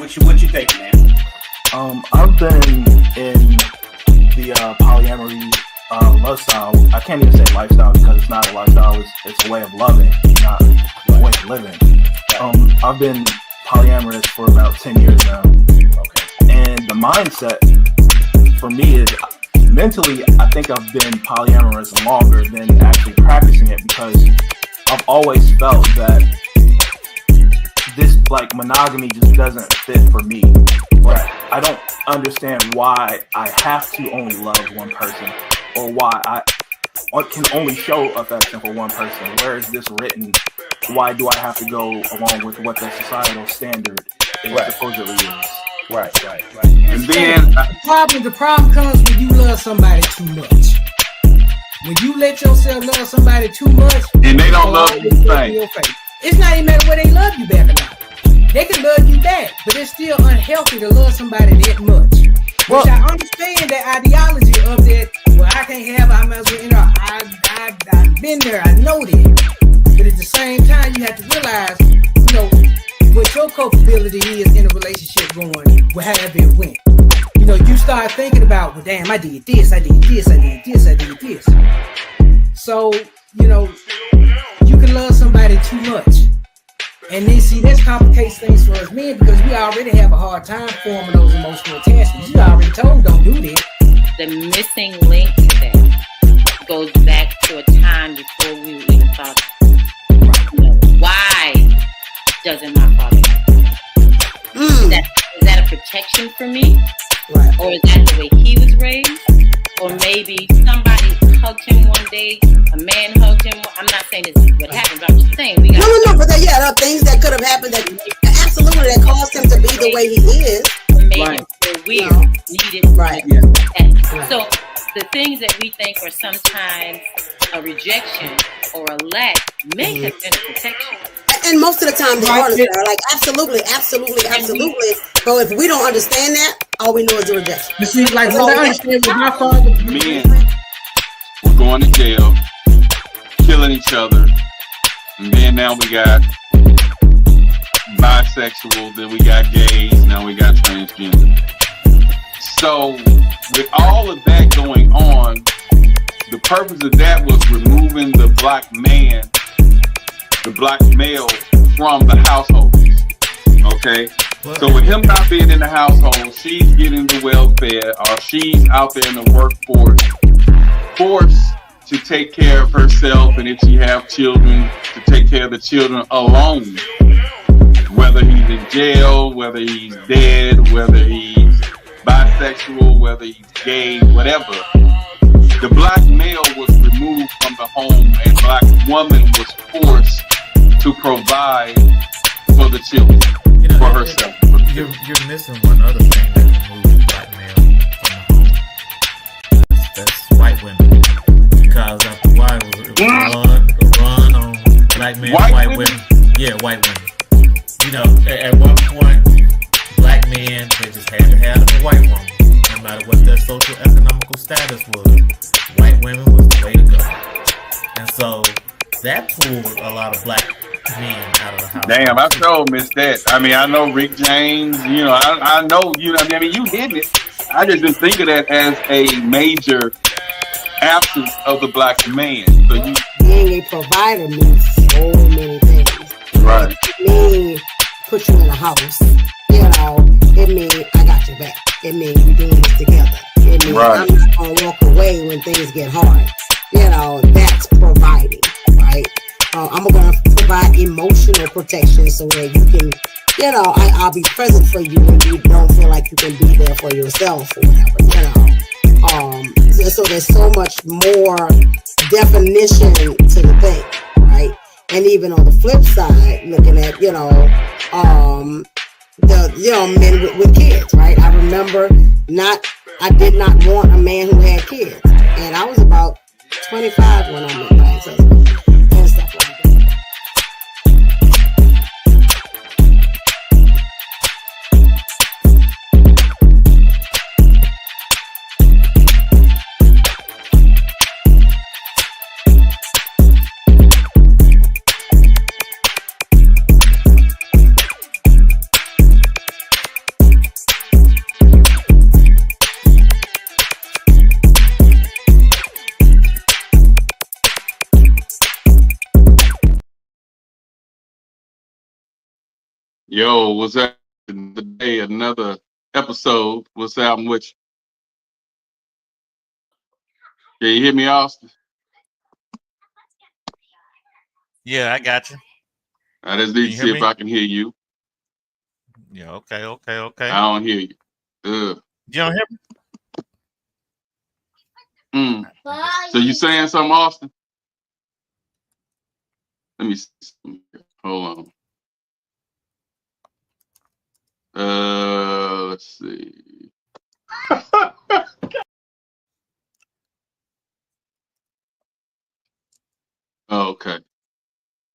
What you think, man? I've been in the polyamory lifestyle. I can't even say lifestyle because it's not a lifestyle. It's a way of loving, not a way of living. I've been polyamorous for about 10 years now. Okay. And the mindset for me is mentally, I think I've been polyamorous longer than actually practicing it because I've always felt that this like monogamy just doesn't fit for me. Right. I don't understand why I have to only love one person or why I can only show affection for one person. Where is this written? Why do I have to go along with what the societal standard supposedly is? Right. And then the problem comes when you love somebody too much. When you let yourself love somebody too much, and they don't love you the same. It's not even matter whether they love you back or not. They can love you back, but it's still unhealthy to love somebody that much. Which I understand that ideology of that. Well, I can't have. I might as well. I've been there. I know that. But at the same time, you have to realize, what your culpability is in a relationship going, however it went. You start thinking about, well, damn, I did this. So, you can love somebody too much. And then, see, this complicates things for us men because we already have a hard time forming those emotional attachments. You already told them, don't do that. The missing link to that goes back to a time before we even thought, why doesn't my father like is that a protection for me? Right. Or is that the way he was raised? Or maybe somebody hugged him one day, a man hugged him. I'm not saying this is what happened, but I'm just saying we got but there are things that could have happened that absolutely that caused him to be the way he is. Made him feel weird, needed. Right. So the things that we think are sometimes a rejection or a lack may have been a protection. And most of the time they are like absolutely. So if we don't understand that, all we know is a rejection. But see, like what I understand with my father, men were going to jail, killing each other, and then now we got bisexual, then we got gays, now we got transgender. So with all of that going on, the purpose of that was removing the black man, the black male from the household. Okay? So with him not being in the household, she's getting the welfare, or she's out there in the workforce, forced to take care of herself, and if she have children, to take care of the children alone. Whether he's in jail, whether he's dead, whether he's bisexual, whether he's gay, whatever. The black male was removed from the home, and black woman was forced to provide for the children, for herself. You're missing one other thing that removes black male from the home. That's white women. Because after white was a run on black men, white women. Yeah, white women. At one point, black men, they just had to have a white woman. No matter what their social economical status was, white women was the way to go. And so that pulled a lot of black men out of the house. Damn, I sure missed that. I mean, I know Rick James, I know, you did it. I just didn't think of that as a major absence of the black man. So being a provider means so many things. Right. It means put you in a house. It means I got your back. It means we're doing this together. It means I'm not gonna walk away when things get hard. That's providing, right? I'm gonna provide emotional protection so that you can, I'll be present for you when you don't feel like you can be there for yourself or whatever, so there's so much more definition to the thing, right? And even on the flip side, looking at, the men with kids, right? I remember I did not want a man who had kids. And I was about 25 when I met my ex-husband and stuff like that. Yo, what's that today? Another episode. What's happening with you? Can you hear me, Austin? Yeah, I got you. I just need to see if I can hear you. Yeah, okay. I don't hear you. You don't hear me? So you saying something, Austin? Let me see. Hold on. Let's see. Okay.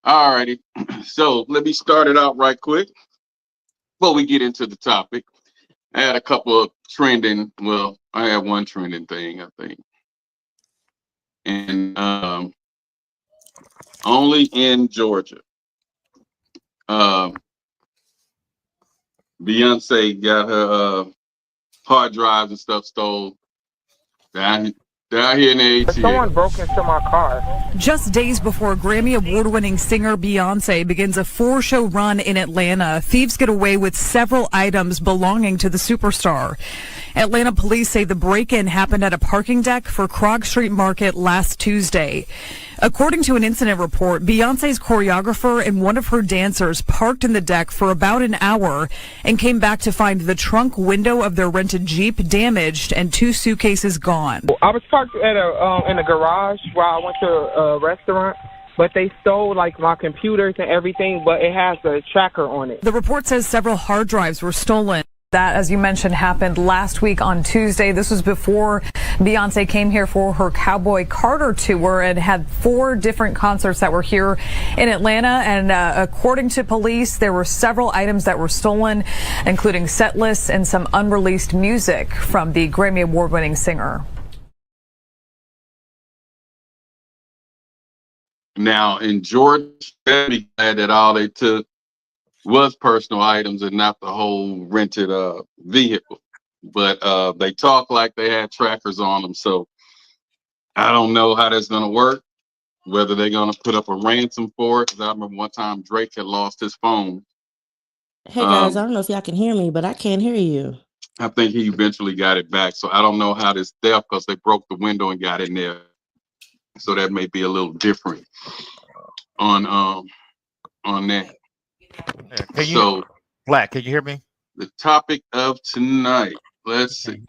All righty. So let me start it out right quick before we get into the topic. I had a couple of trending. Well, I had one trending thing, I think, and only in Georgia. Beyonce got her hard drives and stuff stolen down here in the ATL. Someone broke into my car. Just days before Grammy Award-winning singer Beyonce begins a 4-show run in Atlanta, thieves get away with several items belonging to the superstar. Atlanta police say the break-in happened at a parking deck for Krog Street Market last Tuesday. According to an incident report, Beyonce's choreographer and one of her dancers parked in the deck for about an hour and came back to find the trunk window of their rented Jeep damaged and 2 suitcases gone. I was parked at in a garage while I went to a restaurant, but they stole like my computers and everything, but it has a tracker on it. The report says several hard drives were stolen. That, as you mentioned, happened last week on Tuesday. This was before Beyonce came here for her Cowboy Carter tour and had 4 different concerts that were here in Atlanta. And according to police, there were several items that were stolen, including set lists and some unreleased music from the Grammy Award-winning singer. Now, in Georgia, I'd be glad that all they took was personal items and not the whole rented vehicle. But they talk like they had trackers on them. So I don't know how that's going to work, whether they're going to put up a ransom for it. Because I remember one time Drake had lost his phone. Hey, guys, I don't know if y'all can hear me, but I can't hear you. I think he eventually got it back. So I don't know how this theft, because they broke the window and got in there. So that may be a little different on that. Black, can you hear me? The topic of tonight. Let's see.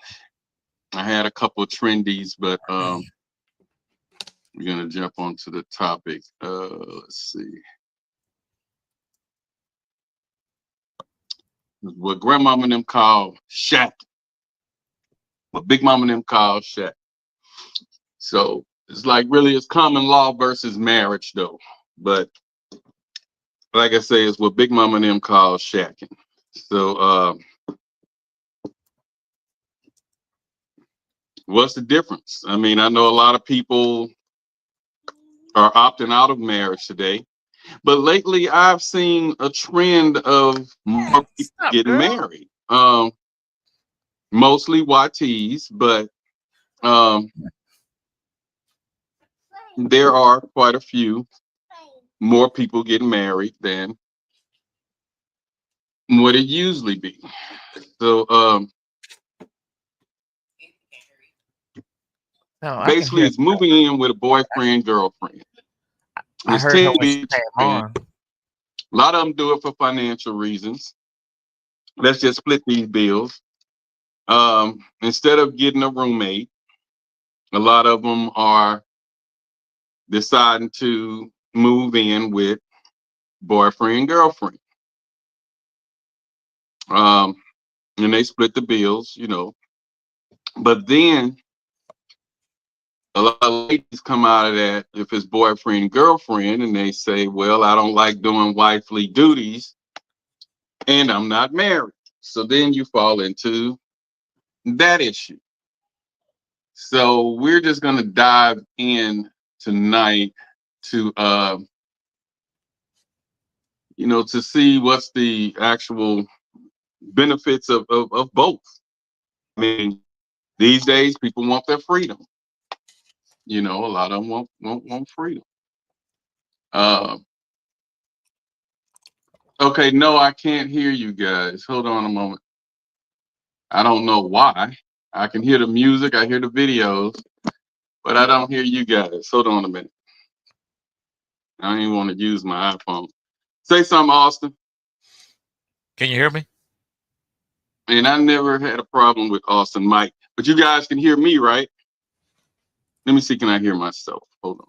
I had a couple of trendies, but we're gonna jump onto the topic. Let's see. What grandmama and them call shack. What big mama and them call shack. So it's like really it's common law versus marriage though. But like I say, it's what big mama and them call shacking. So what's the difference? I mean, I know a lot of people are opting out of marriage today, but lately I've seen a trend of more people getting married. Mostly YTs, but there are quite a few more people getting married than what it usually be. So basically it's moving in with a boyfriend, girlfriend. I heard her when she came on. A lot of them do it for financial reasons. Let's just split these bills. Instead of getting a roommate, a lot of them are deciding to move in with boyfriend, girlfriend. And they split the bills, you know. But then a lot of ladies come out of that if it's boyfriend, girlfriend, and they say, well, I don't like doing wifely duties and I'm not married. So then you fall into that issue. So we're just going to dive in tonight to, you know, to see what's the actual benefits of both. I mean, these days people want their freedom. You know, a lot of them want freedom. Okay, no, I can't hear you guys. Hold on a moment. I don't know why. I can hear the music, I hear the videos, but I don't hear you guys. Hold on a minute. I don't even want to use my iPhone. Say something, Austin. Can you hear me? And I never had a problem with Austin Mike, but you guys can hear me, right? Let me see, can I hear myself? Hold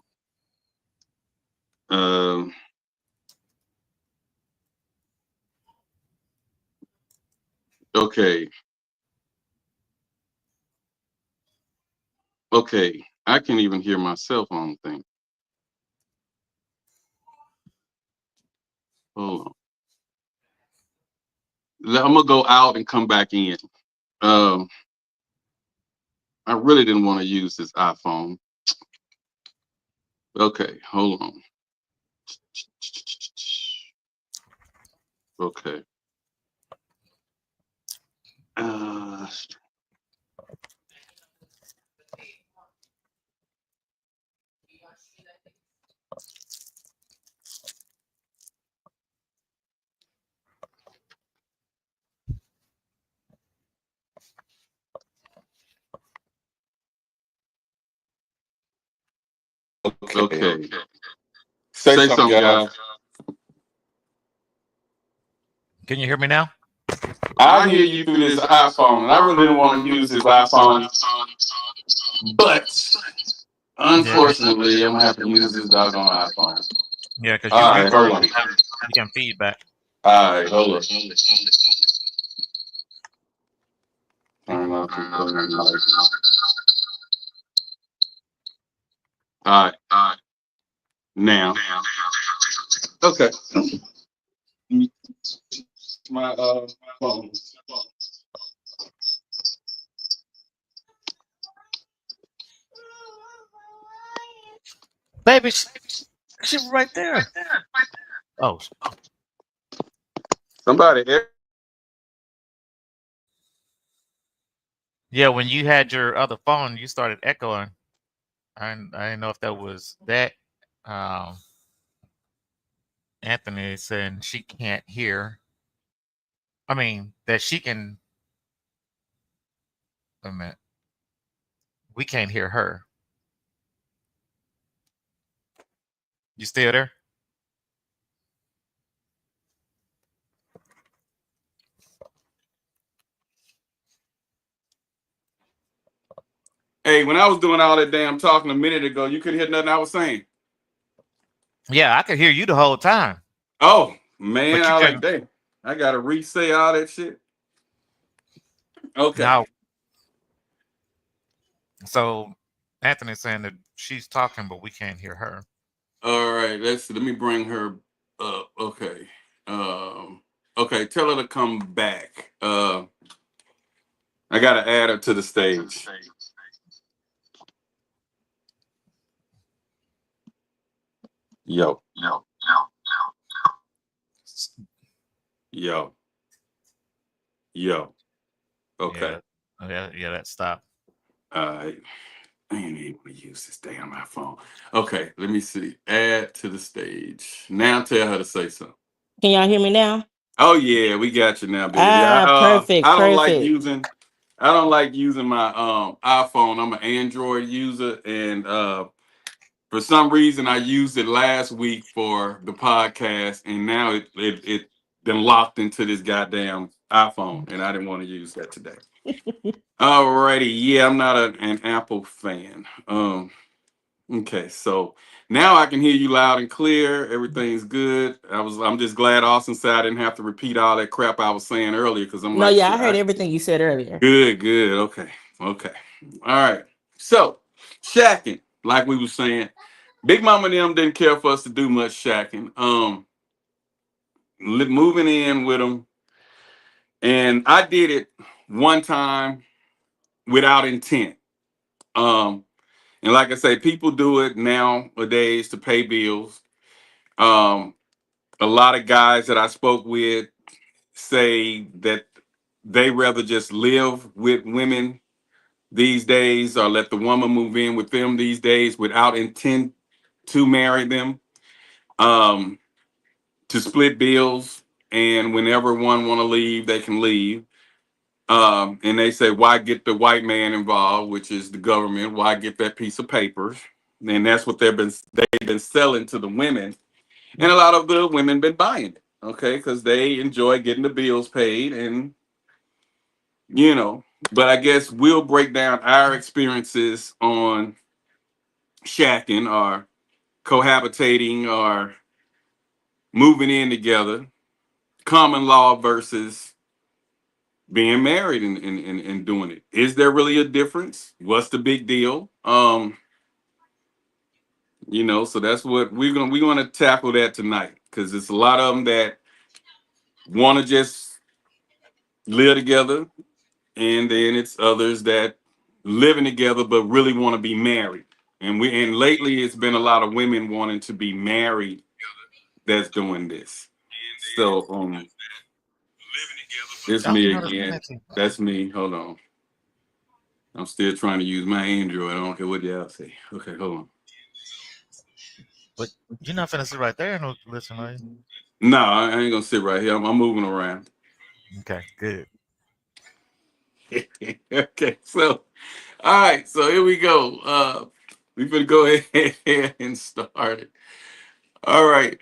on. Okay. Okay, I can't even hear myself on the thing. Hold on. I'm gonna go out and come back in. I really didn't want to use this iPhone. Okay, hold on. Okay. Okay. Say something, guys. Can you hear me now? I hear you through this iPhone, and I really didn't want to use this iPhone, but unfortunately, I'm gonna have to use this doggone iPhone. Yeah, because All right, hold on. you can feedback. All right, hold on. Turn off the all right. Now. Okay. My phone. Baby, she's right there. Oh. Somebody there. Yeah, when you had your other phone, you started echoing. I didn't know if that was that. Anthony is saying she can't hear. I mean, that she can. Wait a minute. We can't hear her. You still there? Hey, when I was doing all that damn talking a minute ago, you couldn't hear nothing I was saying. Yeah, I could hear you the whole time. Oh man, I can... like that. I gotta re-say all that shit. Okay. Now, so Anthony's saying that she's talking, but we can't hear her. All right, let me bring her up. Okay. Okay, tell her to come back. I gotta add her to the stage. Yo. Okay. Yeah, that stopped. All right. I ain't able to use this damn iPhone. Okay, let me see. Add to the stage. Now tell her to say something. Can y'all hear me now? Oh yeah, we got you now, baby. Perfect. I don't like using my iPhone. I'm an Android user, and for some reason I used it last week for the podcast, and now it been locked into this goddamn iPhone, and I didn't want to use that today. Alrighty, yeah, I'm not an Apple fan. Okay, so now I can hear you loud and clear. Everything's good. I'm just glad Austin said I didn't have to repeat all that crap I was saying earlier because I'm I heard everything you said earlier. Good. Okay. All right. So shacking, like we were saying, Big Mama and them didn't care for us to do much shacking. Moving in with them, and I did it one time without intent. And like I say, people do it nowadays to pay bills. A lot of guys that I spoke with say that they rather just live with women these days or let the woman move in with them these days without intent to marry them, to split bills. and whenever one want to leave, they can leave. And they say, why get the white man involved, which is the government? Why get that piece of paper? And that's what they've been selling to the women, and a lot of the women been buying it, okay, because they enjoy getting the bills paid, and you know. But I guess we'll break down our experiences on shacking or cohabitating or moving in together, common law versus being married and doing it. Is there really a difference? What's the big deal? You know, so that's what we're gonna tackle that tonight, because it's a lot of them that want to just live together, and then it's others that living together but really want to be married. And lately it's been a lot of women wanting to be married that's doing this. So it's me again. That's me. Hold on. I'm still trying to use my Android. I don't care what y'all say. Okay, hold on. But you're not finna sit right there and listen, are you? No, I ain't gonna sit right here. I'm moving around. Okay, good. Okay, so all right, so here we go. We better go ahead and start it. All right.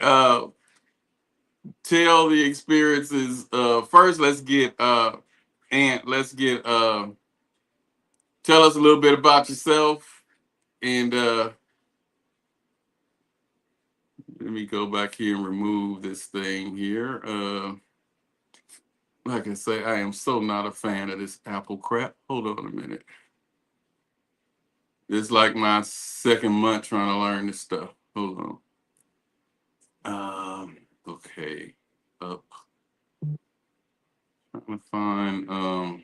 Tell the experiences. First, let's get Ant. Let's get tell us a little bit about yourself, and let me go back here and remove this thing here. Like I say, I am so not a fan of this Apple crap. Hold on a minute. It's like my second month trying to learn this stuff. Hold on. Okay. Up. Trying to find I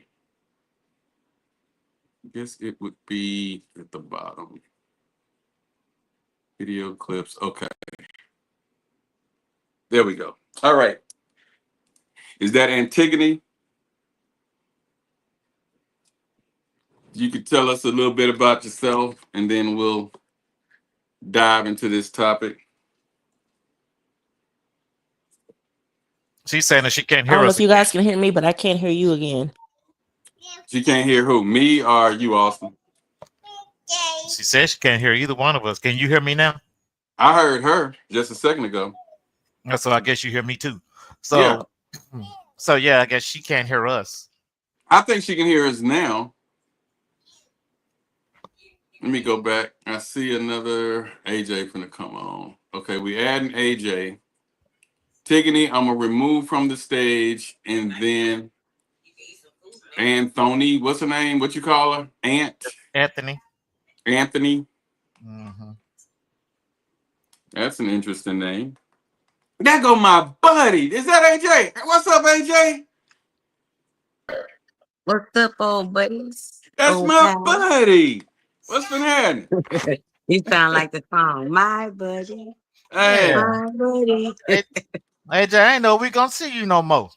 guess it would be at the bottom. Video clips. Okay. There we go. All right. Is that Antigone? You could tell us a little bit about yourself, and then we'll dive into this topic. She's saying that she can't I hear don't know us. if you guys can hear me, but I can't hear you again. She can't hear who? Me or you, Austin? She says she can't hear either one of us. Can you hear me now? I heard her just a second ago. So I guess you hear me too. So yeah, I guess she can't hear us. I think she can hear us now. Let me go back. I see another AJ finna come on. Okay, we adding AJ. Tigany, I'm gonna remove from the stage, and then Anthony. What's her name? What you call her? Anthony. Mm-hmm. That's an interesting name. There go my buddy. Is that AJ? What's up, AJ? What's up, old buddies? That's old my pal? buddy. What's been happening? You sound like the song, my buddy. Hey. My buddy. AJ, I ain't know we gonna see you no more.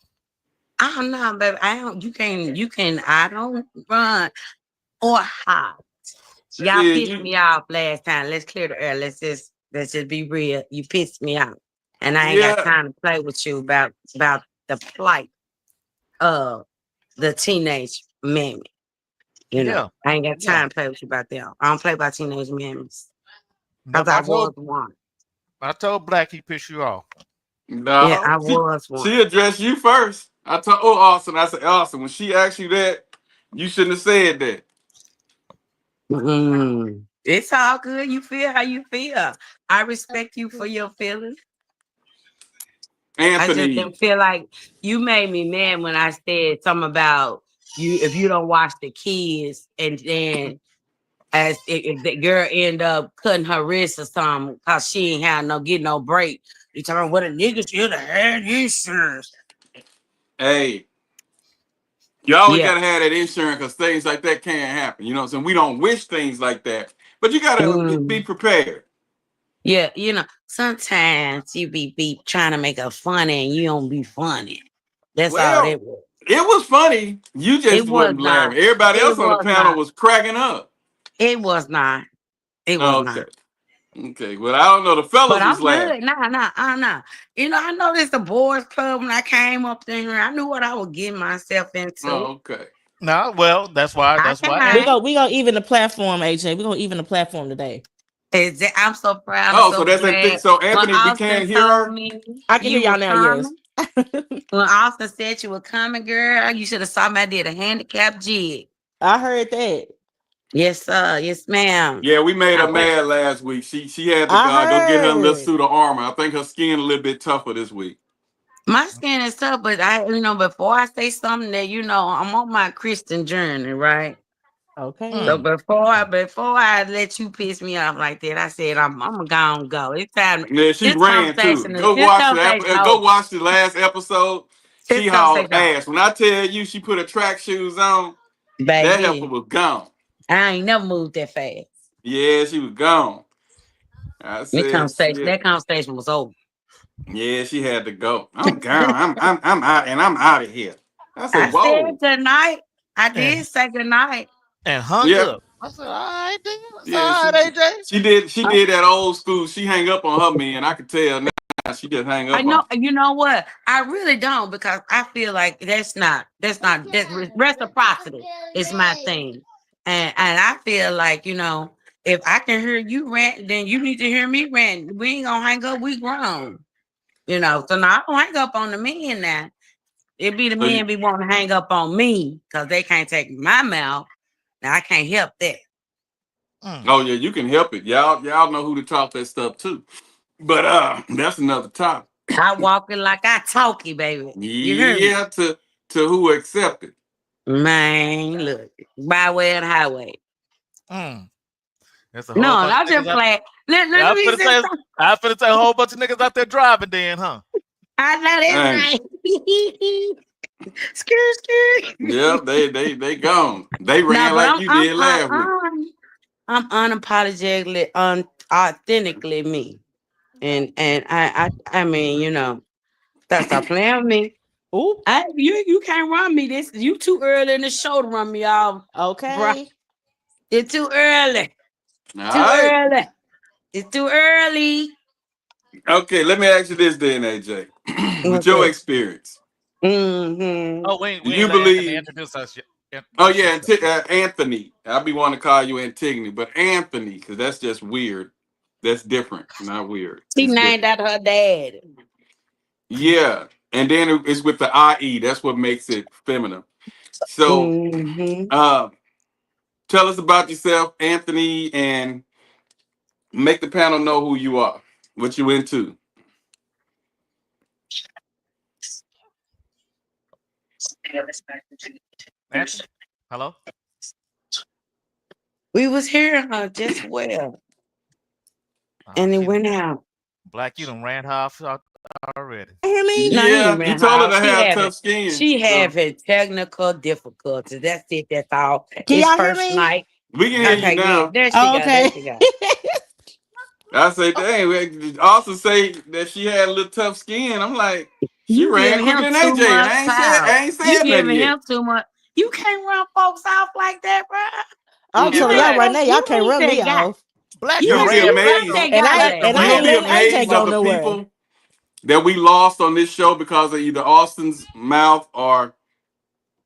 I don't know, baby. I don't run or hide. Y'all pissed me off last time. Let's clear the air. Let's just be real. You pissed me off. And I ain't got time to play with you about the plight of the teenage mammy. You know, I ain't got time to play with you about that. I don't play about teenage mammies. Because I was one. I told Black he pissed you off. No, yeah, I was one. She addressed you first. I told Austin, I said, Austin, when she asked you that, you shouldn't have said that. It's all good. You feel how you feel. I respect you for your feelings. Anthony. I just didn't feel like you made me mad when I said something about you if you don't watch the kids, and then if the girl end up cutting her wrist or something because she ain't get no break. You talking about what a nigga should have had insurance. Hey, you always gotta have that insurance because things like that can't happen. You know what I'm saying? We don't wish things like that, but you gotta be prepared. Yeah, you know, sometimes you be trying to make it funny and you don't be funny. That's all it was. It was funny. You just wasn't laughing. Everybody else on the panel was cracking up. It was not. It was not. Okay, well, I don't know. The fellas But I'm was laughing. good. Nah. You know, I know this the boys club when I came up there. I knew what I was getting myself into. Oh, okay. No, well, that's why. That's why. We gonna even the platform, AJ. We gonna even the platform today. I'm so proud. Oh, so so that's glad. so Anthony, When we Austin can't hear told her. me I can hear y'all now. coming, Yes. When Austin said you were coming, girl, you should have saw me. I did a handicap jig. I heard that. Yes, sir. Yes, ma'am. Yeah, we made her I mad last week. She had to I go get her little heard. suit of armor. I think her skin a little bit tougher this week. My skin is tough, but before I say something that I'm on my Christian journey, right? Okay. So before I let you piss me off like that, I said I'm gonna go. It's time. Yeah, she ran too. Go watch the last episode. She hauled ass. When I tell you she put her track shoes on, that heifer was gone. I ain't never moved that fast. Yeah, she was gone. I said that conversation was over. Yeah, she had to go. I'm gone. I'm out, and I'm out of here. I said, whoa. Said good night. I did say good night. And hung up. I said, all right, then. All right, AJ. She did that old school. She hang up on her man. I could tell now. She just hang up. I know. You know what? I really don't, because I feel like that's reciprocity is my thing, and I feel like if I can hear you rant, then you need to hear me rant. We ain't gonna hang up. We grown, so now I don't hang up on the men now. It be the men be wanting to hang up on me because they can't take my mouth. Now I can't help that. Oh yeah, you can help it. Y'all know who to talk that stuff to. But that's another topic. I walk it like I talk it, baby. You hear me? Yeah, to who accept it. Man, look, by way of the highway. That's no, I just play. Let me say something. I finna say a whole bunch of niggas out there driving then, huh? I know that's right. Skirt. Yeah, they gone. They ran like you did last week. I'm unapologetically, authentically me. And I mean, stop playing with me. Ooh. You can't run me. This you too early in the show to run me off. Okay. Bro. It's too early. Early. It's too early. Okay, let me ask you this then, AJ. With your experience. Mm-hmm. Oh, wait, do you believe? Introduce us. Oh yeah, Anthony. I'll be wanting to call you Antigone, but Anthony, because that's just weird. That's different, not weird. She named after her dad. Yeah, and then it's with the IE. That's what makes it feminine. So, tell us about yourself, Anthony, and make the panel know who you are, what you into. Hello. We was hearing her just well, and it went out. Black, you done ran her off already. Hear me? Yeah, you told her to have tough skin. She having technical difficulties. That's it. That's all. Can y'all hear first me? night. We can hear you now. There she goes. There she goes. I say, dang. We also say that she had a little tough skin. I'm like, she ran quicker than AJ. And I ain't said nothing giving yet. him too much. You can't run folks off like that, bro. I'm telling y'all right now, y'all can't run me off. Black, you'll be amazed. You'll be amazed of the people that we lost on this show because of either Austin's mouth or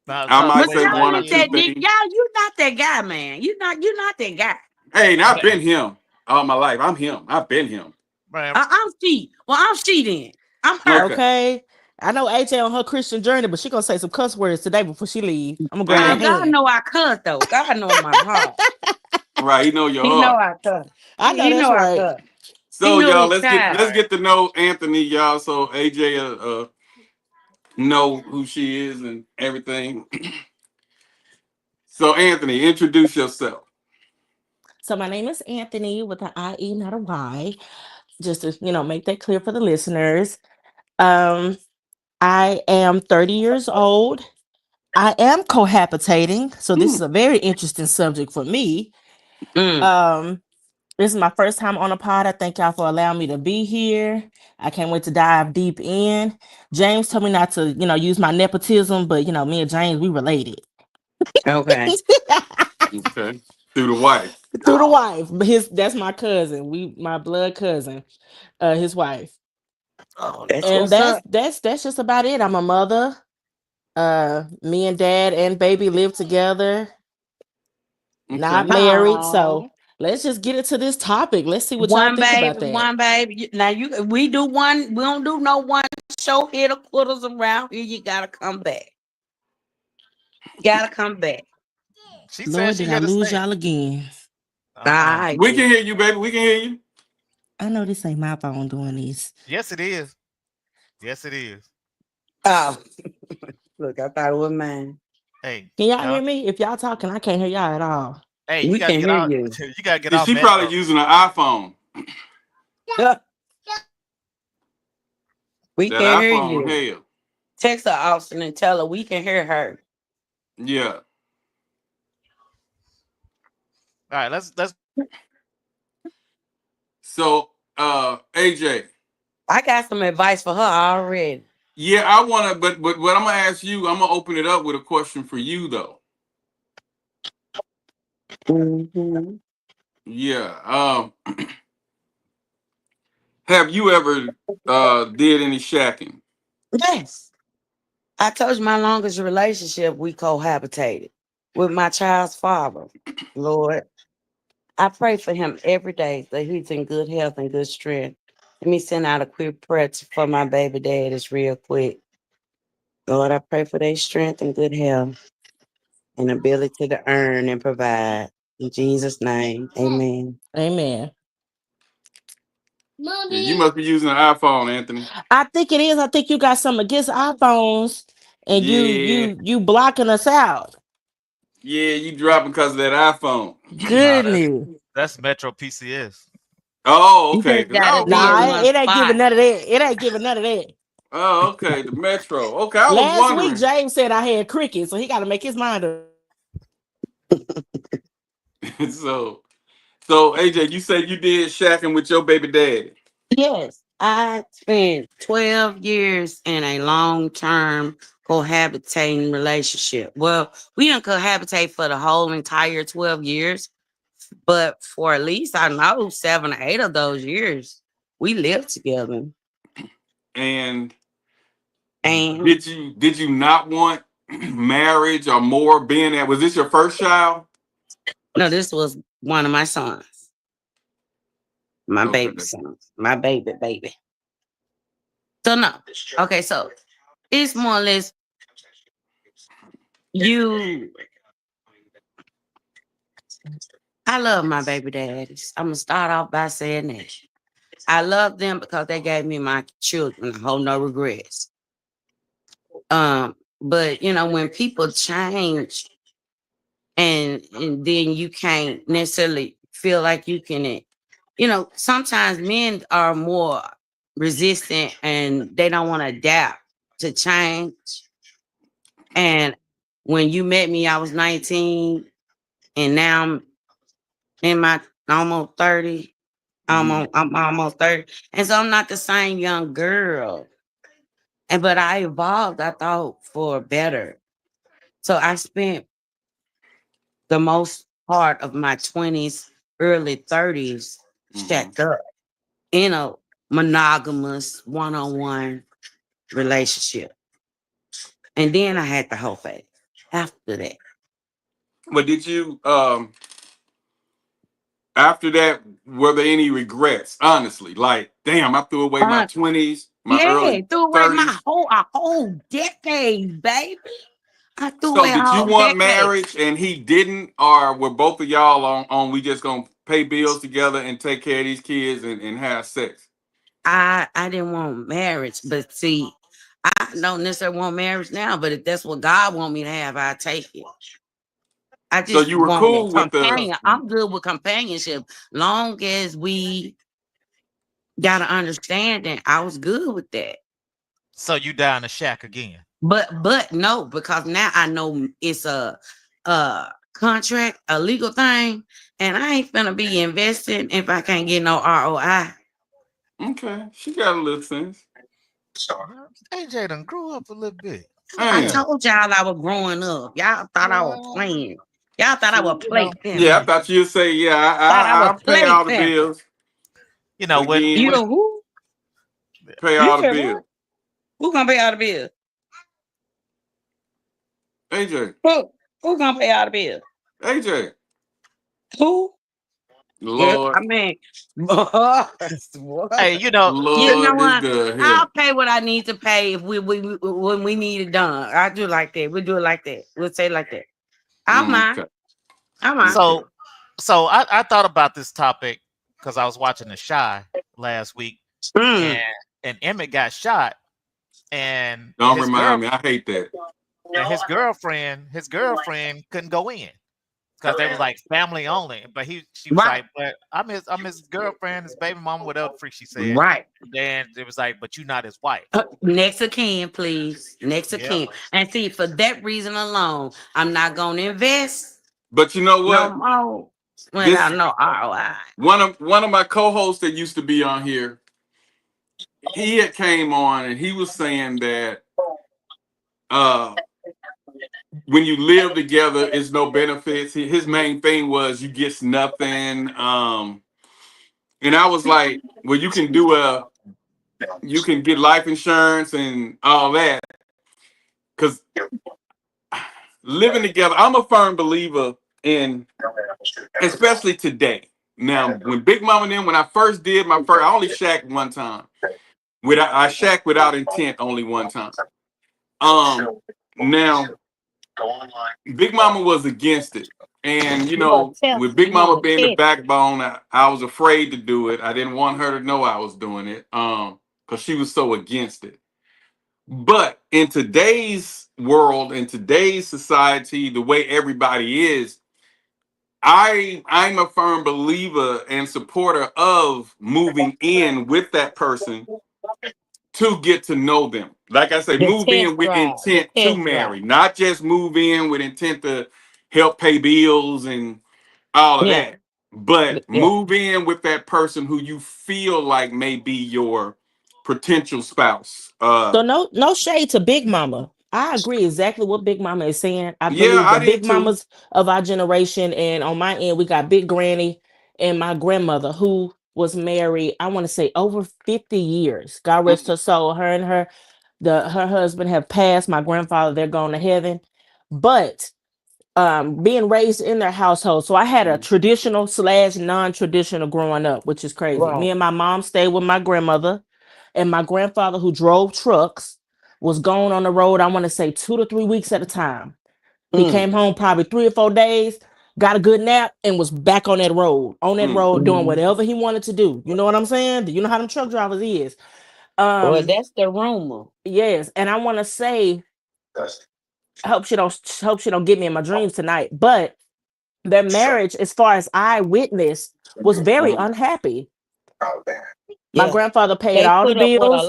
I might say one or two things. Y'all, you not that guy, man. You not that guy. Hey, I've been him all my life. I'm him. I've been him. I'm she. Well, I'm she then. I'm her. Okay. I know AJ on her Christian journey, but she gonna say some cuss words today before she leave. I'm gonna grab her God hand. know I cuss though. God know my heart. Right, he know your He heart. know I cuss. I know that's right. So y'all, let's get to know Anthony, y'all. So AJ know who she is and everything. So Anthony, introduce yourself. So my name is Anthony with an IE, not a Y. Just to make that clear for the listeners. I am 30 years old. I am cohabitating, so this is a very interesting subject for me. This is my first time on a pod. I thank y'all for allowing me to be here. I can't wait to dive deep in. James told me not to, use my nepotism, but me and James, we related. Okay. Okay. Through the wife. Through the wife. But that's my cousin. My blood cousin, his wife. Oh, that's and what's up. that's just about it. I'm a mother. Me and dad and baby live together. Okay. Not married. So let's just get into this topic. Let's see what y'all think about that. One baby. Now we don't do no one show hit or quarters around here. You gotta come back. She Lord, did I lose y'all again? We can hear you, baby. We can hear you. I know this ain't my phone doing this. Yes, it is. Oh, look, I thought it was mine. Hey, can y'all hear me? If y'all talking, I can't hear y'all at all. Hey, you gotta get out. You gotta get out. She probably using an iPhone. We can hear you. Hell. Text her, Austin, and tell her we can hear her. Yeah. All right, let's. So, AJ, I got some advice for her already. Yeah, I want to, but what I'm gonna ask you, I'm gonna open it up with a question for you though. Mm-hmm. Yeah. Have you ever did any shacking? Yes. I told you my longest relationship, we cohabitated with my child's father. Lord, I pray for him every day that he's in good health and good strength. Let me send out a quick prayer for my baby dad. It's real quick. Lord, I pray for their strength and good health and ability to earn and provide. In Jesus' name, amen. Amen. Yeah, you must be using an iPhone, Anthony. I think it is. I think you got something against iPhones, and you blocking us out. Yeah, you dropping because of that iPhone. Goodness. That's Metro PCS. Oh, okay. Nah, it ain't giving none of that. It ain't giving none of that. Oh, okay. The Metro. Okay, I was Last wondering. week, James said I had cricket, so he got to make his mind up. So AJ, you said you did shacking with your baby daddy. Yes, I spent 12 years in a long-term cohabitating relationship. Well, we didn't cohabitate for the whole entire 12 years, but for at least, I know, 7 or 8 of those years, we lived together. And did you not want marriage or more being there? Was this your first child? No, this was one of my sons. My baby son. My baby. So no. Okay, so it's more or less I love my baby daddies. I'm gonna start off by saying that. I love them because they gave me my children. I hold no regrets. But when people change and then you can't necessarily feel like you can, sometimes men are more resistant and they don't want to adapt to change. And when you met me, I was 19 and now I'm in my almost 30. I'm almost 30. And so I'm not the same young girl. But I evolved, I thought, for better. So I spent the most part of my 20s, early 30s stacked up in a monogamous one-on-one relationship. And then I had the whole phase after that. But did you after that, were there any regrets? Honestly, like, damn, I threw away my 20s, my early 30s. Threw away a whole decade, baby. I threw so away did you want marriage and he didn't, or were both of y'all on we just gonna pay bills together and take care of these kids and have sex? I didn't want marriage, but see, I don't necessarily want marriage now, but if that's what God want me to have, I take it. I just so you were cool with I'm good with companionship. Long as we got an understanding, I was good with that. So you down the shack again? But no, because now I know it's a contract, a legal thing, and I ain't finna be investing if I can't get no ROI. Okay, she got a little sense. AJ done grew up a little bit. I told y'all I was growing up. Y'all thought I was playing. Y'all thought I would play them. Yeah, I thought you'd say, yeah, I'll pay all the bills. You know, when you know who? Pay all the bills. Who gonna pay all the bills? AJ. Who gonna pay all the bills? AJ. Who? Lord. I mean, hey, you know, what? I'll pay what I need to pay if when we need it done. I do it like that. We do it like that. We'll say it like that. I'm mind. So I thought about this topic because I was watching The Chi last week, and Emmett got shot, and don't remind me. I hate that. And his girlfriend couldn't go in. Because they was like family only, but she was like, but I'm his girlfriend, his baby mama, whatever the freak she said. Right. Then it was like, but you're not his wife. Next of kin, please. Next of kin. And see, for that reason alone, I'm not gonna invest. But you know what? No, when I know ROI. One of my co-hosts that used to be on here, he had came on and he was saying that when you live together, it's no benefits. His main thing was you get nothing. And I was like, well, you can get life insurance and all that. Because living together, I'm a firm believer in, especially today. Now, when Big Mama and them, when I first did I only shacked one time. I shacked without intent only one time. Now, Big Mama was against it. And, you know, with Big Mama being the backbone, I was afraid to do it. I didn't want her to know I was doing it because she was so against it. But in today's world, in today's society, the way everybody is, I'm a firm believer and supporter of moving in with that person to get to know them. Like I say, move in with intent to marry, not just move in with intent to help pay bills and all of that, but move in with that person who you feel like may be your potential spouse. So no shade to Big Mama. I agree exactly what Big Mama is saying. I believe the Big Mamas of our generation, and on my end, we got Big Granny and my grandmother who was married, I want to say over 50 years. God rest her soul. Her and her husband have passed. My grandfather, they're going to heaven. But being raised in their household, so I had a traditional / non-traditional growing up, which is crazy. Wow. Me and my mom stayed with my grandmother, and my grandfather, who drove trucks, was gone on the road, I want to say 2 to 3 weeks at a time. He came home probably 3 or 4 days, got a good nap, and was back on that road, doing whatever he wanted to do. You know what I'm saying? Do you know how them truck drivers is? Well, that's the rumor. Yes, and I want to say, I hope she don't get me in my dreams tonight, but their marriage, as far as I witnessed, was very unhappy. My grandfather paid all the bills.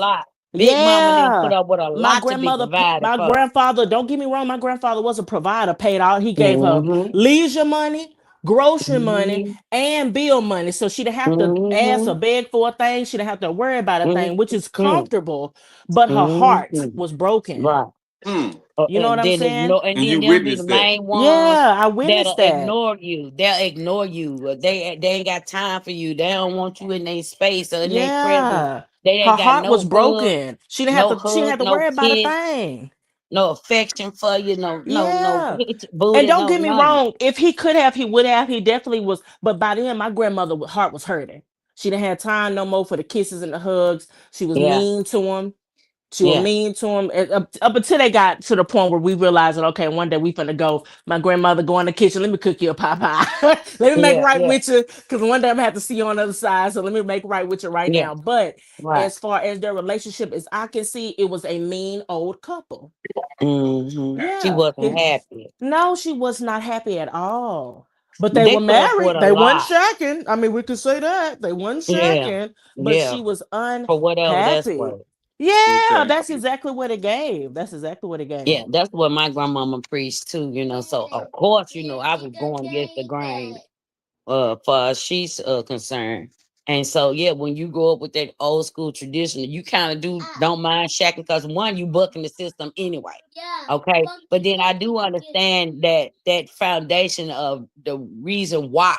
Big Mama didn't put up with a lot. My grandfather, don't get me wrong, my grandfather was a provider, paid all. He gave her leisure money, grocery money, and bill money. So she didn't have to ask or beg for a thing. She didn't have to worry about a thing, which is comfortable, but her heart was broken. Right. You know what I'm saying? And then they'll be the main ones. Yeah, I witnessed that. Ignore you. They'll ignore you. They ain't got time for you. They don't want you in their space or in their presence. Her heart was broken. She didn't have to worry about a thing. No affection for you. No. And don't get me wrong. If he could have, he would have. He definitely was. But by then, my grandmother's heart was hurting. She didn't have time no more for the kisses and the hugs. She was mean to him. She was mean to him up until they got to the point where we realized that, okay, one day we finna go. My grandmother go in the kitchen. Let me cook you a pie pie. Let me make right with you, because one day I'm gonna have to see you on the other side. So let me make right with you right now. But as far as their relationship, as I can see, it was a mean old couple. Yeah. She wasn't happy. No, she was not happy at all. But they were married. They weren't shacking. I mean, we could say that they weren't shacking, but she was unhappy. For whatever that's worth. Yeah, that's exactly what it gave. Yeah, that's what my grandmama preached too, you know. So of course, you know, I was going against the grain, far as she's concerned. And so, yeah, when you grow up with that old school tradition, you kind of don't mind shacking because one, you bucking the system anyway. Okay. But then I do understand that foundation of the reason why.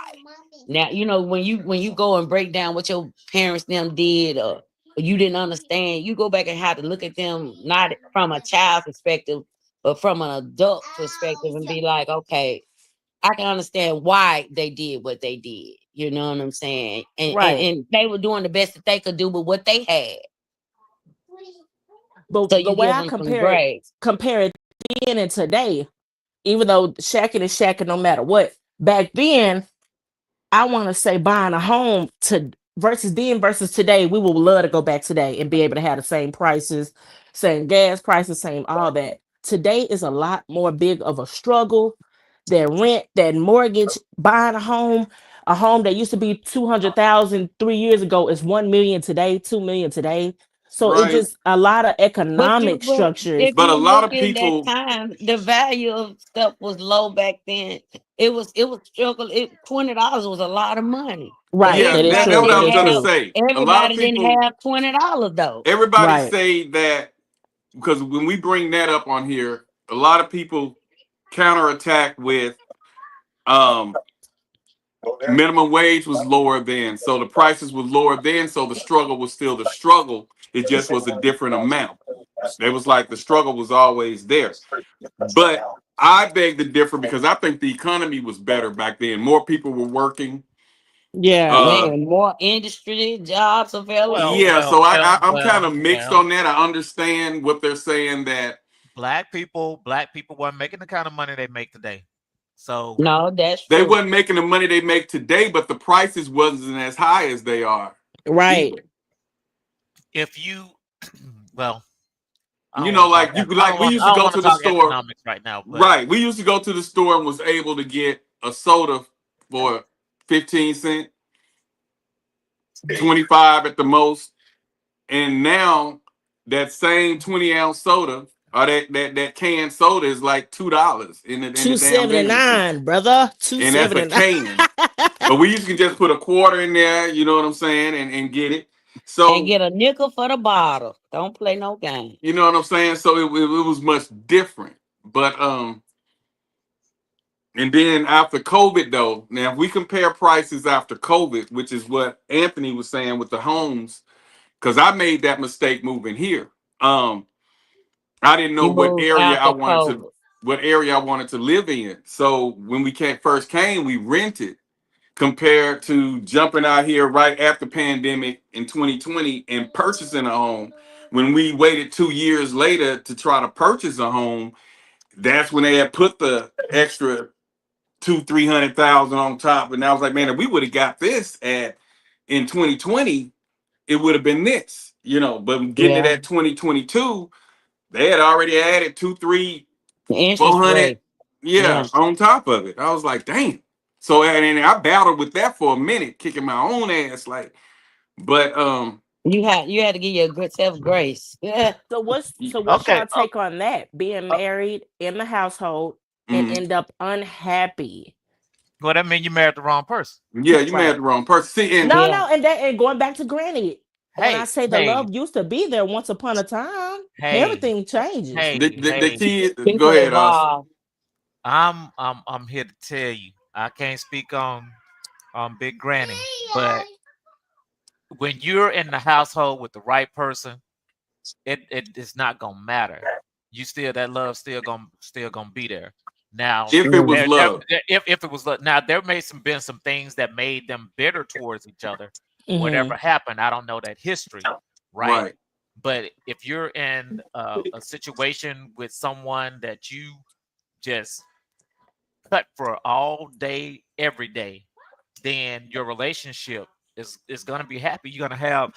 Now, when you go and break down what your parents them did or you didn't understand, you go back and have to look at them not from a child perspective, but from an adult perspective and be like, okay, I can understand why they did what they did. You know what I'm saying? And they were doing the best that they could do with what they had. But so the way I compare it then and today, even though shacking is shacking no matter what, back then, I want to say buying a home versus today, we would love to go back today and be able to have the same prices, same gas prices, same all that. Today is a lot more big of a struggle. That rent, that mortgage, buying a home that used to be 200,000 3 years ago is 1 million today, 2 million today. So it's just a lot of economic structures. But a lot of people, that time, the value of stuff was low back then. It was struggle. $20 was a lot of money. Right. Yeah, that's what I was gonna say. Everybody didn't have $20 though. Everybody say that because when we bring that up on here, a lot of people counterattack with minimum wage was lower then, so the prices were lower then, so the struggle was still the struggle. It just was a different amount. It was like the struggle was always there. But I beg to differ because I think the economy was better back then. More people were working. Yeah, more industry jobs available. So I'm kind of mixed on that. I understand what they're saying that black people weren't making the kind of money they make today. So no, that's true. They wasn't making the money they make today, but the prices wasn't as high as they are. Right. If you, well, we used to go to the store right now. Right, we used to go to the store and was able to get a soda for 15 cents, 25 at the most, and now that same 20-ounce soda. Or that canned soda is like $2 in the $2.79, brother. $2.79. And that's a can. But we used to just put a quarter in there, you know what I'm saying, and get it. So and get a nickel for the bottle. Don't play no game. You know what I'm saying? So it was much different. But and then after COVID though, now if we compare prices after COVID, which is what Anthony was saying with the homes, because I made that mistake moving here. I didn't know what area I wanted to live in. So when we first came, we rented compared to jumping out here right after pandemic in 2020 and purchasing a home. When we waited 2 years later to try to purchase a home, that's when they had put the extra $200,000-300,000 on top. And I was like, man, if we would have got this in 2020, it would have been this, but getting it at 2022, they had already added 200, 300, 400, on top of it. I was like, dang. So and I battled with that for a minute, kicking my own ass, but you had to give your good self grace. Yeah. So what's your take on that? Being married in the household and end up unhappy. Well, that means you married the wrong person. Yeah, you married the wrong person. See, and going back to Granny. When I say the love used to be there once upon a time, everything changes. The kid, go ahead, Austin. I'm here to tell you, I can't speak on Big Granny, but when you're in the household with the right person, it's not gonna matter. That love still gonna be there. Now, if it was love, if it was love, now there may been some things that made them bitter towards each other. Whatever happened, I don't know that history, right? But if you're in a situation with someone that you just cut for all day, every day, then your relationship is going to be happy. You're going to have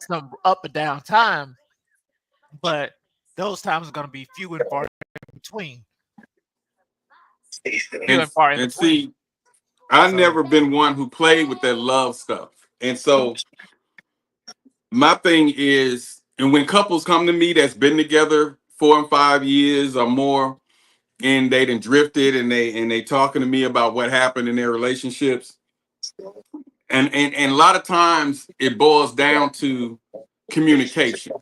some up and down time, but those times are going to be few and far in between. See, I've never been one who played with that love stuff. And so my thing is, and when couples come to me that's been together 4 and 5 years or more, and they done drifted and they talking to me about what happened in their relationships, And a lot of times it boils down to communication.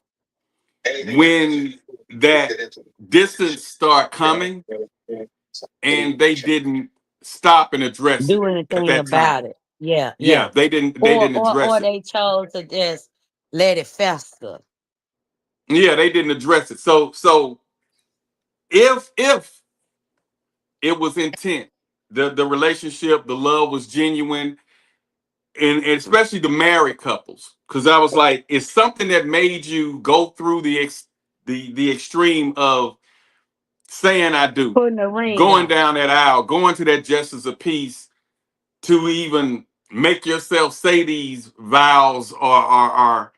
When that distance start coming and they didn't stop and address Do it at anything that about time. it. Yeah, Yeah, yeah. they didn't Or address it. they chose to just let it fester. Yeah, they didn't address it. So if it was intent, the relationship, the love was genuine, and especially the married couples, because I was like, it's something that made you go through the extreme of saying I do, Putting a ring going on. down that aisle, going to that justice of peace, to even make yourself say these vows or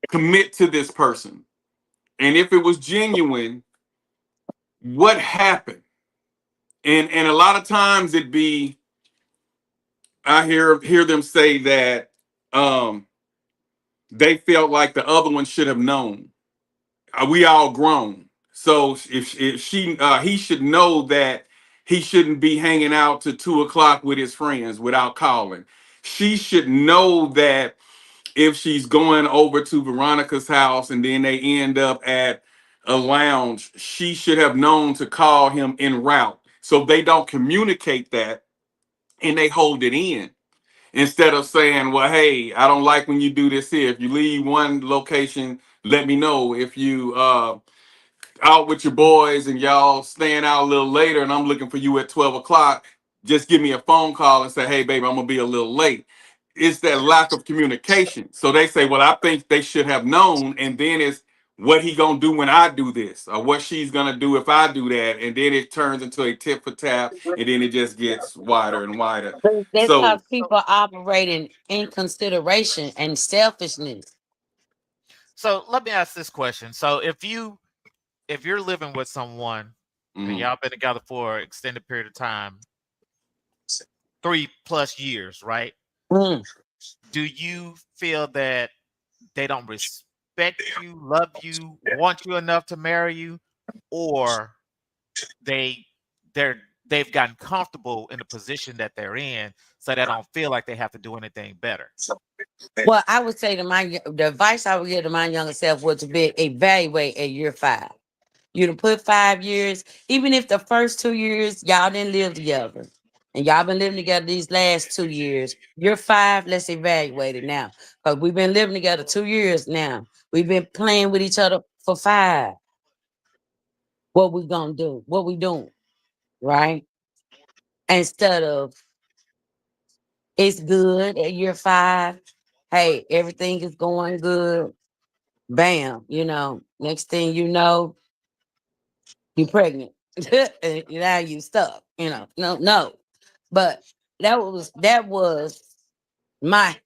commit to this person. And if it was genuine, what happened? And a lot of times it'd be, I hear them say that they felt like the other one should have known. We all grown, so if he should know that he shouldn't be hanging out to 2 o'clock with his friends without calling. She should know that if she's going over to Veronica's house and then they end up at a lounge, she should have known to call him en route. So they don't communicate that and they hold it in. Instead of saying, well, hey, I don't like when you do this here. If you leave one location, let me know. If you out with your boys and y'all staying out a little later and I'm looking for you at 12 o'clock, just give me a phone call and say, hey, baby, I'm going to be a little late. It's that lack of communication. So they say, well, I think they should have known. And then it's what he going to do when I do this, or what she's going to do if I do that. And then it turns into a tit for tat, and then it just gets wider and wider. That's So how people operating in consideration and selfishness. So let me ask this question. So if you're living with someone and y'all been together for an extended period of time, 3+ years, right? Do you feel that they don't respect you, love you, want you enough to marry you, or they've gotten comfortable in the position that they're in, so they don't feel like they have to do anything better? Well, I would say the advice I would give to my younger self was to be evaluate at year 5. You to put 5 years, even if the first 2 years y'all didn't live together, and y'all been living together these last 2 years. Year 5, let's evaluate it now, because we've been living together 2 years now. We've been playing with each other for 5. What we gonna do? What we doing? Right? Instead of it's good at year 5. Hey, everything is going good. Bam, next thing you know, you pregnant. And now you stuck, no. But that was my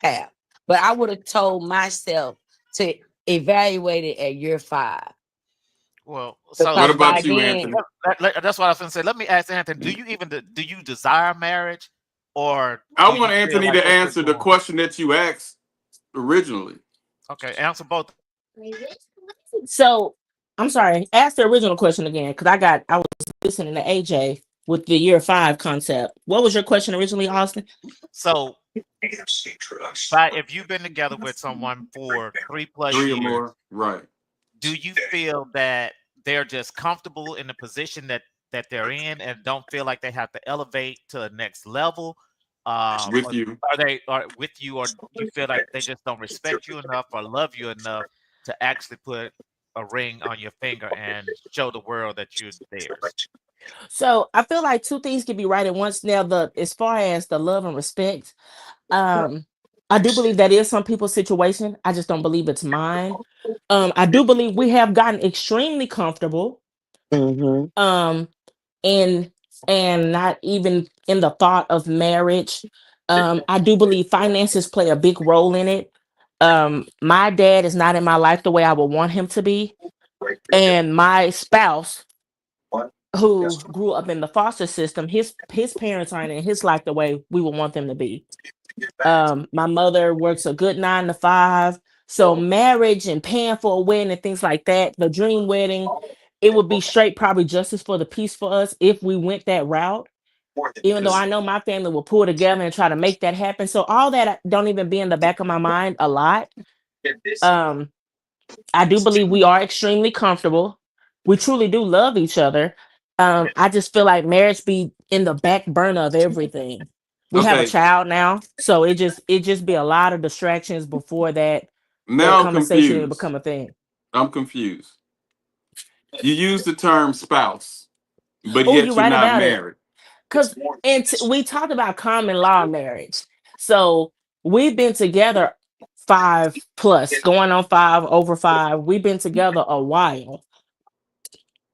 path. But I would have told myself to evaluate it at year 5. Well, so what about you, Anthony? That's what I was going to say. Let me ask Anthony: do you desire marriage, or I want Anthony to answer the question that you asked originally. Okay, answer both. So I'm sorry, ask the original question again, because I was listening to AJ with the year 5 concept. What was your question originally, Austin? So if you've been together with someone for 3+ years, or more, right? Do you feel that they're just comfortable in the position that they're in and don't feel like they have to elevate to the next level? With you, or you feel like they just don't respect you enough or love you enough to actually put a ring on your finger and show the world that you're theirs? So I feel like 2 things can be right at once. Now, as far as the love and respect, I do believe that is some people's situation. I just don't believe it's mine. I do believe we have gotten extremely comfortable. And not even in the thought of marriage. I do believe finances play a big role in it. My dad is not in my life the way I would want him to be. And my spouse, who grew up in the foster system, his parents aren't in his life the way we would want them to be. My mother works a good 9 to 5. So marriage and paying for a wedding and things like that, the dream wedding, it would be straight probably justice for the peace for us if we went that route. Even though I know my family will pull together and try to make that happen. So all that don't even be in the back of my mind a lot. I do believe we are extremely comfortable. We truly do love each other. I just feel like marriage be in the back burner of everything. We have a child now, so it just be a lot of distractions before that Now I'm conversation will confused. become a thing. I'm confused. You use the term spouse, but Oh, yet you're you're right not about it. married. Because we talked about common law marriage. So we've been together 5+, going on 5, over 5. We've been together a while.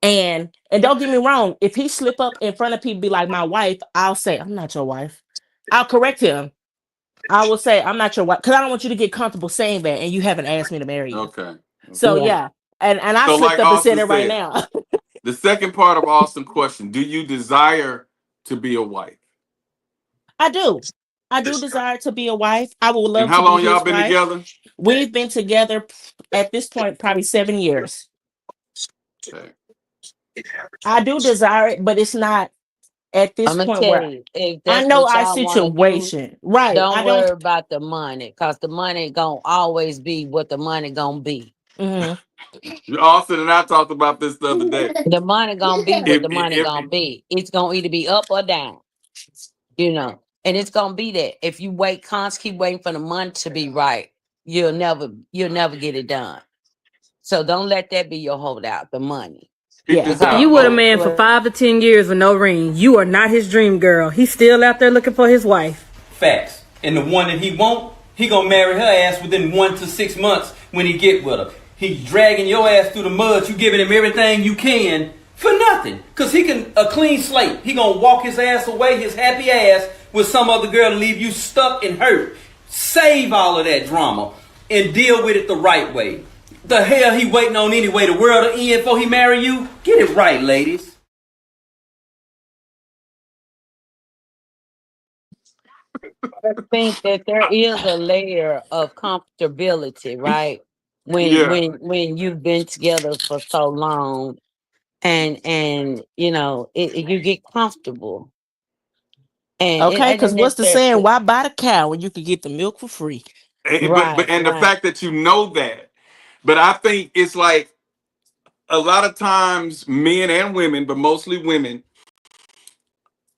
And don't get me wrong, if he slip up in front of people, be like my wife, I'll say, I'm not your wife. I'll correct him. I will say, I'm not your wife, because I don't want you to get comfortable saying that, and you haven't asked me to marry you. Okay. So yeah. And I So slipped like up and said Austin it right said, now. the second part of Austin's question: do you desire to be a wife? I do. I do desire to be a wife. I would love And how to be long y'all his been wife. together? We've been together at this point probably 7 years. Okay. I do desire it, but it's not at this I'm gonna point tell where you, if I that's know what our y'all want to do, situation. Right. don't I don't. worry about the money, cause the money gonna always be what the money gonna be. Austin and I talked about this the other day. The money gonna be what If- the money if- gonna be. It's gonna either be up or down, and it's gonna be that. If you keep waiting for the money to be right, you'll never get it done. So don't let that be your holdout. The money. Yeah. If you with a man for 5 to 10 years with no ring, you are not his dream girl. He's still out there looking for his wife. Facts. And the one that he won't, he gonna marry her ass within 1 to 6 months when he get with her. He's dragging your ass through the mud. You giving him everything you can for nothing. Cause he can a clean slate. He gonna walk his ass away, his happy ass, with some other girl and leave you stuck and hurt. Save all of that drama and deal with it the right way. The hell he waiting on anyway? The world to end before he marry you? Get it right, ladies. I think that there is a layer of comfortability, right? When you've been together for so long, and you get comfortable. And Okay, because what's the saying? Why buy the cow when you can get the milk for free? The fact that you know that, but I think it's like a lot of times men and women, but mostly women,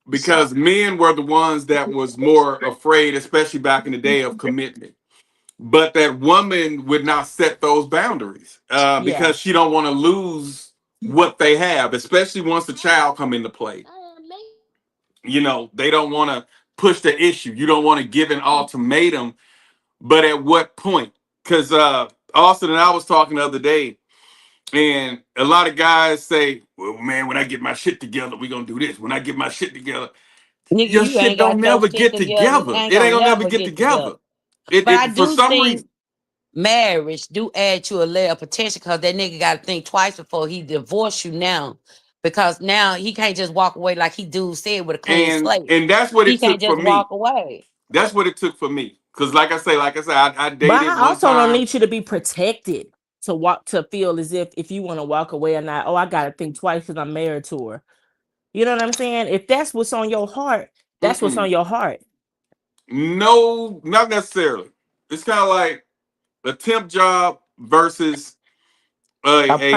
because men were the ones that was more afraid, especially back in the day, of commitment. But that woman would not set those boundaries because she don't want to lose what they have, especially once the child come into play. They don't want to push the issue. You don't want to give an ultimatum. But at what point? Because Austin and I was talking the other day, and a lot of guys say, well, man, when I get my shit together, we're going to do this. When I get my shit together, your shit don't never get together. It ain't going to never get together. But I do think marriage do add to a layer of potential, because that nigga got to think twice before he divorce you now. Because now he can't just walk away like he said with a clean slate. And that's what he it took can't just for me. walk away. That's what it took for me. Because like I said, I dated. But I also one time. don't need you to be protected to feel as if you want to walk away or not. Oh, I got to think twice because I'm married to her. You know what I'm saying? If that's what's on your heart, that's what's on your heart. No, not necessarily. It's kind of like a temp job versus a job a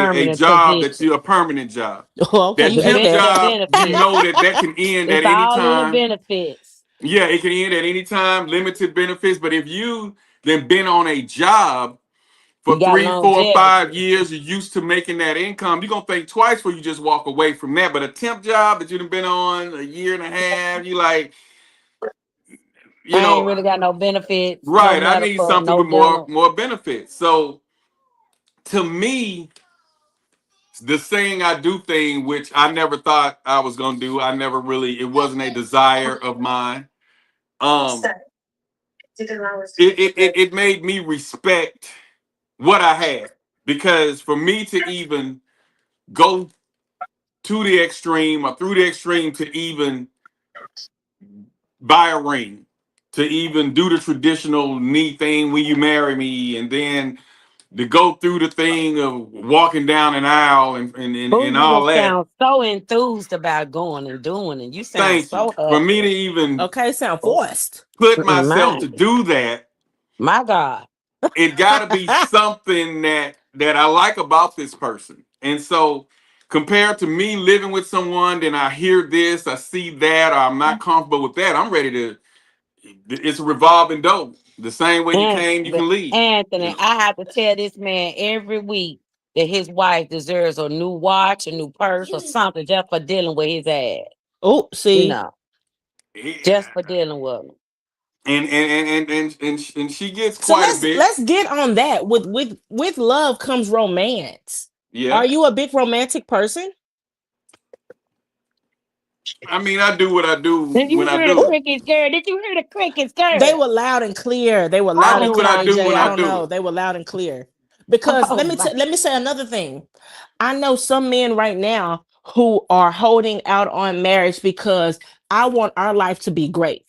permanent job. Oh, okay, that temp job, you know that can end at any time. Benefits. Yeah, it can end at any time, limited benefits. But if you then been on a job for 3, 4, 5 years, you're used to making that income, you're gonna think twice before you just walk away from that. But a temp job that you've been on a year and a half, you like, I ain't really got no benefits. Right. No I need something with more benefits. So to me, the saying I do thing, which I never thought I was gonna do. It wasn't a desire of mine. It made me respect what I had, because for me to even go to the extreme or through the extreme to even buy a ring, to even do the traditional knee thing when you marry me, and then to go through the thing of walking down an aisle and Boy, you all just that. sound so enthused about going and doing it. You sound Thank so you. happy. For me to even sound forced. put myself My, to do that, my God. it got to be something that I like about this person. And so compared to me living with someone, then I hear this, I see that, or I'm not comfortable with that, I'm ready to, it's a revolving door. The same way you came, you can leave. Anthony, I have to tell this man every week that his wife deserves a new watch, a new purse, or something just for dealing with his ass. Oh, see, you know, just for dealing with him. And she gets so quite a bit. let's get on that. With love comes romance. Yeah. Are you a big romantic person? I mean, I do what I do Did you when I hear the do. crickets, girl? Did you hear the crickets, girl? They were loud and clear. They were loud I do and what clear. I do AJ, when I I don't do know. it. They were loud and clear. Because let me say another thing. I know some men right now who are holding out on marriage because I want our life to be great.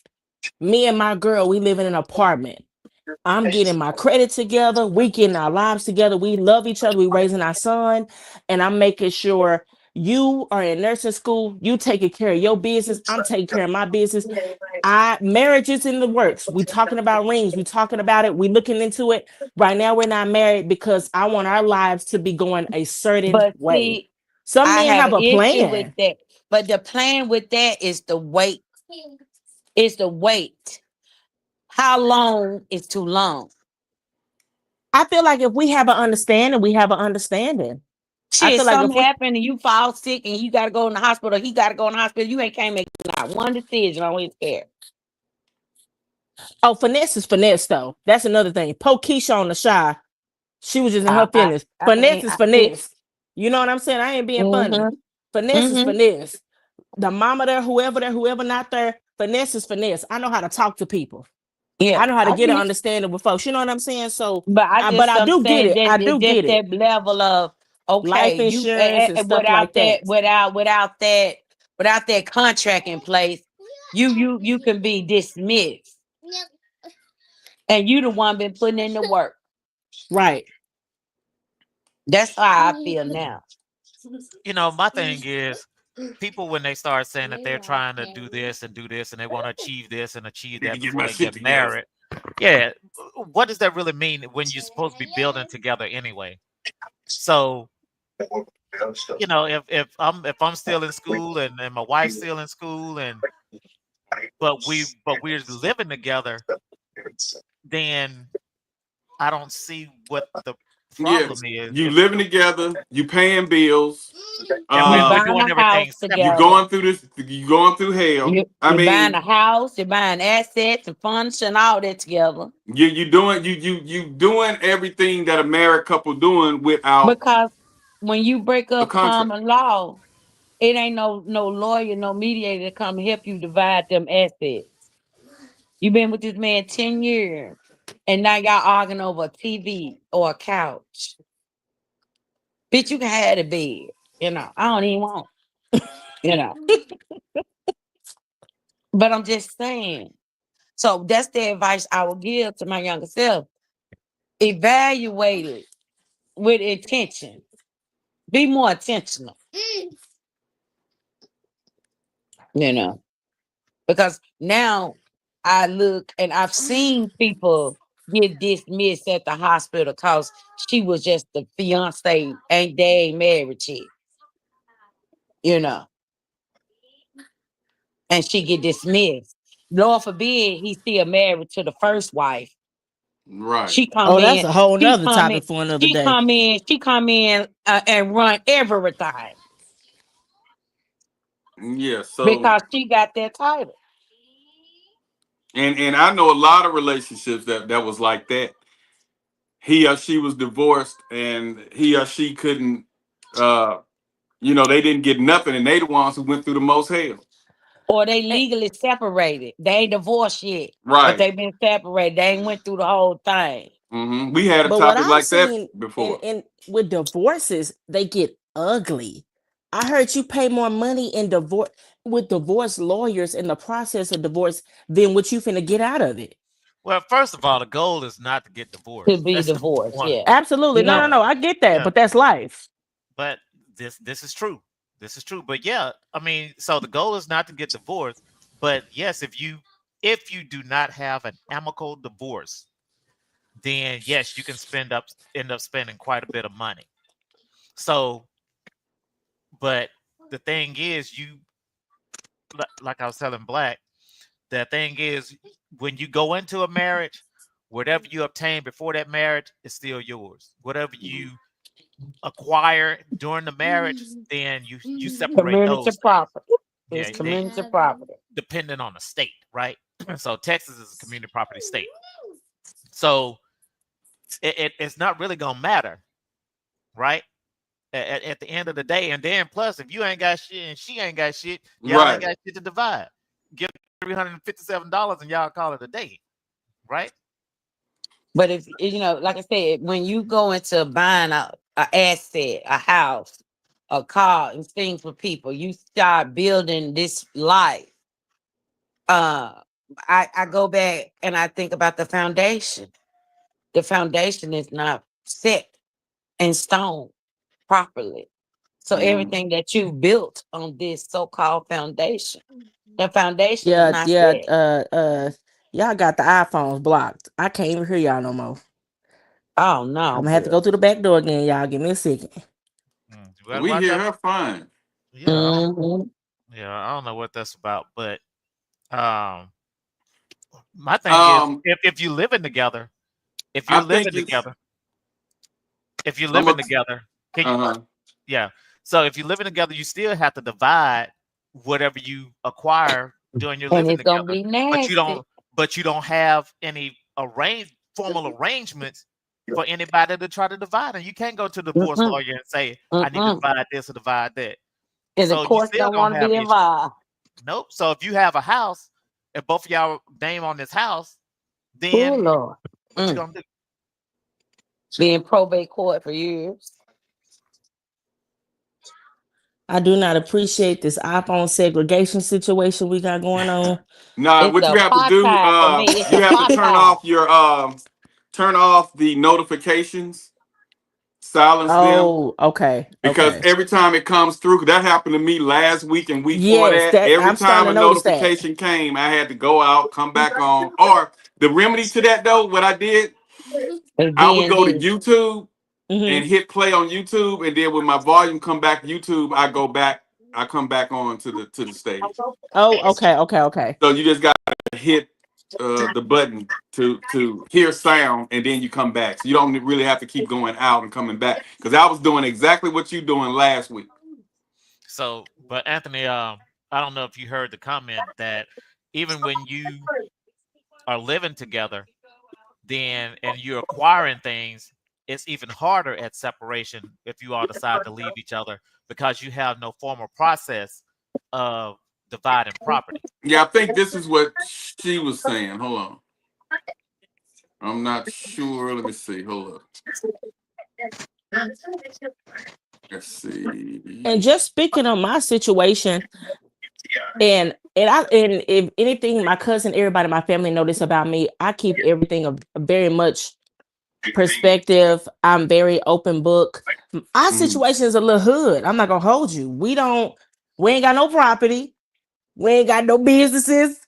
Me and my girl, we live in an apartment. I'm getting my credit together. We getting our lives together. We love each other. We raising our son, and I'm making sure you are in nursing school. You taking care of your business. I'm taking care of my business. Marriage is in the works. We talking about rings. We talking about it. We looking into it. Right now, we're not married because I want our lives to be going a certain way. See, Some I men have have an a issue with plan. that. But the plan with that is the wait. It's the wait. How long is too long? I feel like if we have an understanding, we have an understanding. I Shit, feel like something happened and you fall sick and you got to go in the hospital. He got to go in the hospital. You ain't can't make not one decision on his care. Oh, finesse is finesse, though. That's another thing. Poke Keisha on the shy. She was just in her feelings. Finesse is finesse. You know what I'm saying? I ain't being funny. Finesse is finesse. The mama there, whoever not there, finesse is finesse. I know how to talk to people. Yeah, I know how to get an understanding with folks. You know what I'm saying? So, but I do get it. I do get it. That level of Life insurance and stuff like that. Without that contract in place, you can be dismissed. And you the one been putting in the work. Right. That's how I feel now. You know, my thing is people when they start saying that they're trying to do this and they want to achieve this and achieve that before they get married. Yeah. What does that really mean when you're supposed to be building together anyway? So, you know, if I'm still in school and my wife's still in school but we're living together, then I don't see what the problem is. You living together, you paying bills, we're doing everything. You're going through this. You're going through hell. You're buying a house. You're buying assets and furniture and all that together. You doing everything that a married couple doing without. Because when you break up common law, it ain't no lawyer, no mediator to come help you divide them assets. You've been with this man 10 years, and now y'all arguing over a TV or a couch. Bitch, you can have the bed. You know, I don't even want. You know. But I'm just saying. So that's the advice I would give to my younger self. Evaluate it with intention. Be more intentional. You know. Because now I look and I've seen people get dismissed at the hospital because she was just the fiance and they ain't married yet. You know. And she get dismissed. Lord forbid he still married to the first wife. Right. She come in. That's a whole nother topic for another day. She come in and run everything. Yeah, so because she got that title. And I know a lot of relationships that was like that. He or she was divorced and he or she couldn't they didn't get nothing and they the ones who went through the most hell. Or they legally separated. They ain't divorced yet. Right. But they been separated. They ain't went through the whole thing. Mm-hmm. We had a topic like that before. And with divorces, they get ugly. I heard you pay more money in divorce with divorce lawyers in the process of divorce than what you finna get out of it. Well, first of all, the goal is not to get divorced. To be That's the divorced, one. yeah. Absolutely. Yeah. No. I get that, Yeah. but that's life. But this is true. This is true. But yeah, I mean, so the goal is not to get divorced. But yes, if you do not have an amicable divorce, then yes, you can end up spending quite a bit of money. So, but the thing is, like I was telling Black, the thing is, when you go into a marriage, whatever you obtain before that marriage is still yours. Whatever you acquire during the marriage, then you separate Community those. property. Yeah, It's community property. depending on the state, right? So Texas is a community property state. So it's not really gonna matter, right? At the end of the day, and then plus, if you ain't got shit and she ain't got shit, y'all ain't got shit to divide. Give $357 and y'all call it a day, right? But if you know, like I said, when you go into buying a asset, a house, a car, and things for people, you start building this life. I go back and I think about the foundation. The foundation is not set in stone properly. So everything that you built on this so-called foundation, the foundation is not set. Y'all got the iPhones blocked. I can't even hear y'all no more. Oh no. I'm gonna have to go through the back door again, y'all. Give me a second. We hear her fine. Yeah, Mhm. I don't know what that's about, but my thing is, if you're living together, so if you're living together, you still have to divide whatever you acquire during your And living it's gonna together. be nasty. But you don't have any formal arrangements for anybody to try to divide. And you can't go to the divorce lawyer and say, I need to divide this or divide that. And So the you courts still don't gonna want to have be issues. involved. Nope. So if you have a house, if both of y'all name on this house, Oh then Lord. what you gonna do? Be in probate court for years. I do not appreciate this iPhone segregation situation we got going on. Nah, It's what you a have to do, part-time for me. It's you a have to turn part-time. off turn off the notifications, silence them, Oh, okay. because Okay. every time it comes through, that happened to me last week and week before Yes, that. Every I'm starting time to a notice that. notification came, I had to go out, come back on. Or the remedy to that, though, what I did, I would go to YouTube and hit play on YouTube, and then when my volume come back to YouTube, I come back on to the stage. Oh, okay. So you just got to hit the button to hear sound, and then you come back. So you don't really have to keep going out and coming back. Because I was doing exactly what you doing last week. So, but Anthony, I don't know if you heard the comment that even when you are living together, then and you're acquiring things, it's even harder at separation if you all decide to leave each other because you have no formal process of dividing property. Yeah, I think this is what she was saying. Hold on. I'm not sure. Let me see. Hold up. Let's see. And just speaking on my situation, and if anything, my cousin, everybody in my family know this about me. I keep everything a very much perspective. I'm very open book. Our situation is a little hood. I'm not gonna hold you. We ain't got no property. We ain't got no businesses.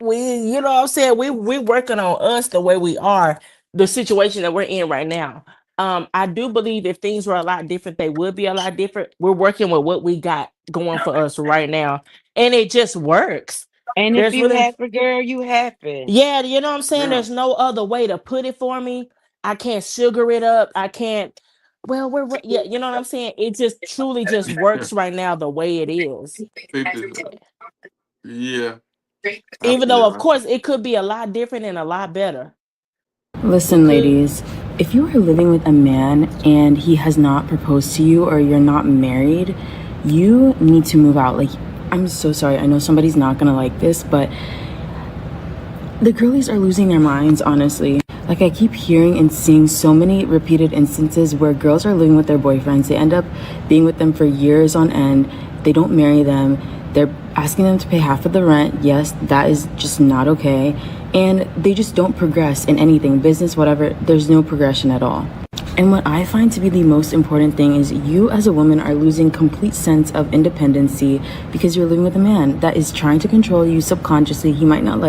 You know what I'm saying? We working on us the way we are, the situation that we're in right now. I do believe if things were a lot different, they would be a lot different. We're working with what we got going for us right now, and it just works. And if you happy, girl, you happy. Yeah, you know what I'm saying? There's no other way to put it for me. I can't sugar it up. I can't. Well, yeah, you know what I'm saying? It just truly just works right now the way it is. Yeah. Even though, of course, it could be a lot different and a lot better. Listen, ladies, if you are living with a man and he has not proposed to you or you're not married, you need to move out. Like, I'm so sorry. I know somebody's not gonna like this, but the girlies are losing their minds, honestly. Like, I keep hearing and seeing so many repeated instances where girls are living with their boyfriends. They end up being with them for years on end. They don't marry them. They're asking them to pay half of the rent. Yes, that is just not okay. And they just don't progress in anything, business, whatever. There's no progression at all. And what I find to be the most important thing is you as a woman are losing complete sense of independency because you're living with a man that is trying to control you subconsciously. He might not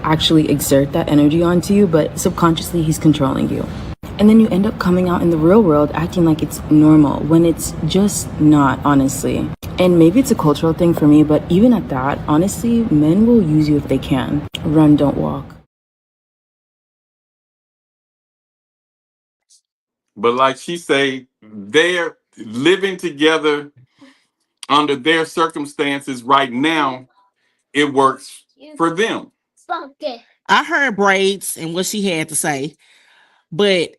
actually exert that energy onto you, but subconsciously he's controlling you. And then you end up coming out in the real world acting like it's normal when it's just not, honestly. And maybe it's a cultural thing for me, but even at that, honestly, men will use you if they can. Run, don't walk. But like she say, they're living together under their circumstances right now. It works for them. I heard Braids and what she had to say, but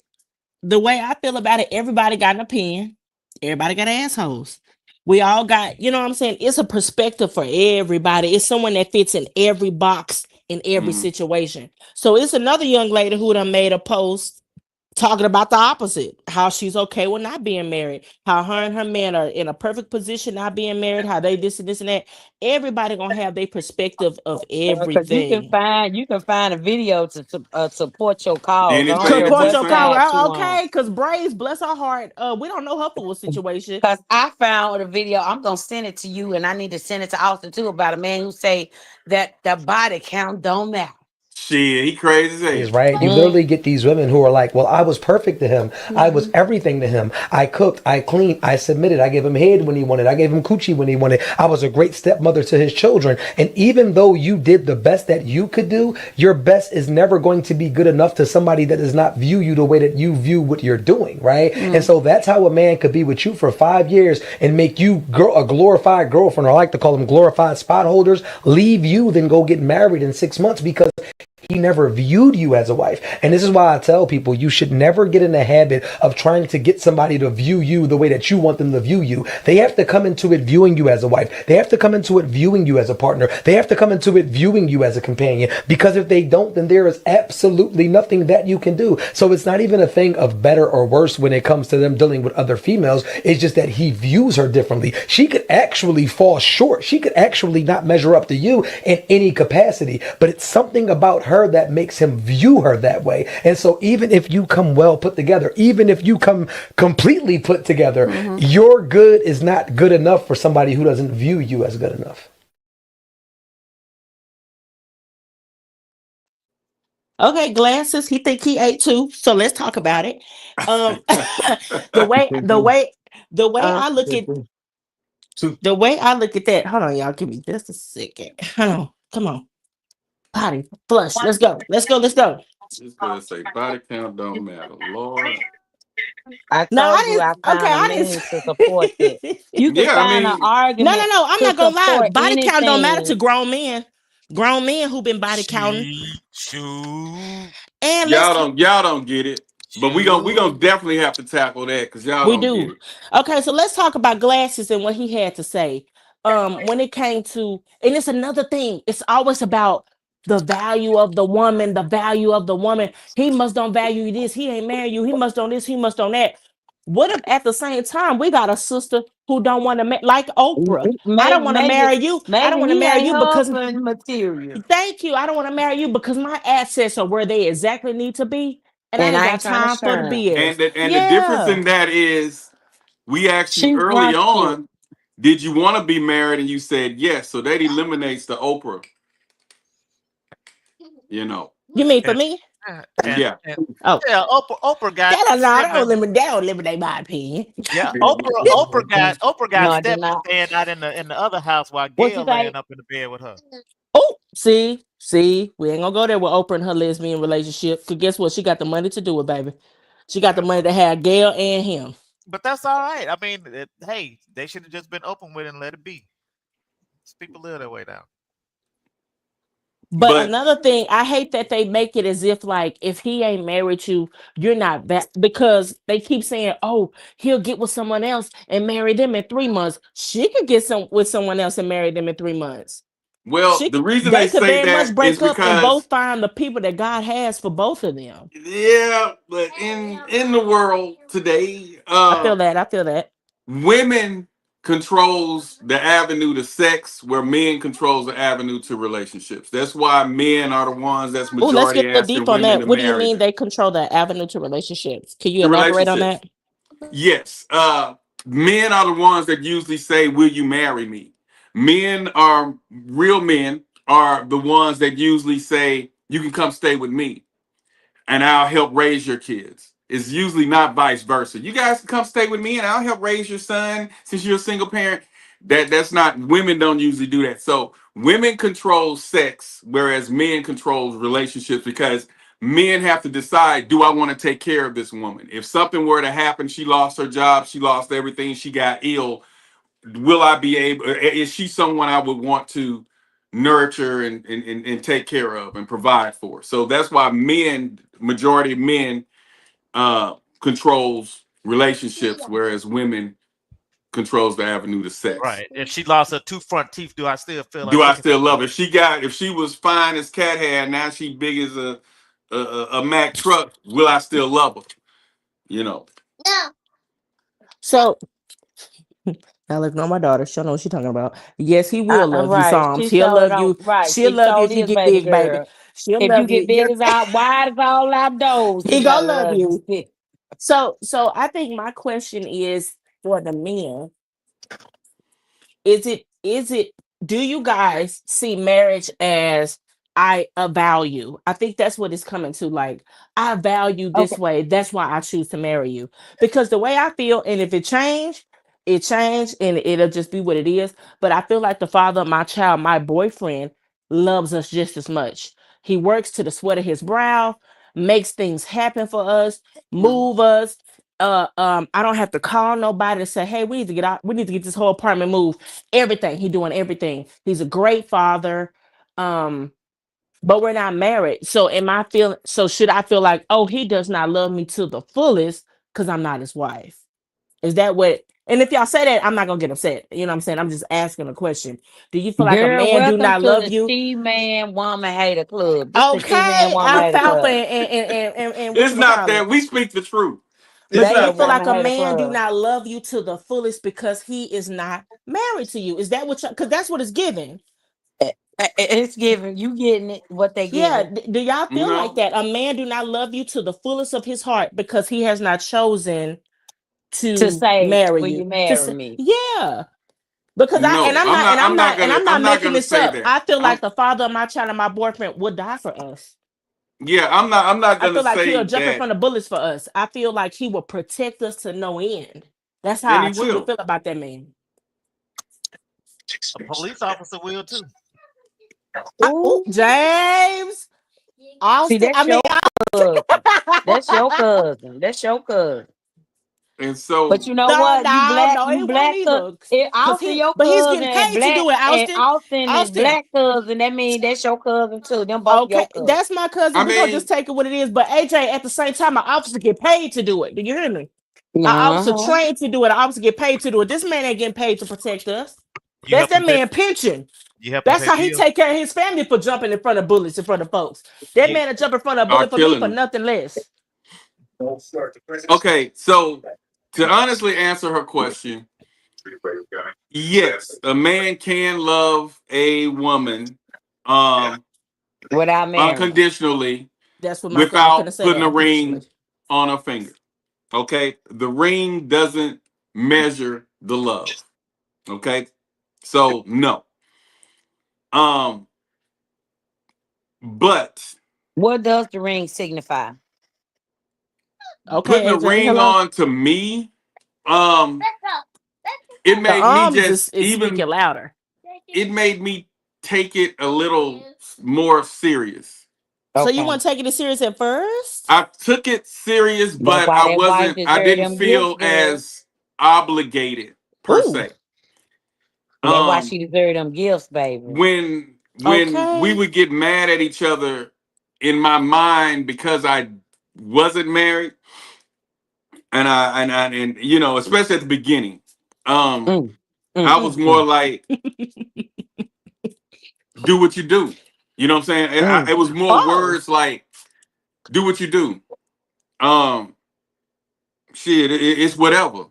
the way I feel about it, everybody got an opinion. Everybody got assholes. We all got, you know what I'm saying? It's a perspective for everybody. It's someone that fits in every box in every situation. So it's another young lady who done made a post talking about the opposite, how she's okay with not being married, how her and her man are in a perfect position not being married, how they this and that. Everybody gonna have their perspective of everything. You can find a video to support your cause. Support your cause, okay? Because Braids, bless her heart, we don't know her full situation. Because I found a video, I'm gonna send it to you, and I need to send it to Austin too, about a man who say that the body count don't matter. Shit, he crazy as hell. Right? You literally get these women who are like, well, I was perfect to him. I was everything to him. I cooked, I cleaned, I submitted. I gave him head when he wanted. I gave him coochie when he wanted. I was a great stepmother to his children. And even though you did the best that you could do, your best is never going to be good enough to somebody that does not view you the way that you view what you're doing, right? And so that's how a man could be with you for 5 years and make you a glorified girlfriend, or I like to call them glorified spot holders, leave you, then go get married in 6 months because he never viewed you as a wife. And this is why I tell people you should never get in the habit of trying to get somebody to view you the way that you want them to view you. They have to come into it viewing you as a wife. They have to come into it viewing you as a partner. They have to come into it viewing you as a companion. Because if they don't, then there is absolutely nothing that you can do. So it's not even a thing of better or worse when it comes to them dealing with other females. It's just that he views her differently. She could actually fall short. She could actually not measure up to you in any capacity. But it's something about her that makes him view her that way. And so even if you come well put together, even if you come completely put together, your good is not good enough for somebody who doesn't view you as good enough. Okay, glasses. He think he ate too. So let's talk about it. The way I look at that. Hold on, y'all. Give me just a second. Hold on. Come on. Potty flush. Let's go. Just gonna say body count don't matter, Lord. I didn't to support it. You can find an argument. No. I'm not gonna lie. Body count don't matter to grown men. Grown men who been body counting. And y'all don't get it. But we gonna definitely have to tackle that because y'all don't get it. Okay, so let's talk about glasses and what he had to say. When it came to, and it's another thing. It's always about the value of the woman, He must don't value this. He ain't marry you. He must on this. He must on that. What if at the same time we got a sister who don't want to like Oprah? I don't want to marry you. I don't want to marry you because material. Thank you. I don't want to marry you because my assets are where they exactly need to be, and I ain't got time for the BS. And the difference in that is, we asked you early on, did you want to be married, and you said yes. So that eliminates the Oprah. You know. You mean for me? Yeah. Oprah got that don't eliminate my opinion. Yeah, Oprah got Stephanie staying out in the other house while Gail laying up in the bed with her. Oh, see, we ain't gonna go there with Oprah and her lesbian relationship. Cause guess what? She got the money to do it, baby. She got the money to have Gail and him. But that's all right. I mean, hey, they should have just been open with it and let it be. People live their way down. But another thing, I hate that they make it as if like if he ain't married you, you're not that, because they keep saying, oh, he'll get with someone else and marry them in 3 months. She could get with someone else and marry them in 3 months. Well, the reason They they could say very much that break is up and because both find the people that God has for both of them. yeah, but in the world today, I feel that. women controls the avenue to sex where men controls the avenue to relationships. That's why men are the ones that's Oh, let's get majority a little asking deep on women that. to What do you marry mean them. they control the avenue to relationships? Can you To elaborate on relationships. that? Yes. Men are the ones that usually say, "Will you marry me?" Real men are the ones that usually say, "You can come stay with me and I'll help raise your kids." It's usually not vice versa. You guys can come stay with me and I'll help raise your son since you're a single parent. That's not, women don't usually do that. So women control sex, whereas men control relationships because men have to decide, do I want to take care of this woman? If something were to happen, she lost her job, she lost everything, she got ill, will I be able, is she someone I would want to nurture and take care of and provide for? So that's why majority of men controls relationships, whereas women controls the avenue to sex. Right. If she lost her 2 front teeth, do I still feel like Do I cooking? still love her? If she was fine as cat hair, now she big as a Mack truck, will I still love her? You know. So now let's know my daughter. She'll know what she's talking about. Yes, he will love you, Right. Psalms. She He'll told love on you. right. She'll She love you told if you his get baby big, baby. girl. She'll If you love get you. big as out wide as all outdoors, He he gonna gotta love love you. you. So I think my question is for the men. Is it do you guys see marriage as a value? I think that's what it's coming to. Like, I value this Okay. way. That's why I choose to marry you. Because the way I feel, and if it changed, and it'll just be what it is. But I feel like the father of my child, my boyfriend, loves us just as much. He works to the sweat of his brow, makes things happen for us, move us. I don't have to call nobody to say, hey, we need to get out, we need to get this whole apartment moved. Everything, he doing everything. He's a great father. But we're not married. So should I feel like, oh, he does not love me to the fullest because I'm not his wife? Is that what? And if y'all say that, I'm not gonna get upset. You know what I'm saying? I'm just asking a question. Do you feel like a Girl, man do welcome not to love the you? She Man Woman Hater Club. This the She Man Okay, Woman Hater alfalfa Club. and It's not whatchamacallit. that. We speak the truth. But It's do They you the not feel that. like Woman a Hater man do Club. not love you to the fullest because he is not married to you? Is that what? Because that's what it's giving. It's giving you getting it what they Yeah. giving. Do y'all feel like No. that? A man do not love you to the fullest of his heart because he has not chosen To to say, marry will you you. marry me? Yeah. Because No. I'm I'm not not making gonna this say up. that. I feel like the father of my child and my boyfriend would die for us. Yeah, I'm not I gonna feel like he'll say jump in that. front of bullets for us. I feel like he will protect us to no end. That's And how I he truly will. feel about that man. A police officer will too. Oh, James See, Austin. that's your cousin. That's your cousin. That's your cousin. And so But you know No, what? no, You it won't black either. Cause Austin your but he's cousin getting and paid to black do it. and Austin, Austin is Austin. black cousin. That means that's your cousin too. Them both Okay, your cousin. that's my cousin. I We're gonna just mean, take it what it is. But AJ, at the same time, an officer get paid to do it. Do you hear me? An officer Uh-huh. trained to do it. An officer get paid to do it. This man ain't getting paid to protect us. You That's help him that pay. man pension. You help him That's pay how he bills. take care of his family for jumping in front of bullets in front of folks. That You, man will jump in front of a are bullet for me killing for them. nothing less. Okay, so to honestly answer her question, yes, a man can love a woman Without marrying. unconditionally That's what my I'm gonna without say putting that a ring unconditionally. on her finger. Okay, the ring doesn't measure the love. Okay, so no. But What does the ring signify? Okay, putting a AJ, ring hello. on to me, it The made me arms just is speaking louder. it made me take it a little more serious. So you Okay. want to take it as serious at first? I took it serious, That's but why that wife I deserve didn't them gifts, feel girl. as obligated per Ooh, se. That's why she deserved them gifts, baby. When we okay. would get mad at each other in my mind because I wasn't married, and you know, especially at the beginning, I was more like, do what you do. You know what I'm saying? It was more words like, do what you do. Shit, it's whatever.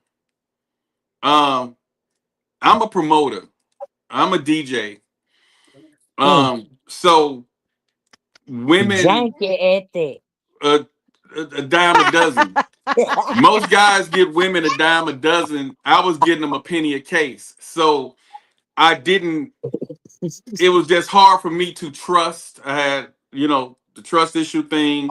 I'm a promoter. I'm a DJ. So women, Janky at that. a dime a dozen. Most guys give women a dime a dozen. I was getting them a penny a case. So I didn't. It was just hard for me to trust. I had, the trust issue thing,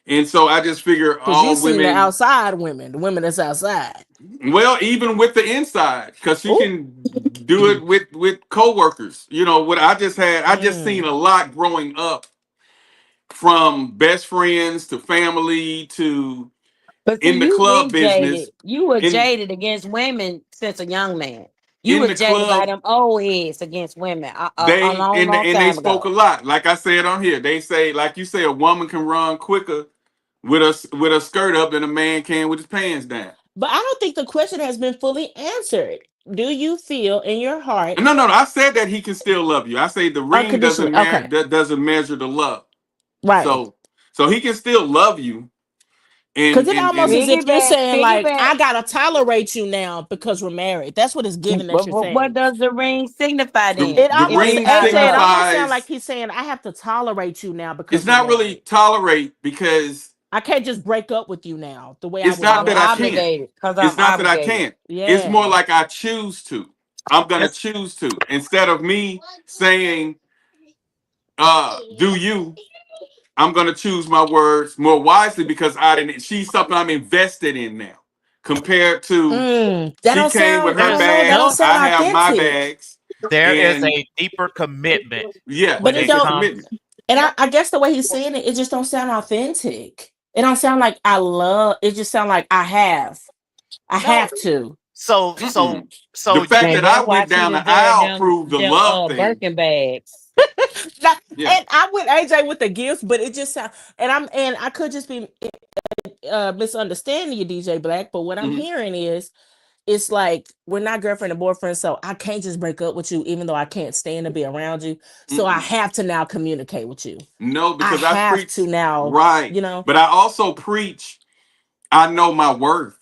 and so I just figured Because you all seen the women. outside women, the women that's outside. Well, even with the inside, because she can do it with coworkers. What I just had, I just seen a lot growing up, from best friends to family to But in see, the you club been business. jaded. You were In jaded against women since a young man. You in were the jaded by club, them old heads against women a they long, and long they time spoke a ago. lot. Like I said on here, they say, like you say, a woman can run quicker with a skirt up than a man can with his pants down. But I don't think the question has been fully answered. Do you feel in your heart No. I said that he can still love you. I say the ring unconditionally? Okay, doesn't measure the love. right. So he can still love you. Because And it and almost and as if you're saying, like, Piggyback. I gotta tolerate you now because we're married. That's what it's giving that you're saying. What does the ring signify then? It the almost, ring AJ, it almost sounds like signifies. he's saying, I have to tolerate you now because It's we're not really married. tolerate, because I can't just break up with you now the way I it's was. not that I can't. Obligated. Because It's I'm not that I obligated. can't. Yeah. It's more like I choose to. I'm gonna choose to, instead of me saying, do you. I'm gonna choose my words more wisely, because she's something I'm invested in now. Compared to That she don't came sound. with I her don't know. That don't bags, sound I have my authentic. bags. There is And a deeper commitment. yeah, But when it it don't. comes. commitment. And I guess the way he's saying it, it just don't sound authentic. It don't sound like I love. It just sound like I have to. So The fact that I went down the aisle proved the love thing. Birkin bags. Yeah. And I went AJ with the gifts, but it just sound. And I could just be misunderstanding you, DJ Black. But what I'm hearing is, it's like we're not girlfriend and boyfriend, so I can't just break up with you, even though I can't stand to be around you. So I have to now communicate with you. No, because I have preach to now, right. But I also preach, I know my worth.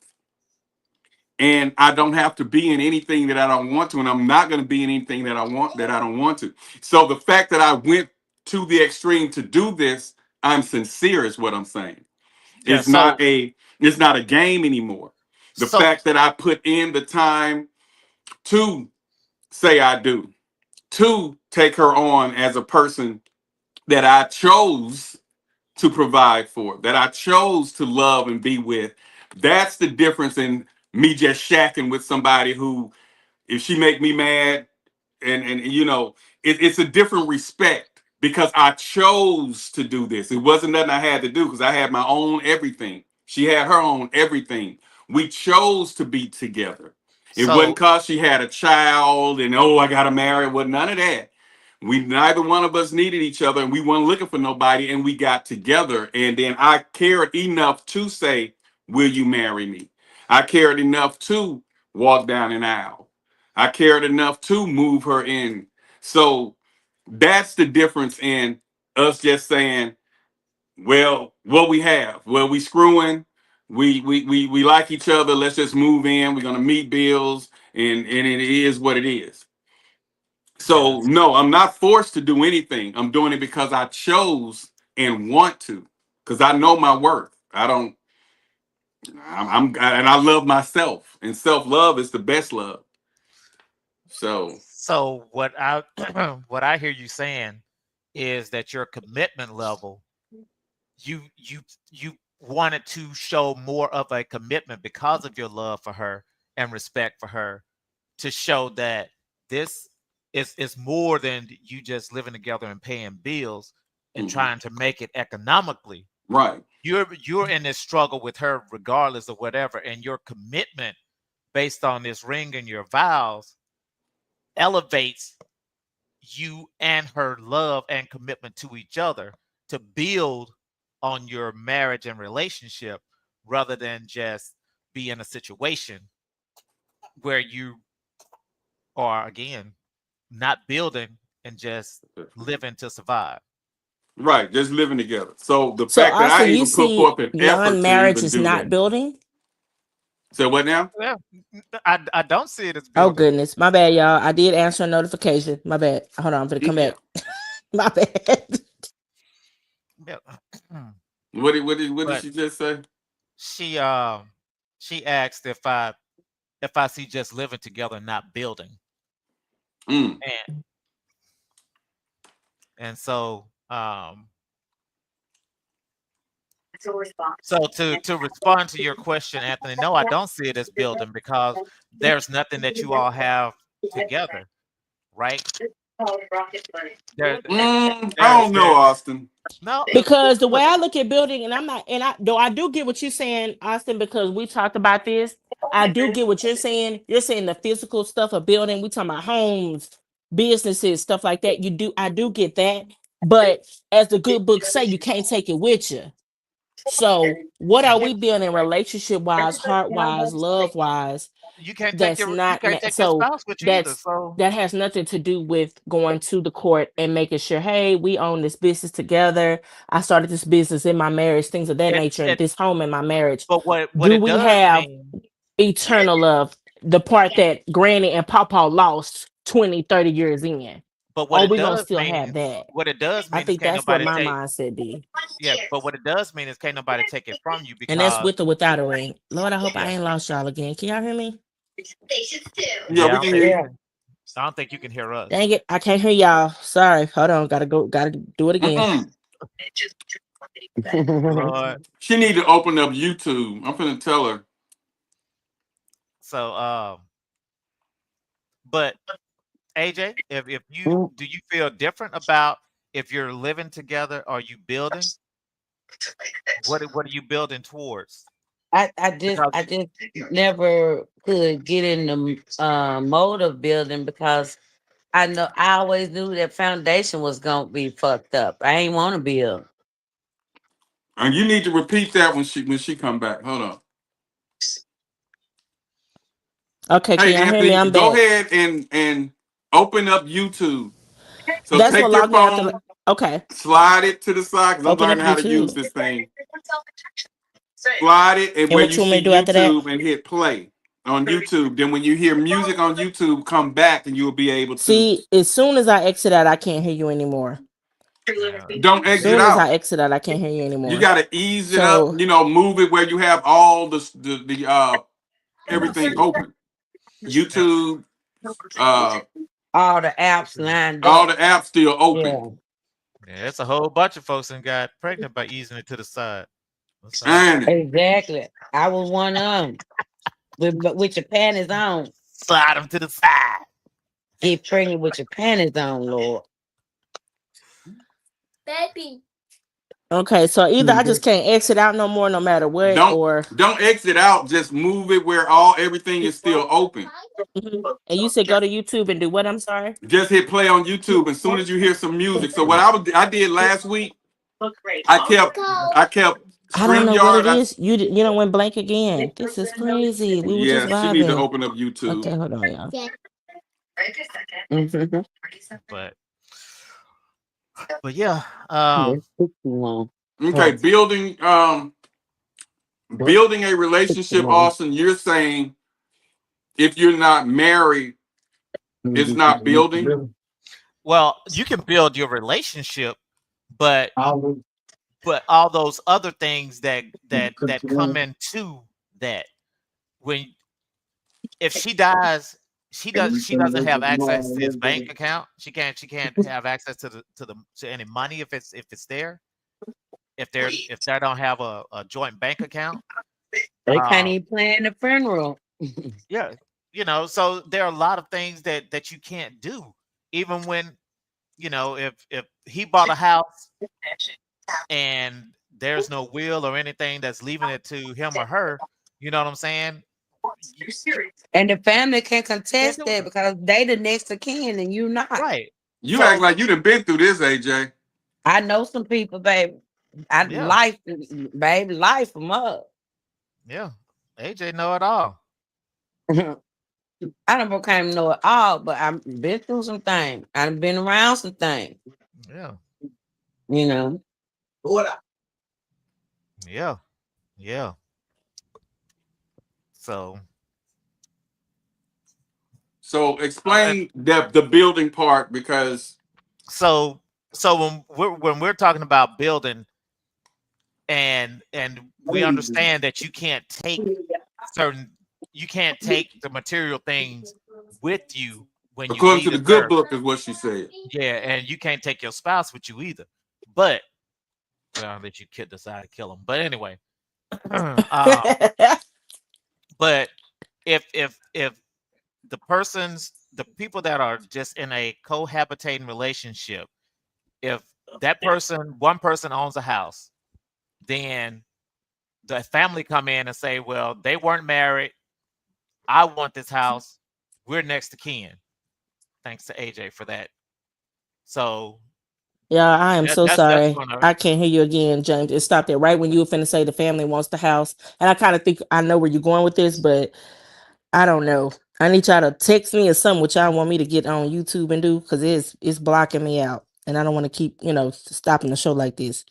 And I don't have to be in anything that I don't want to, and I'm not going to be in anything that I don't want to. So the fact that I went to the extreme to do this, I'm sincere, is what I'm saying. Yeah, It's not a game anymore. The fact that I put in the time to say I do, to take her on as a person that I chose to provide for, that I chose to love and be with. That's the difference in me just shacking with somebody who, if she make me mad, and it's a different respect, because I chose to do this. It wasn't nothing I had to do, because I had my own everything. She had her own everything. We chose to be together. It wasn't because she had a child and, I gotta marry. It wasn't none of that. Neither one of us needed each other, and we weren't looking for nobody, and we got together. And then I cared enough to say, will you marry me? I cared enough to walk down an aisle. I cared enough to move her in. So that's the difference in us just saying, well, what we have. Well, we screwing. We like each other. Let's just move in. We're gonna meet bills, and it is what it is. So no, I'm not forced to do anything. I'm doing it because I chose and want to, because I know my worth. I'm and I love myself, and self-love is the best love. So what I what I hear you saying is that your commitment level, you wanted to show more of a commitment because of your love for her and respect for her, to show that this is more than you just living together and paying bills and trying to make it economically. Right. You're in this struggle with her regardless of whatever, and your commitment based on this ring and your vows elevates you and her love and commitment to each other to build on your marriage and relationship, rather than just be in a situation where you are, again, not building and just living to survive. Right, just living together. So the fact that also I you even put see forth an effort to non-marriage even is do not that. building. So what now? Yeah, I don't see it as Oh building. goodness, my bad, y'all. I did answer a notification. My bad. Hold on, I'm gonna come back. My bad. Yeah. What did she just say? She asked if I see just living together, not building. And so so to respond to your question, Anthony, no, I don't see it as building because there's nothing that you all have together, right? I don't know, Austin. No, because the way I look at building, and I do get what you're saying, Austin, because we talked about this. I do get what you're saying. You're saying the physical stuff of building. We talking about homes, businesses, stuff like that. I do get that. But as the good book say, you can't take it with you. So what are we building relationship wise, heart wise, love wise? You can't That's take your not you can't take so your spouse with you either. So that has nothing to do with going to the court and making sure, hey, we own this business together. I started this business in my marriage, things of that nature, and this home in my marriage. But what do it we does have mean, eternal love? The part that Granny and Papa lost 20, 30 years in. but what it we gonna does still mean, have that. what it does I mean is think can't that's what nobody my take. mindset be. Yeah, but what it does mean is can't nobody take it from you And that's because with or without a ring. Lord, I hope I ain't lost y'all again. Can y'all hear me? Yeah, we can hear you. I don't think you can hear us. Dang it, I can't hear y'all. Sorry. Hold on. Gotta do it again. Lord. She need to open up YouTube. I'm gonna tell her. So but AJ, if you do you feel different about if you're living together or you building? What are you building towards? I just never could get in the mode of building because I always knew that foundation was gonna be fucked up. I ain't want to build. And you need to repeat that when she come back. Hold on. Okay, hey, can y'all Anthony, hear me? I'm go back. ahead and open up YouTube. So That's take what your logged me out phone, okay. slide it to the side because I'm Open up learning how to use YouTube. this thing. Slide it, and where what you you want me see to do after that? YouTube and hit play on YouTube. Then when you hear music on YouTube, come back and you'll be able to. See, as soon as I exit out, I can't hear you anymore. Don't As exit soon as I out. exit out, I can't hear you anymore. You got to ease it So- up. Move it where you have all the everything open. YouTube, all the apps lined all up. the apps still open. Yeah, it's a whole bunch of folks that got pregnant by easing it to the side. Exactly. I was one of them. With your panties on. Slide them to the side. Get pregnant with your panties on, Lord. Baby. Okay, so either I just can't exit out no more, no matter what, Don't exit out. Just move it where everything is still open. And you said go to YouTube and do what? I'm sorry. Just hit play on YouTube as soon as you hear some music. So what I did last week, I kept I don't know what it StreamYard. is. You don't went blank again. This is crazy. We were just Yeah, she need to vibing. open up YouTube. Okay, hold on, y'all. But yeah, okay, building a relationship, Austin. You're saying if you're not married, it's not building. Well, you can build your relationship, but all those other things that come into that, if she dies, she doesn't have access to his bank account. She can't have access to any money if it's there. If they don't have a joint bank account, they can't even plan the funeral. Yeah, so there are a lot of things that you can't do, even when if he bought a house and there's no will or anything that's leaving it to him or her, you know what I'm saying? And the family can contest that because they the next of kin and you not. Right. You act like you done been through this, AJ. I know some people, baby. Life them up. Yeah. AJ know it all. I don't proclaim to know it all, but I've been through some things. I've been around some things. Yeah. You know. What? Yeah. Yeah. So explain the building part, because so when we're talking about building, and we understand that you can't take the material things with you when you according leave to the this good earth. book is what she said. Yeah, and you can't take your spouse with you either. But I'll let you decide to kill them. But anyway, but if the people that are just in a cohabitating relationship, if one person owns a house, then the family come in and say, well, they weren't married. I want this house. We're next to kin. Thanks to AJ for that. So yeah, I am so sorry. gonna... I can't hear you again, James. It stopped there right when you were finna say the family wants the house. And I kind of think I know where you're going with this, but I don't know. I need y'all to text me or something what y'all want me to get on YouTube and do, because it's blocking me out. And I don't want to keep, stopping the show like this.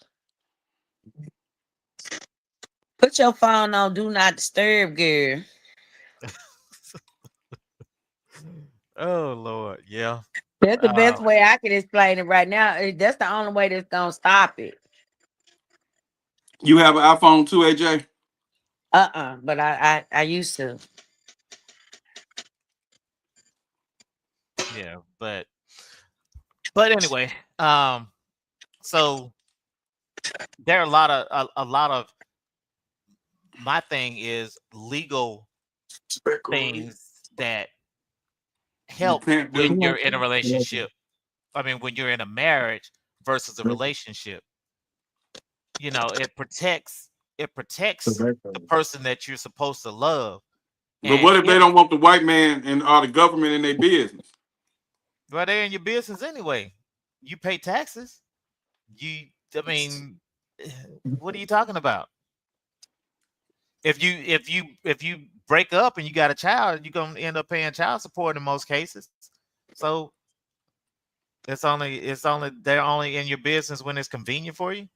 Put your phone on Do Not Disturb, girl. Oh Lord, yeah. That's the best way I can explain it right now. That's the only way that's gonna stop it. You have an iPhone too, AJ? But I used to. Yeah, but anyway, so there are a lot of my thing is legal things that help when you're in a relationship. I mean, when you're in a marriage versus a relationship, it protects the person that you're supposed to love. But what if they don't want the white man or the government in their business? Well, they're in your business anyway. You pay taxes. I mean, what are you talking about? If you break up and you got a child, you're gonna end up paying child support in most cases. So they're only in your business when it's convenient for you.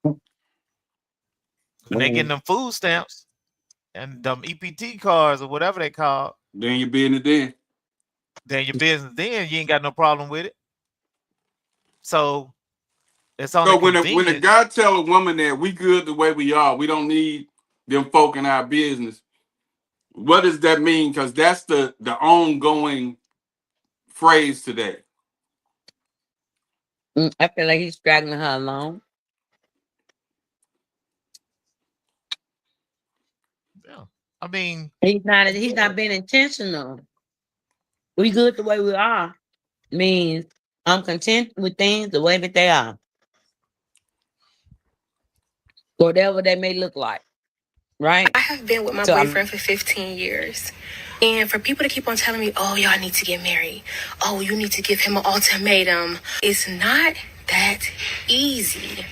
When they getting them food stamps and them EPT cards or whatever they call, then your business. Then your business. Then you ain't got no problem with it. So it's only when a guy tell a woman that we good the way we are, we don't need them folk in our business. What does that mean? Because that's the ongoing phrase today. I feel like he's dragging her along. Yeah, I mean, he's not being intentional. We good the way we are means I'm content with things the way that they are, whatever they may look like. Right? I have been with my boyfriend for 15 years. And for people to keep on telling me, oh, y'all need to get married. Oh, you need to give him an ultimatum. It's not that easy.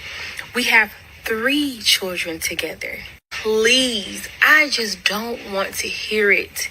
We have 3 children together. Please, I just don't want to hear it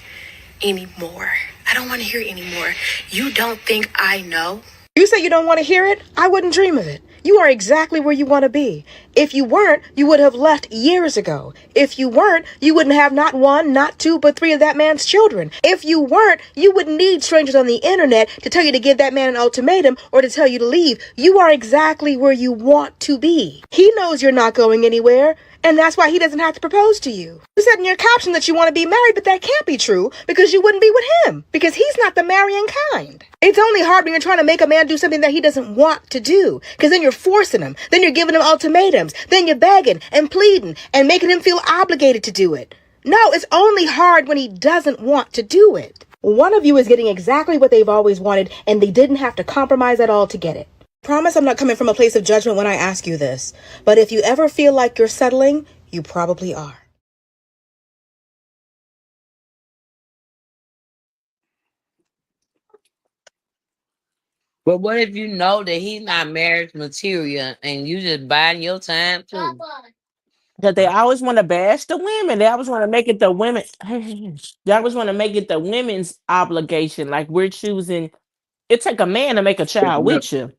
anymore. I don't want to hear it anymore. You don't think I know? You say you don't want to hear it? I wouldn't dream of it. You are exactly where you want to be. If you weren't, you would have left years ago. If you weren't, you wouldn't have not 1, not 2, but 3 of that man's children. If you weren't, you wouldn't need strangers on the internet to tell you to give that man an ultimatum or to tell you to leave. You are exactly where you want to be. He knows you're not going anywhere. And that's why he doesn't have to propose to you. You said in your caption that you want to be married, but that can't be true because you wouldn't be with him because he's not the marrying kind. It's only hard when you're trying to make a man do something that he doesn't want to do because then you're forcing him. Then you're giving him ultimatums. Then you're begging and pleading and making him feel obligated to do it. No, it's only hard when he doesn't want to do it. One of you is getting exactly what they've always wanted and they didn't have to compromise at all to get it. Promise I'm not coming from a place of judgment when I ask you this, but if you ever feel like you're settling, you probably are. But what if you know that he's not marriage material and you just biding your time too? Because they always want to bash the women. They always want to make it the women. They always want to make it the women's obligation. Like we're choosing. It take a man to make a child with you.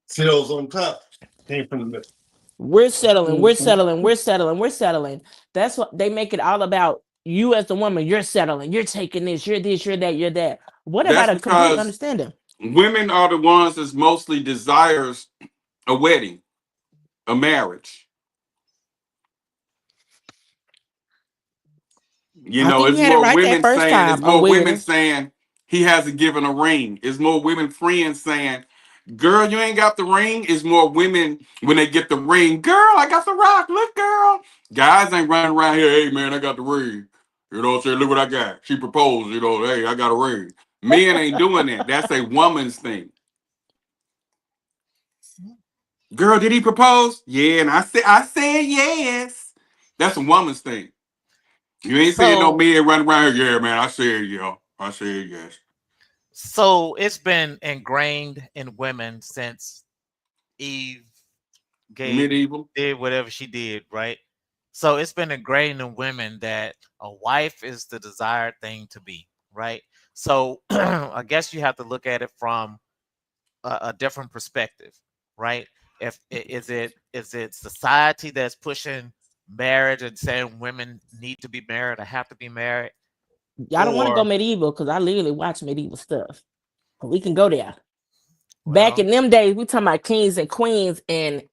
Cells on top came from the middle. We're settling. We're settling. We're settling. We're settling. That's what they make it all about. You as the woman, you're settling. You're taking this. You're this. You're that. You're that. What about a complete understanding? Women are the ones that mostly desires a wedding, a marriage. You know, it's more women saying, it's more women saying he hasn't given a ring. It's more women friends saying, girl, you ain't got the ring. It's more women when they get the ring. Girl, I got the rock. Look, girl. Guys ain't running around here. Hey, man, I got the ring. You know what I'm saying? Look what I got. She proposed. You know, hey, I got a ring. Men ain't doing that. That's a woman's thing. Girl, did he propose? Yeah, and I said yes. That's a woman's thing. You ain't saying no men running around here. Yeah, man, I said yeah. I said yes. So it's been ingrained in women since Eve did whatever she did, right? So it's been ingrained in women that a wife is the desired thing to be, right? So I guess you have to look at it from a different perspective, right? If is it society that's pushing marriage and saying women need to be married or have to be married? Y'all don't want to go medieval because I literally watch medieval stuff. We can go there. Back in them days, we talking about kings and queens and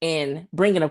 bringing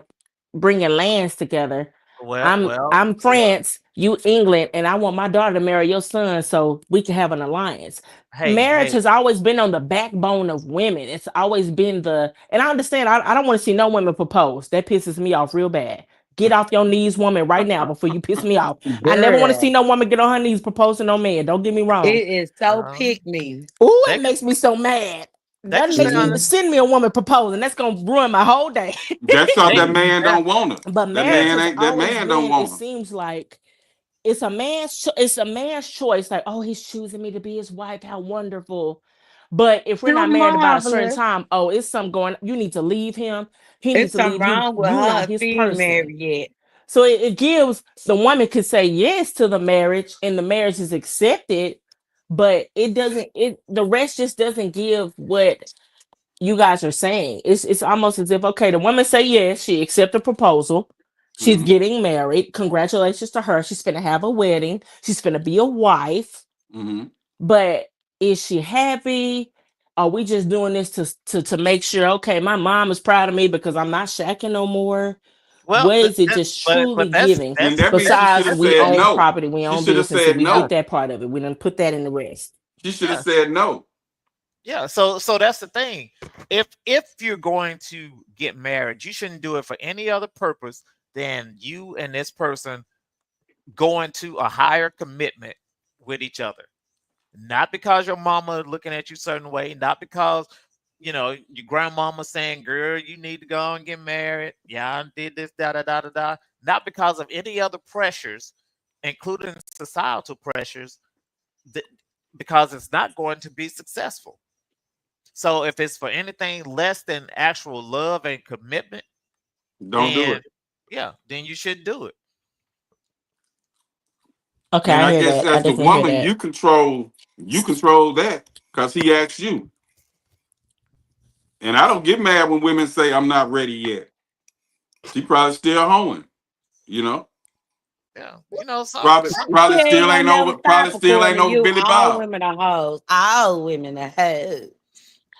lands together. I'm France, you England, and I want my daughter to marry your son so we can have an alliance. Marriage has always been on the backbone of women. It's always been and I understand. I don't want to see no women propose. That pisses me off real bad. Get off your knees, woman, right now before you piss me off. I never want to see no woman get on her knees proposing no man. Don't get me wrong. It is so pick me. Ooh, it makes me so mad. That makes me send me a woman proposing. That's gonna ruin my whole day. That's how that man don't want her. But that man don't want her. It seems like it's a man's choice. Like, oh, he's choosing me to be his wife. How wonderful. But if we're not married about a certain time, oh, it's something going. You need to leave him. He needs to leave you. You're not his person. Yet. So it gives the woman could say yes to the marriage, and the marriage is accepted, but it doesn't. The rest just doesn't give what you guys are saying. It's almost as if the woman say yes, she accept the proposal. She's getting married. Congratulations to her. She's gonna have a wedding. She's gonna be a wife. But is she happy? Are we just doing this to make sure? Okay, my mom is proud of me because I'm not shacking no more. Well, what is it just truly giving? Besides, we own property, we own business, and we get that part of it. We done put that in the rest. She should have said no. Yeah, so that's the thing. If you're going to get married, you shouldn't do it for any other purpose than you and this person going to a higher commitment with each other. Not because your mama looking at you a certain way, not because your grandmama saying, girl, you need to go and get married. Yeah, I did this, da. Not because of any other pressures, including societal pressures, because it's not going to be successful. So if it's for anything less than actual love and commitment, don't do it. Yeah, then you should do it. Okay, and I guess as the woman, you control that because he asked you. And I don't get mad when women say I'm not ready yet. She probably still hoeing, Yeah, probably still ain't over. Probably still ain't over Billy Bob. All women are hoes. All women are hoes.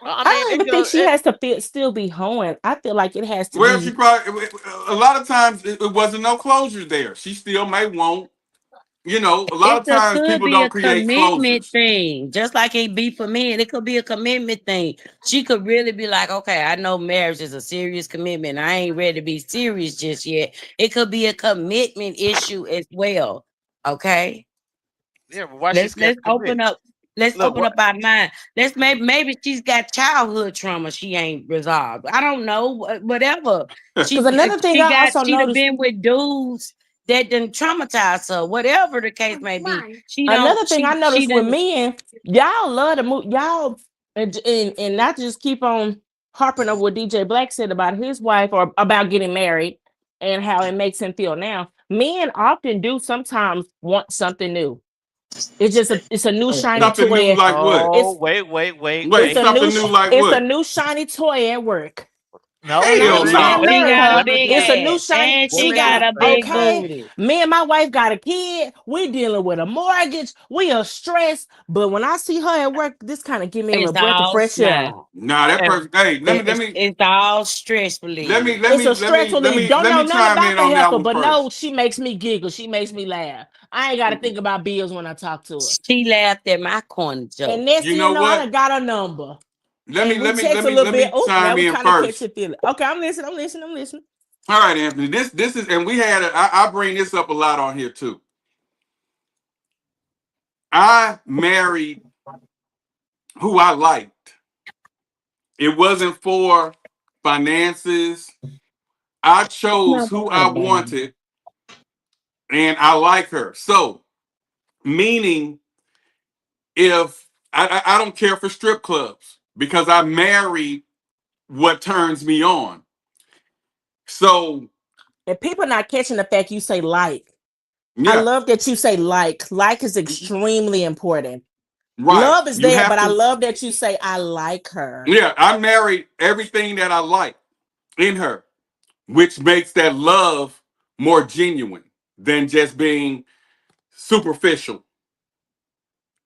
Well, I don't even think she has to still be hoeing. I feel like it has to. Well, she probably a lot of times it wasn't no closure there. She still may want. A lot of times people don't create commitment thing. Just like it be for men, it could be a commitment thing. She could really be like, okay, I know marriage is a serious commitment. I ain't ready to be serious just yet. It could be a commitment issue as well. Okay. Yeah, but why let's open up. Let's open up our mind. Let's maybe she's got childhood trauma she ain't resolved. I don't know, whatever. Because another thing I also noticed, been with dudes that didn't traumatize her, whatever the case may be. Another thing I noticed with men, y'all love to move, y'all, and not just keep on harping on what DJ Black said about his wife or about getting married and how it makes him feel now. Men often do sometimes want something new. It's just it's a new shiny Something toy. new like what? Oh, wait. Wait, something new like It's what? a new shiny toy at work. No, Hell In no. She got a America, big it's a new ass, shiny. and she got a big booty. Me and my wife got a kid. We dealing with a mortgage. We are stressed. But when I see her at work, this kind of give me a It's breath of all fresh air. smile. Nah, that person. Hey, let me. It's all stressful. It's a stressful leave. Don't know nothing chime about in the on that heifer, one but first. no, she makes me giggle. She makes me laugh. I ain't got to think about bills when I talk to her. She laughed at my corner joke. And next thing you know, I done got her number. Let me chime in first. Catch feeling. Okay, I'm listening. All right, Anthony. This is, and we had. I bring this up a lot on here too. I married who I liked. It wasn't for finances. I chose who I wanted, and I like her. So, meaning, if I don't care for strip clubs because I married what turns me on. So, and people not catching the fact you say like. Yeah. I love that you say like. Like is extremely important. Right. Love is You there, have but I to- love that you say I like her. Yeah, I married everything that I like in her, which makes that love more genuine than just being superficial.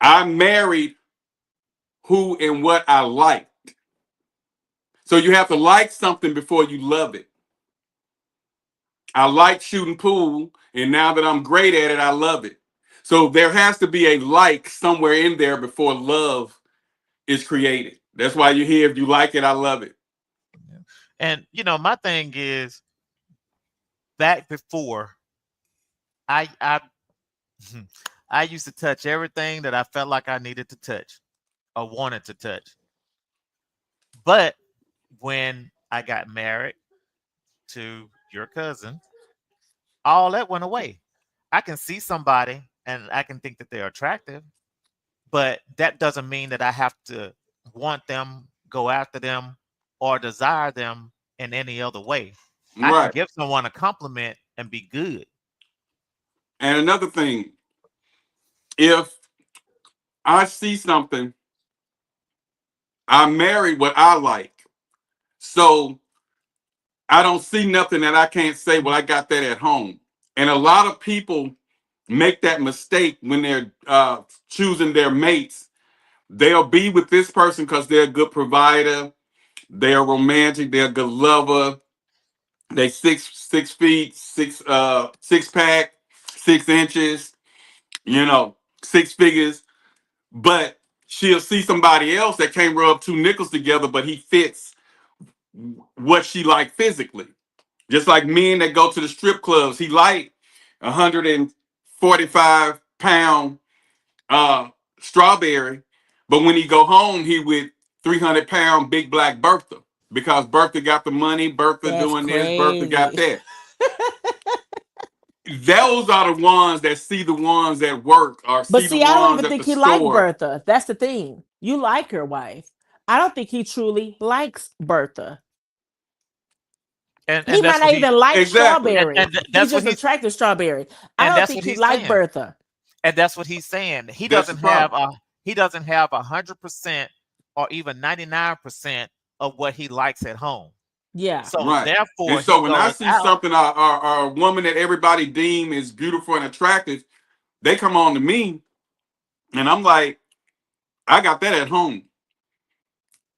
I married who and what I liked. So you have to like something before you love it. I like shooting pool, and now that I'm great at it, I love it. So there has to be a like somewhere in there before love is created. That's why you hear, if you like it, I love it. And my thing is, back before, I used to touch everything that I felt like I needed to touch or wanted to touch. But when I got married to your cousin, all that went away. I can see somebody and I can think that they're attractive, but that doesn't mean that I have to want them, go after them, or desire them in any other way. I can give someone a compliment and be good. And another thing, if I see something, I married what I like. So I don't see nothing that I can't say, well, I got that at home. And a lot of people make that mistake when they're choosing their mates. They'll be with this person because they're a good provider, they're romantic, they're a good lover, they 6 feet, six pack, 6 inches, 6 figures. But she'll see somebody else that can't rub 2 nickels together, but he fits what she like physically. Just like men that go to the strip clubs, he like 145-pound Strawberry, but when he go home, he with 300-pound Big Black Bertha, because Bertha got the money, Bertha doing this, Bertha got that. Those are the ones that see the ones at work, or But see see, the I don't ones even at think the he liked store. Bertha. That's the thing. You like your wife. I don't think he truly likes Bertha. And He might not even like Strawberry. And He's that's what just attracted to Strawberry. I and don't that's think what he he's liked saying. Bertha. And that's what he's saying. He That's doesn't the have problem. 100% or even 99% of what he likes at home. Yeah. So Right. therefore, And so he when I goes see out. something, a woman that everybody deem is beautiful and attractive, they come on to me, and I'm like, I got that at home.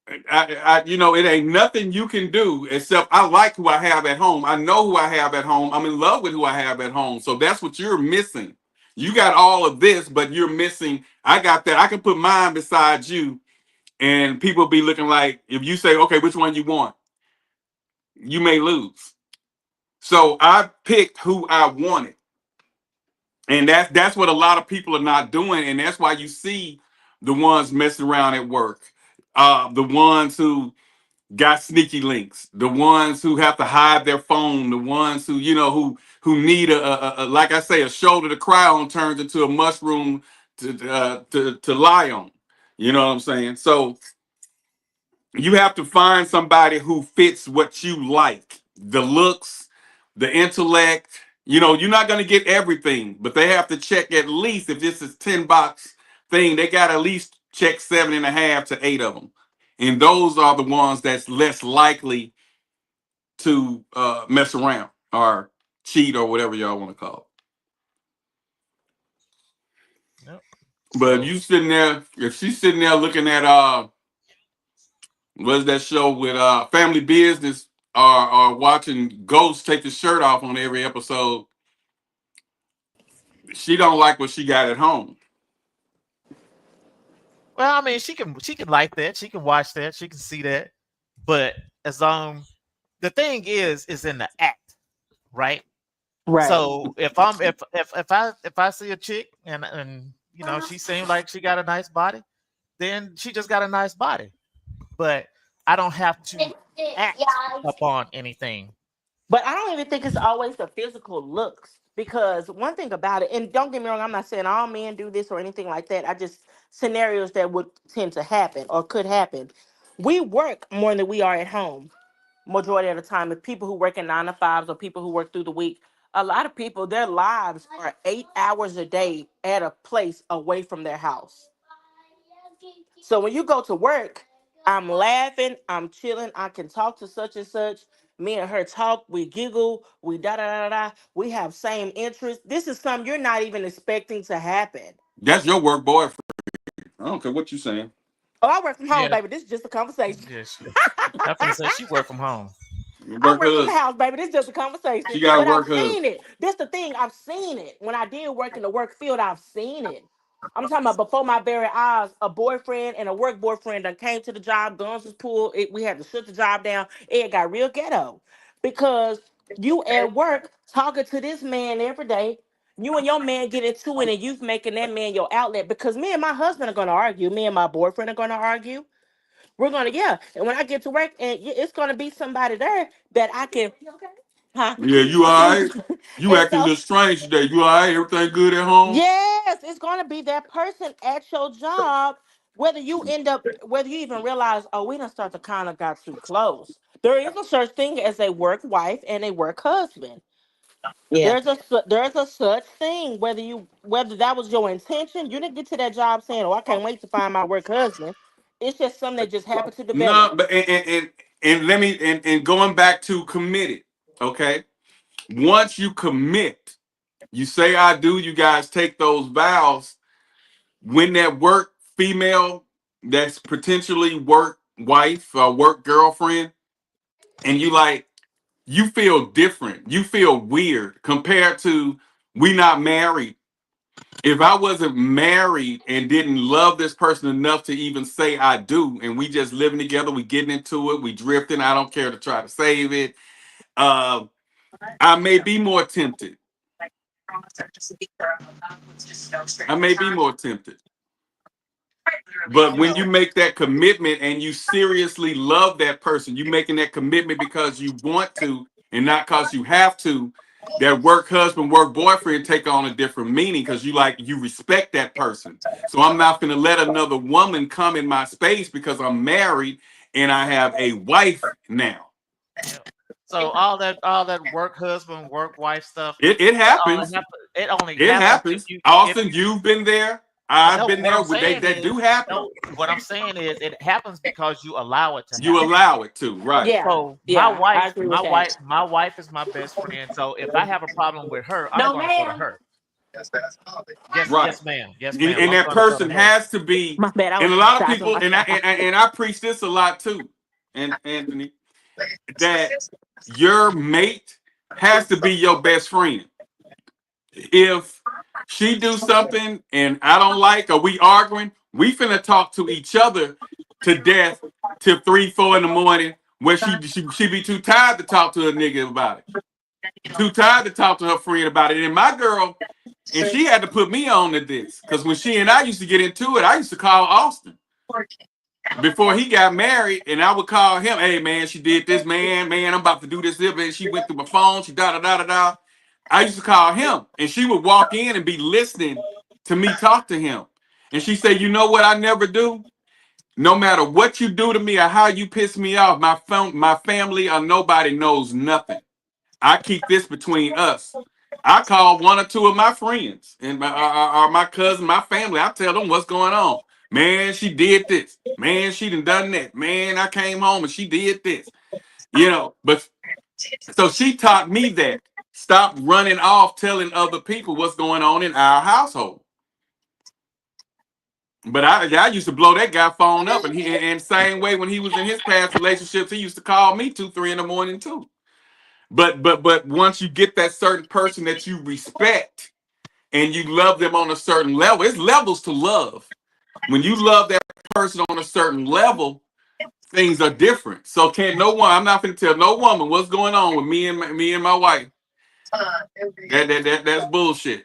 It ain't nothing you can do except I like who I have at home. I know who I have at home. I'm in love with who I have at home. So that's what you're missing. You got all of this, but you're missing. I got that. I can put mine beside you, and people be looking like, if you say, okay, which one you want, you may lose. So I picked who I wanted. And that's what a lot of people are not doing. And that's why you see the ones messing around at work. The ones who got sneaky links, the ones who have to hide their phone, the ones who who need a like I say, a shoulder to cry on turns into a mushroom to lie on. You know what I'm saying? So you have to find somebody who fits what you like, the looks, the intellect. You know, you're not going to get everything, but they have to check at least, if this is 10 box thing, they got to at least check 7.5 to 8 of them. And those are the ones that's less likely to mess around or cheat or whatever y'all want to call it. Yep. But if she's sitting there looking at what's that show with Family Business or watching Ghost take the shirt off on every episode, she don't like what she got at home. Well, I mean, she can like that. She can watch that. She can see that. But as the thing is in the act, right? Right. So if I see a chick and you know she seems like she got a nice body, then she just got a nice body. But I don't have to act upon anything. But I don't even think it's always the physical looks, because one thing about it, and don't get me wrong, I'm not saying all men do this or anything like that. I just scenarios that would tend to happen or could happen. We work more than we are at home. Majority of the time, if people who work in 9 to 5s or people who work through the week, a lot of people, their lives are 8 hours a day at a place away from their house. So when you go to work, I'm laughing, I'm chilling, I can talk to such and such. Me and her talk, we giggle, we da-da-da-da. We have same interests. This is something you're not even expecting to happen. That's your work boyfriend. I don't care what you're saying. Oh, I work from home, baby. This is just a conversation. Yes. I'm gonna say she work from home. I work from the house, baby. This is just a conversation. She got but work I've seen it. This the thing. I've seen it. When I did work in the work field, I've seen it. I'm talking about before my very eyes, a boyfriend and a work boyfriend that came to the job, guns was pulled. We had to shut the job down. It got real ghetto because you at work talking to this man every day. You and your man get into it and you've making that man your outlet, because me and my husband are going to argue. Me and my boyfriend are going to argue. We're going to, and when I get to work, and it's going to be somebody there that I can, huh? Yeah, you all right? You acting a little strange today. You all right? Everything good at home? Yes, it's going to be that person at your job, whether you even realize, oh, we done start to kind of got too close. There is a such thing as a work wife and a work husband. Yeah. There's a such thing, whether that was your intention. You didn't get to that job saying, oh, I can't wait to find my work husband. It's just something that just happened to develop. No, but and going back to committed, okay? Once you commit, you say I do, you guys take those vows. When that work female that's potentially work wife or work girlfriend, and you feel different, you feel weird compared to we not married. If I wasn't married and didn't love this person enough to even say I do, and we just living together, we getting into it, we drifting, I don't care to try to save it, I may be more tempted. But when you make that commitment and you seriously love that person, you making that commitment because you want to and not because you have to, that work husband, work boyfriend take on a different meaning because you respect that person. So I'm not going to let another woman come in my space because I'm married and I have a wife now. So all that work husband, work wife stuff. It happens. It only happens. Austin, you've been there. I've been there. They do happen. No, what I'm saying is, it happens because you allow it to. You allow it to, right? Yeah. So my wife is my best friend. So if I have a problem with her, I'm going to go to her. Yes, right. Yes, ma'am. Yes, ma'am. And that person has to be. And a lot of people, and I preach this a lot too, and Anthony, that your mate has to be your best friend. If she do something and I don't like, or we arguing, we finna talk to each other to death till 3, 4 in the morning, where she be too tired to talk to her nigga about it. Too tired to talk to her friend about it. And my girl, and she had to put me on to this, because when she and I used to get into it, I used to call Austin before he got married, and I would call him, hey man, she did this, man, I'm about to do this, and she went through my phone, she da-da-da-da-da. I used to call him, and she would walk in and be listening to me talk to him. And she said, you know what I never do? No matter what you do to me or how you piss me off, my family or nobody knows nothing. I keep this between us. I call one or two of my friends and my cousin, my family. I tell them what's going on. Man, she did this. Man, she done that. Man, I came home and she did this. You know, but so she taught me that. Stop running off telling other people what's going on in our household. But I used to blow that guy phone up, and same way when he was in his past relationships, he used to call me 2, 3 in the morning too. But once you get that certain person that you respect and you love them on a certain level, it's levels to love. When you love that person on a certain level, things are different. So I'm not going to tell no woman what's going on with me and my wife. That's bullshit.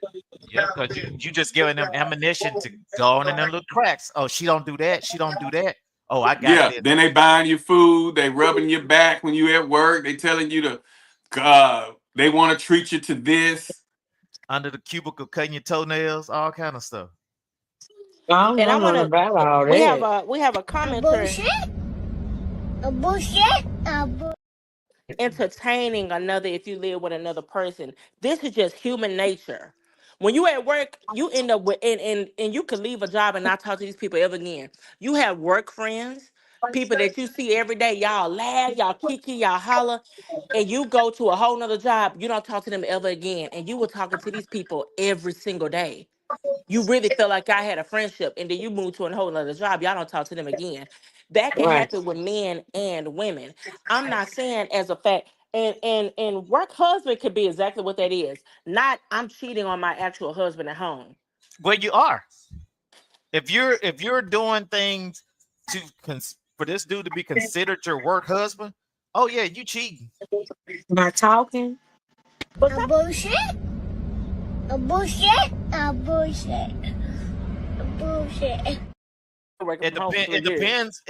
Yeah, because you just giving them ammunition to go on in them little cracks. Oh, she don't do that. She don't do that. Oh, I got it. Then they buying you food. They rubbing your back when you at work. They telling you to, they want to treat you to this. Under the cubicle, cutting your toenails, all kind of stuff. And I want to. We have a commenter. Entertaining another if you live with another person. This is just human nature. When you at work, you end up with and you could leave a job and not talk to these people ever again. You have work friends, people that you see every day. Y'all laugh, y'all kiki, y'all holler, and you go to a whole nother job. You don't talk to them ever again, and you were talking to these people every single day. You really feel like I had a friendship, and then you move to a whole nother job. Y'all don't talk to them again. That can happen with men and women. I'm not saying as a fact, and work husband could be exactly what that is. Not I'm cheating on my actual husband at home. Well, you are. If you're doing things for this dude to be considered your work husband, oh yeah, you cheating. Not talking. A bullshit. A bullshit. A bullshit. A bullshit. It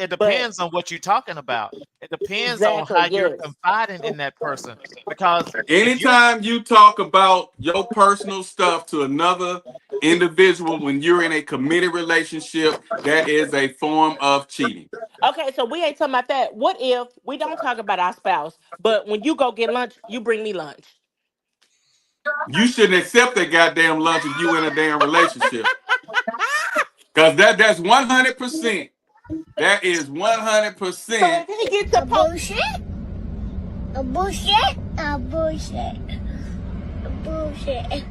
depends on what you're talking about. It depends on how you're confiding in that person. Because anytime you talk about your personal stuff to another individual when you're in a committed relationship, that is a form of cheating. Okay, so we ain't talking about that. What if we don't talk about our spouse, but when you go get lunch, you bring me lunch? You shouldn't accept that goddamn lunch if you in a damn relationship. Because that's 100%. That is 100%. So if he gets a bullshit, a bullshit, a bullshit, a bullshit.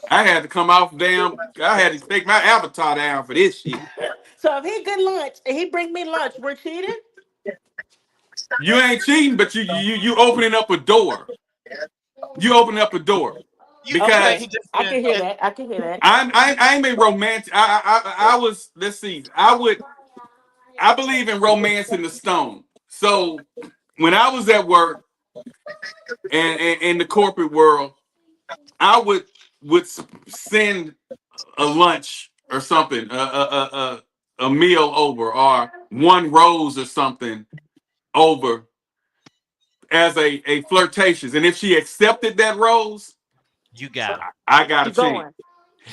I had to come off I had to take my avatar down for this shit. So if he get lunch and he bring me lunch, we're cheating? You ain't cheating, but you opening up a door. You opening up a door. Because okay. I can hear that. I can hear that. I ain't been romantic. I was, let's see. I believe in romance in the stone. So when I was at work and in the corporate world, I would send a lunch or something, a meal over, or one rose or something over as a flirtatious. And if she accepted that rose, you got it. I got a chance.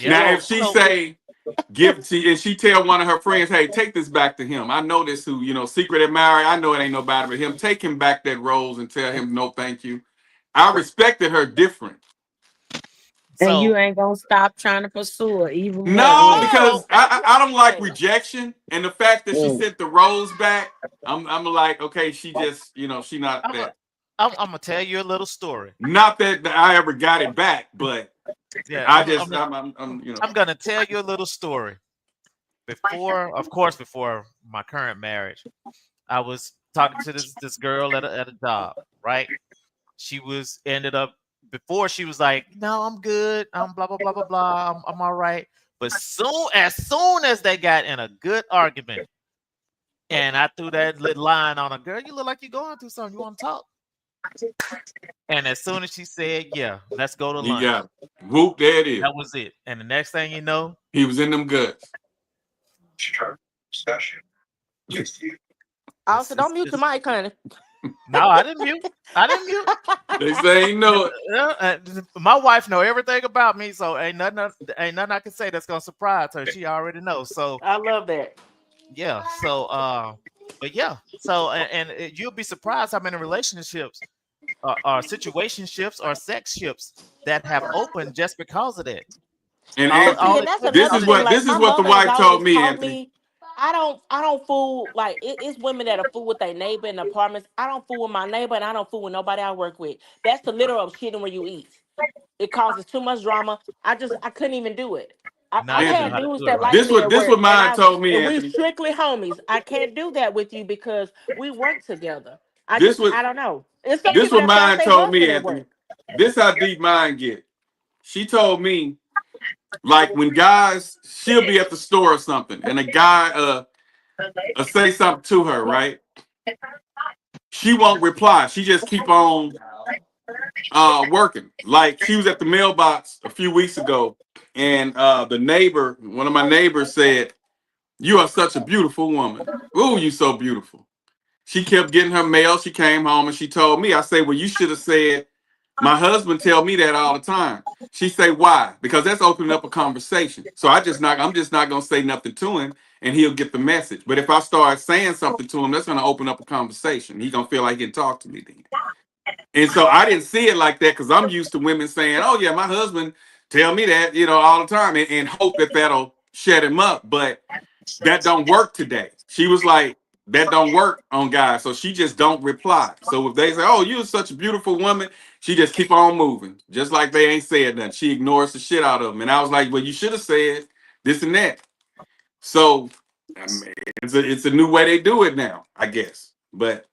Now, if she say, and she tell one of her friends, hey, take this back to him. I know this who, secret admirer. I know it ain't nobody but him. Take him back that rose and tell him no thank you. I respected her different. And you ain't gonna stop trying to pursue her even more. No, because I don't like rejection. And the fact that she sent the rose back, I'm like, okay, she just, she not that. I'm gonna tell you a little story. Not that I ever got it back, but yeah, I'm gonna tell you a little story. Before my current marriage, I was talking to this girl at a job, right? She ended up before she was like, no, I'm good. I'm blah blah blah blah blah. I'm all right. But as soon as they got in a good argument, and I threw that little line on her, girl, you look like you're going through something. You want to talk? And as soon as she said, yeah, let's go to lunch. Yeah, whoop, there it is. That was it. And the next thing you know, he was in them guts. Also, don't mute the mic, honey. No, I didn't mute. They say no. My wife know everything about me, so ain't nothing I can say that's gonna surprise her. She already knows. So I love that. Yeah. So but yeah. So and you'll be surprised how many relationships situationships or sex ships that have opened just because of that. And And that's another thing. Like, this is my what the mother has wife told always me, told Anthony. me, I don't fool, like it's women that are fool with their neighbor in apartments. I don't fool with my neighbor, and I don't fool with nobody I work with. That's the literal shitting where you eat. It causes too much drama. I couldn't even do it. I've had dudes that like me at This work, what mine told me, and we Anthony. strictly homies. I can't do that with you because we work together. I don't know. It's some This people what that fly mine their told me, husband at Anthony. work. This how deep mine get. She told me, like when guys, she'll be at the store or something, and a guy say something to her, right? She won't reply. She just keep on working. Like she was at the mailbox a few weeks ago, and one of my neighbors said, "You are such a beautiful woman. Ooh, you so beautiful." She kept getting her mail. She came home and she told me, I say, well, you should have said, my husband tell me that all the time. She say, why? Because that's opening up a conversation. So I'm just not going to say nothing to him and he'll get the message. But if I start saying something to him, that's going to open up a conversation. He's going to feel like he can talk to me then. And so I didn't see it like that because I'm used to women saying, oh, yeah, my husband tell me that, all the time and hope that that'll shut him up. But that don't work today. She was like, that don't work on guys. So she just don't reply. So if they say, oh, you're such a beautiful woman, she just keep on moving. Just like they ain't said nothing. She ignores the shit out of them. And I was like, well, you should have said this and that. So I mean, it's a new way they do it now, I guess. But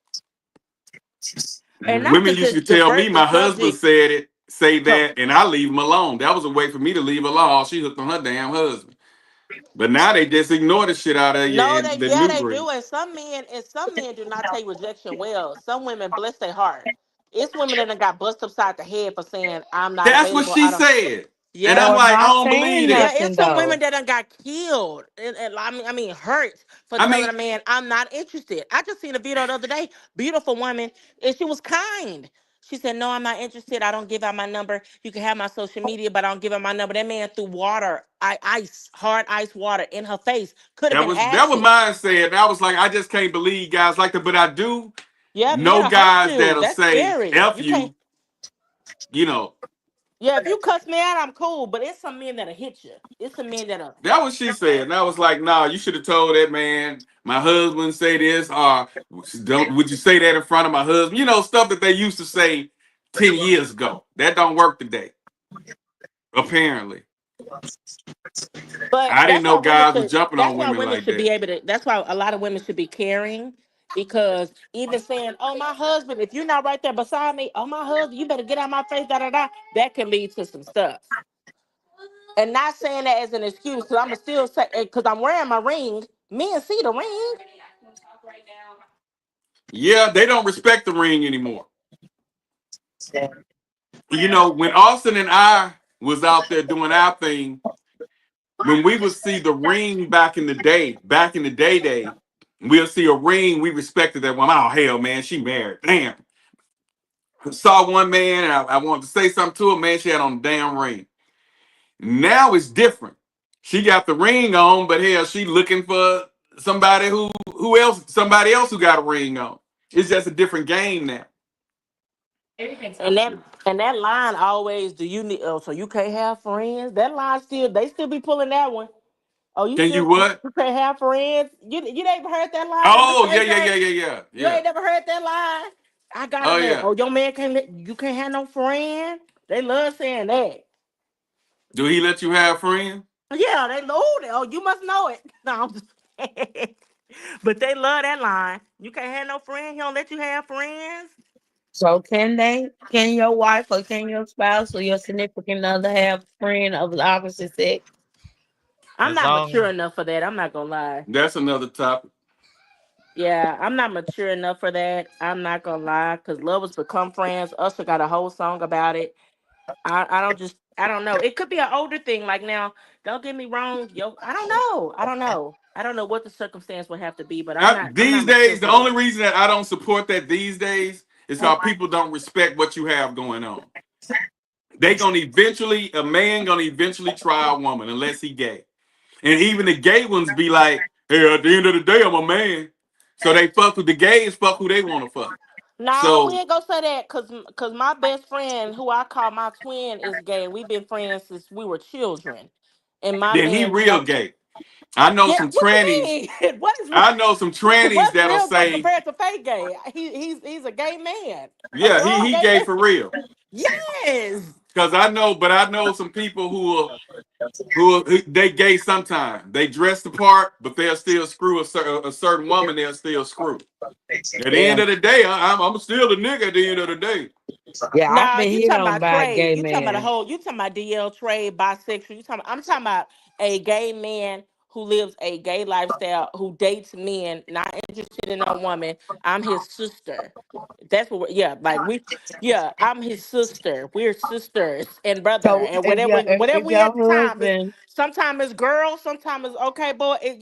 women used to tell me my husband say that, and I leave him alone. That was a way for me to leave her alone. She hooked on her damn husband. But now they just ignore the shit out of you. No, they do. And some men do not take rejection well. Some women bless their heart. It's women that done got busted upside the head for saying I'm not. That's available. what she said. Yeah, and I'm like, I don't believe it. Yeah, it's some women that done got killed. And I mean, hurt for telling a man I'm not interested. I just seen a video the other day. Beautiful woman, and she was kind. She said, no, I'm not interested. I don't give out my number. You can have my social media, but I don't give out my number. That man threw water, hard ice water in her face. Could have been acid. That was mine said. I was like, I just can't believe guys like that. But I do know guys that'll say, F you, Yeah, if you cuss me out, I'm cool. But it's some men that'll hit you. It's some men that'll. That was she said. And I was like, nah, you should have told that man, my husband say this, or would you say that in front of my husband? Stuff that they used to say 10 years ago. That don't work today. Apparently. But I didn't know guys were jumping on women like that. That's why a lot of women should be caring. Because even saying, oh, my husband, if you're not right there beside me, oh, my husband, you better get out my face, that can lead to some stuff. And not saying that as an excuse, because I'm still say, because I'm wearing my ring, men see the ring. Yeah, they don't respect the ring anymore. When Austin and I was out there doing our thing, when we would see the ring back in the day, we'll see a ring, we respected that woman. Oh, hell, man, she married. Damn. I saw one man, and I wanted to say something to her, man, she had on a damn ring. Now it's different. She got the ring on, but hell, she looking for somebody somebody else who got a ring on. It's just a different game now. And that line always, do you need, so you can't have friends? That line they still be pulling that one. Oh, you what? You can't have friends. You never heard that line? Oh, yeah. You ain't never heard that line? I got it. Yeah. Oh, your man you can't have no friend. They love saying that. Do he let you have friends? Yeah, they love it. Oh, you must know it. No, I'm just kidding. But they love that line. You can't have no friend. He don't let you have friends. So can your wife or can your spouse or your significant other have a friend of the opposite sex? I'm not mature enough for that. I'm not gonna lie. That's another topic. Yeah, I'm not mature enough for that. I'm not gonna lie, because lovers become friends. Usher got a whole song about it. I don't know. It could be an older thing. Like now, don't get me wrong. I don't know. I don't know what the circumstance would have to be, but these days, the only reason that I don't support that these days is how people don't respect what you have going on. A man gonna eventually try a woman unless he gay. And even the gay ones be like, hey, at the end of the day, I'm a man. So they fuck with the gays, fuck who they want to fuck. No, we So ain't gonna say that because my best friend, who I call my twin, is gay. We've been friends since we were children. And my then he man real don't. gay. I know Yeah, some what you trannies. mean? What is I know some trannies what's that'll real gay say, compared to fake gay? He's a gay man, a yeah, grown he gay gay man. for real. Yes. Cause I know some people who they gay sometimes. They dress the part, but they'll still screw a certain woman. They'll still screw. At the end Yeah. of the day, I'm still a nigga. At the end of the day, Yeah, I've Nah, been you hit talking on about by a Trey. gay You talking about a man. whole. You talking about DL Trey, bisexual. I'm talking about a gay man who lives a gay lifestyle, who dates men, not interested in a woman. I'm his sister. That's what. I'm his sister. We're sisters and brother, So and whatever if we at your the time is. husband, Sometimes it's girl, sometimes it's okay, boy. It's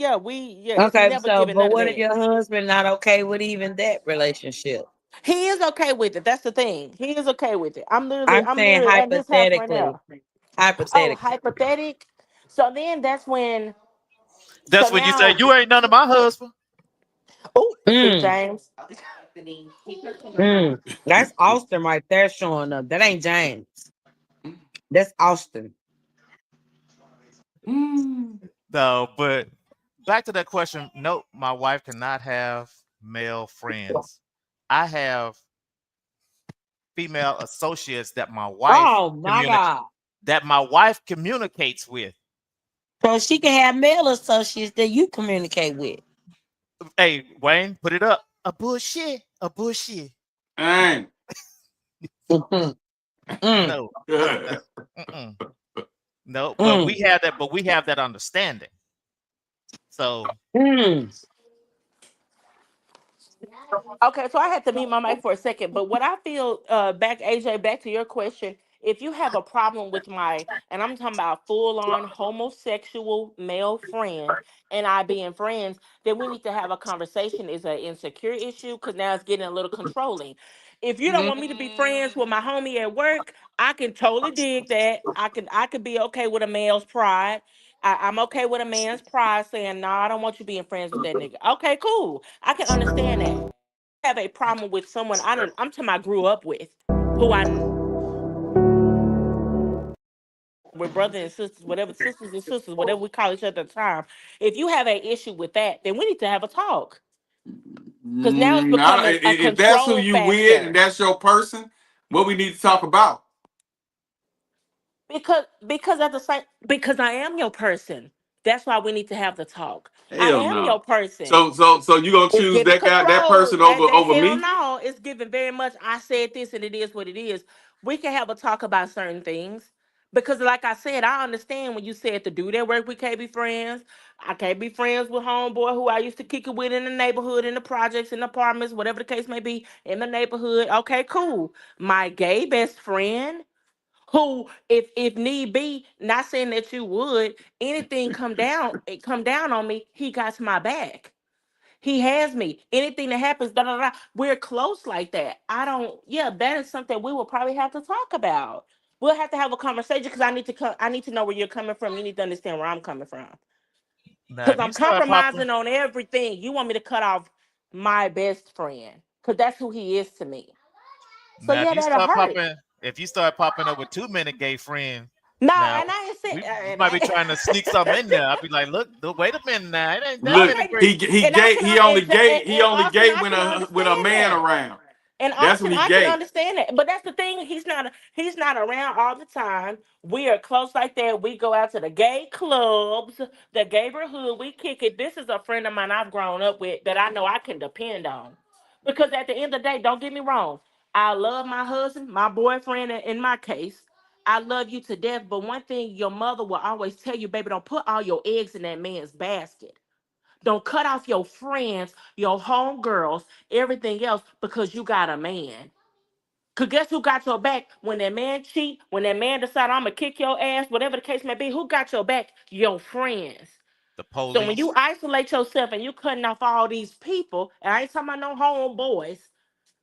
okay, never so giving but none of what if that. your husband not okay with even that relationship? He is okay with it. That's the thing. He is okay with it. I'm I'm saying literally at his house right hypothetically. now. Oh, Hypothetically. hypothetic. So then that's when. So That's when you say now. you ain't none of my husband. Oh, see Mm, James. that's Austin right there showing up. That ain't James. That's Austin. No, but back to that question. No, my wife cannot have male friends. I have female associates that my wife Oh my God. communicates with. So she can have male associates that you communicate with. Hey, Wayne, put it up. A bullshit. and No. No, but we have that. But we have that understanding. So Okay, so I had to mute my mic for a second, but what I feel, back AJ, back to your question, if you have a problem with and I'm talking about full on homosexual male friend, and I being friends, then we need to have a conversation. Is an insecure issue because now it's getting a little controlling. If you don't want me to be friends with my homie at work, I can totally dig that. I could be okay with a male's pride. I'm okay with a man's pride saying, "No, I don't want you being friends with that nigga." Okay, cool. I can understand that. Have a problem with someone I'm talking about grew up with, who with brothers and sisters, whatever, sisters and sisters, whatever we call each other at the time. If you have an issue with that, then we need to have a talk. Because now it's becoming a if that's who control you with and factor. that's your person, what we need to talk about? Because at the same because I am your person. That's why we need to have the talk. I Hell am no. your person. So you gonna It's choose giving that control. person over Hell me? no. It's giving very much. I said this, and it is what it is. We can have a talk about certain things because, like I said, I understand when you said to do that work. We can't be friends. I can't be friends with homeboy who I used to kick it with in the neighborhood, in the projects, in the apartments, whatever the case may be, in the neighborhood. Okay, cool. My gay best friend, who, if need be, not saying that you would, anything come down on me, he got my back. He has me. Anything that happens, da da da. We're close like that. I don't. Yeah, that is something we will probably have to talk about. We'll have to have a conversation because I need to come. I need to know where you're coming from. You need to understand where I'm coming from. now, Because if you I'm start popping, compromising on everything. You want me to cut off my best friend because that's who he is to me. So now yeah, that'll hurt. if you start popping up with too many gay friends, No, now and I ain't saying. we might be trying to sneak something in there. I'll be like, look, wait a minute now, it ain't that Look, many Okay, great. and I can he only Austin, gay I can when a understand man that. around. And That's when Austin, he I can gay. understand that. But that's the thing. He's not around all the time. We are close like that. We go out to the gay clubs, the neighborhood. We kick it. This is a friend of mine I've grown up with that I know I can depend on. Because at the end of the day, don't get me wrong. I love my husband, my boyfriend in my case. I love you to death. But one thing your mother will always tell you, baby, don't put all your eggs in that man's basket. Don't cut off your friends, your homegirls, everything else because you got a man. Cause guess who got your back when that man cheat, when that man decide I'm gonna kick your ass, whatever the case may be, who got your back? Your friends. The So when police. you isolate yourself and you cutting off all these people, and I ain't talking about no homeboys,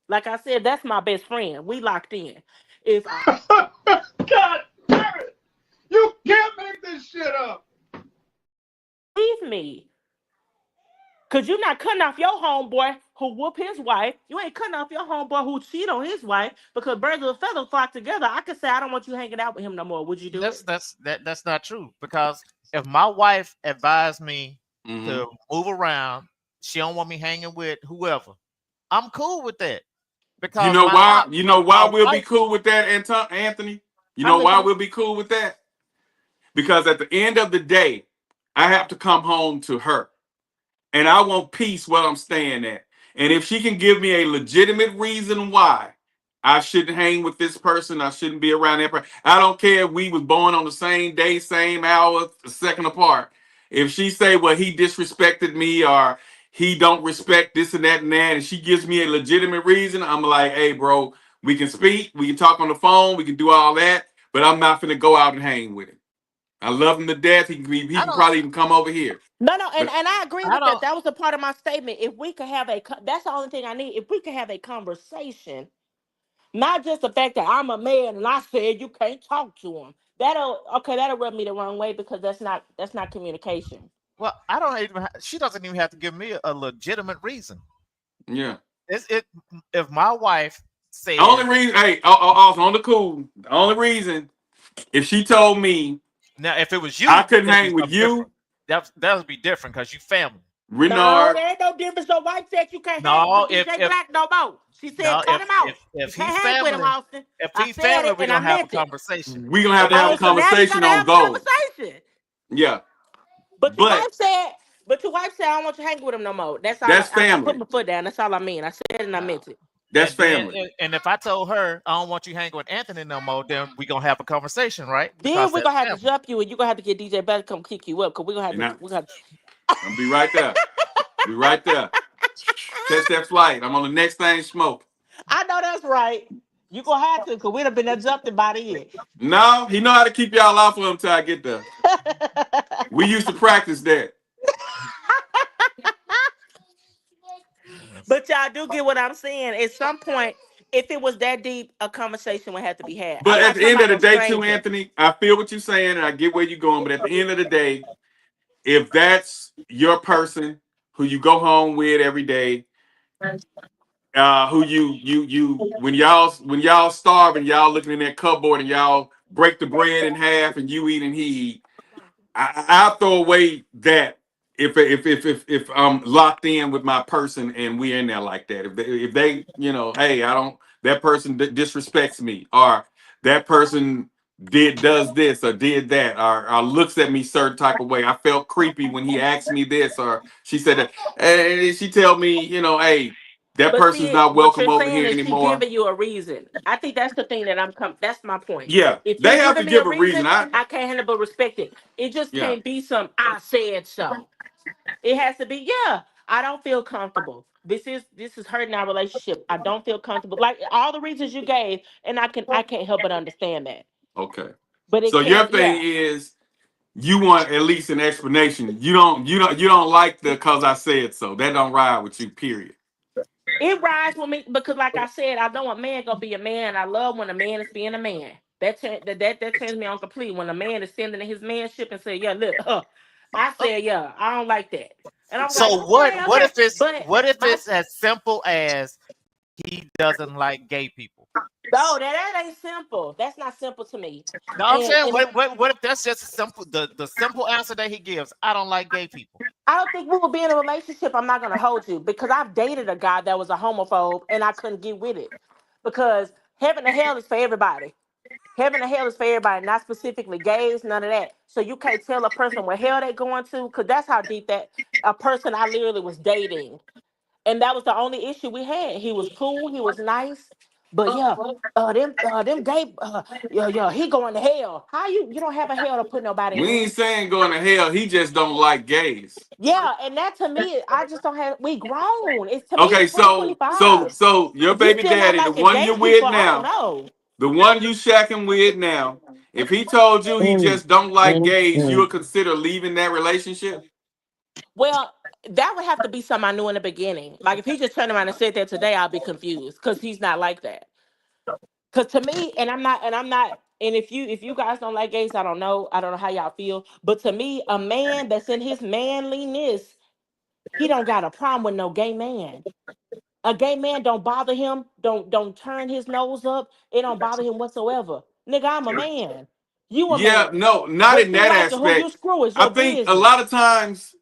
like I said, that's my best friend. We locked in. If God damn it! You can't make this shit up. leave me. Cause you're not cutting off your homeboy who whoop his wife. You ain't cutting off your homeboy who cheat on his wife because birds of a feather flock together. I could say I don't want you hanging out with him no more. Would you do it? That's not true, because if my wife advised me to move around, she don't want me hanging with whoever, I'm cool with that. Because you know why? You know why we'll be cool with that, Anthony? You know why we'll be cool with that? Because at the end of the day, I have to come home to her. And I want peace where I'm staying at. And if she can give me a legitimate reason why I shouldn't hang with this person, I shouldn't be around that person. I don't care if we was born on the same day, same hour, a second apart. If she say, well, he disrespected me or he don't respect this and that, and she gives me a legitimate reason, I'm like, hey, bro, we can speak, we can talk on the phone, we can do all that, but I'm not finna go out and hang with him. I love him to death. He can probably even come over here. No, and I agree with that. That was a part of my statement. If we could have that's the only thing I need. If we could have a conversation, not just the fact that I'm a man and I said you can't talk to him. That'll rub me the wrong way because that's not communication. Well, she doesn't even have to give me a legitimate reason. Yeah. If my wife said the only reason, on the cool, the only reason, if she told me, now if it was you, I couldn't hang with you. That would be different because you family. Renard. No, there ain't no difference. Your wife said you can't hang with DJ Black no more. She said cut him out. If you he's can't hang with him, Austin. If he's family, we're gonna have a conversation. We're gonna have to have a conversation on gold. Yeah. But your wife said I don't want you hanging with him no more. That's all. That's family. I put my foot down. That's all I mean. I said it and I meant it. That's family. And if I told her I don't want you hanging with Anthony no more, then we're gonna have a conversation, right? Then we're gonna have to jump you and you're gonna have to get DJ Black to come kick you up because we're gonna have to I'll be right there. Be right there. Catch that flight. I'm on the next thing smoke. I know that's right. You gonna have to because we'd have been there jumping by the end. No, he know how to keep y'all off of him till I get there. We used to practice that. But y'all do get what I'm saying. At some point, if it was that deep, a conversation would have to be had. But at the end of the day, too, Anthony, I feel what you're saying and I get where you're going. But at the end of the day, if that's your person who you go home with every day, who you when y'all starve and y'all looking in that cupboard and y'all break the bread in half and you eat and he eat, I'll throw away that if I'm locked in with my person and we're in there like that. If they hey, that person disrespects me, or that person does this or did that, or looks at me certain type of way. I felt creepy when he asked me this, or she said that, and she tell me, hey, that person's not welcome over here anymore. She's giving you a reason. I think that's the thing that that's my point. Yeah, if they have to give a reason. I can't handle but respect it. It just can't be some I said so. It has to be, I don't feel comfortable. This is hurting our relationship. I don't feel comfortable. Like all the reasons you gave, and I can't help but understand that. Okay. But so your thing is you want at least an explanation. You don't like the cause I said so. That don't ride with you, period. It rides with me because like I said, I know a man gonna be a man. I love when a man is being a man. That turns me on completely. When a man is standing in his manship and say, yeah, look, I said, yeah, I don't like that. And I'm so like, what if it's as simple as he doesn't like gay people? No, that ain't simple. That's not simple to me. No, I'm saying, what if that's just simple? The simple answer that he gives, I don't like gay people. I don't think we would be in a relationship. I'm not gonna hold you because I've dated a guy that was a homophobe and I couldn't get with it because heaven and hell is for everybody. Heaven and hell is for everybody, not specifically gays, none of that. So you can't tell a person what hell they going to, because that's how deep that a person I literally was dating. And that was the only issue we had. He was cool, he was nice, but them gay, he going to hell. How you don't have a hell to put nobody in? We ain't saying going to hell, he just don't like gays. Yeah, and that to me, I just don't have, we grown. It's to okay, me, it's 2025. so your baby daddy, the one you're with now, the one you shacking with now, if he told you he just don't like gays, you would consider leaving that relationship? Well, that would have to be something I knew in the beginning. Like if he just turned around and said that today, I'll be confused because he's not like that. Because to me, and if you guys don't like gays, I don't know how y'all feel. But to me, a man that's in his manliness he don't got a problem with no gay man. A gay man don't bother him. Don't turn his nose up. It don't bother him whatsoever. Nigga, I'm a man. You a Yeah, man. no, not What in you that like and who you aspect. screw is I your think business. a lot of times,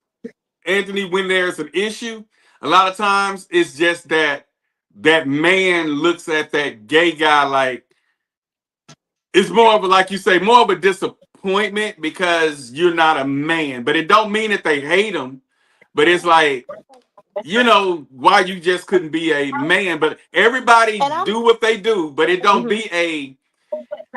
Anthony, when there's an issue, a lot of times it's just that man looks at that gay guy like it's more of a, like you say, more of a disappointment because you're not a man. But it don't mean that they hate him. But it's like, you know, why you just couldn't be a man. But everybody do what they do, but it don't be a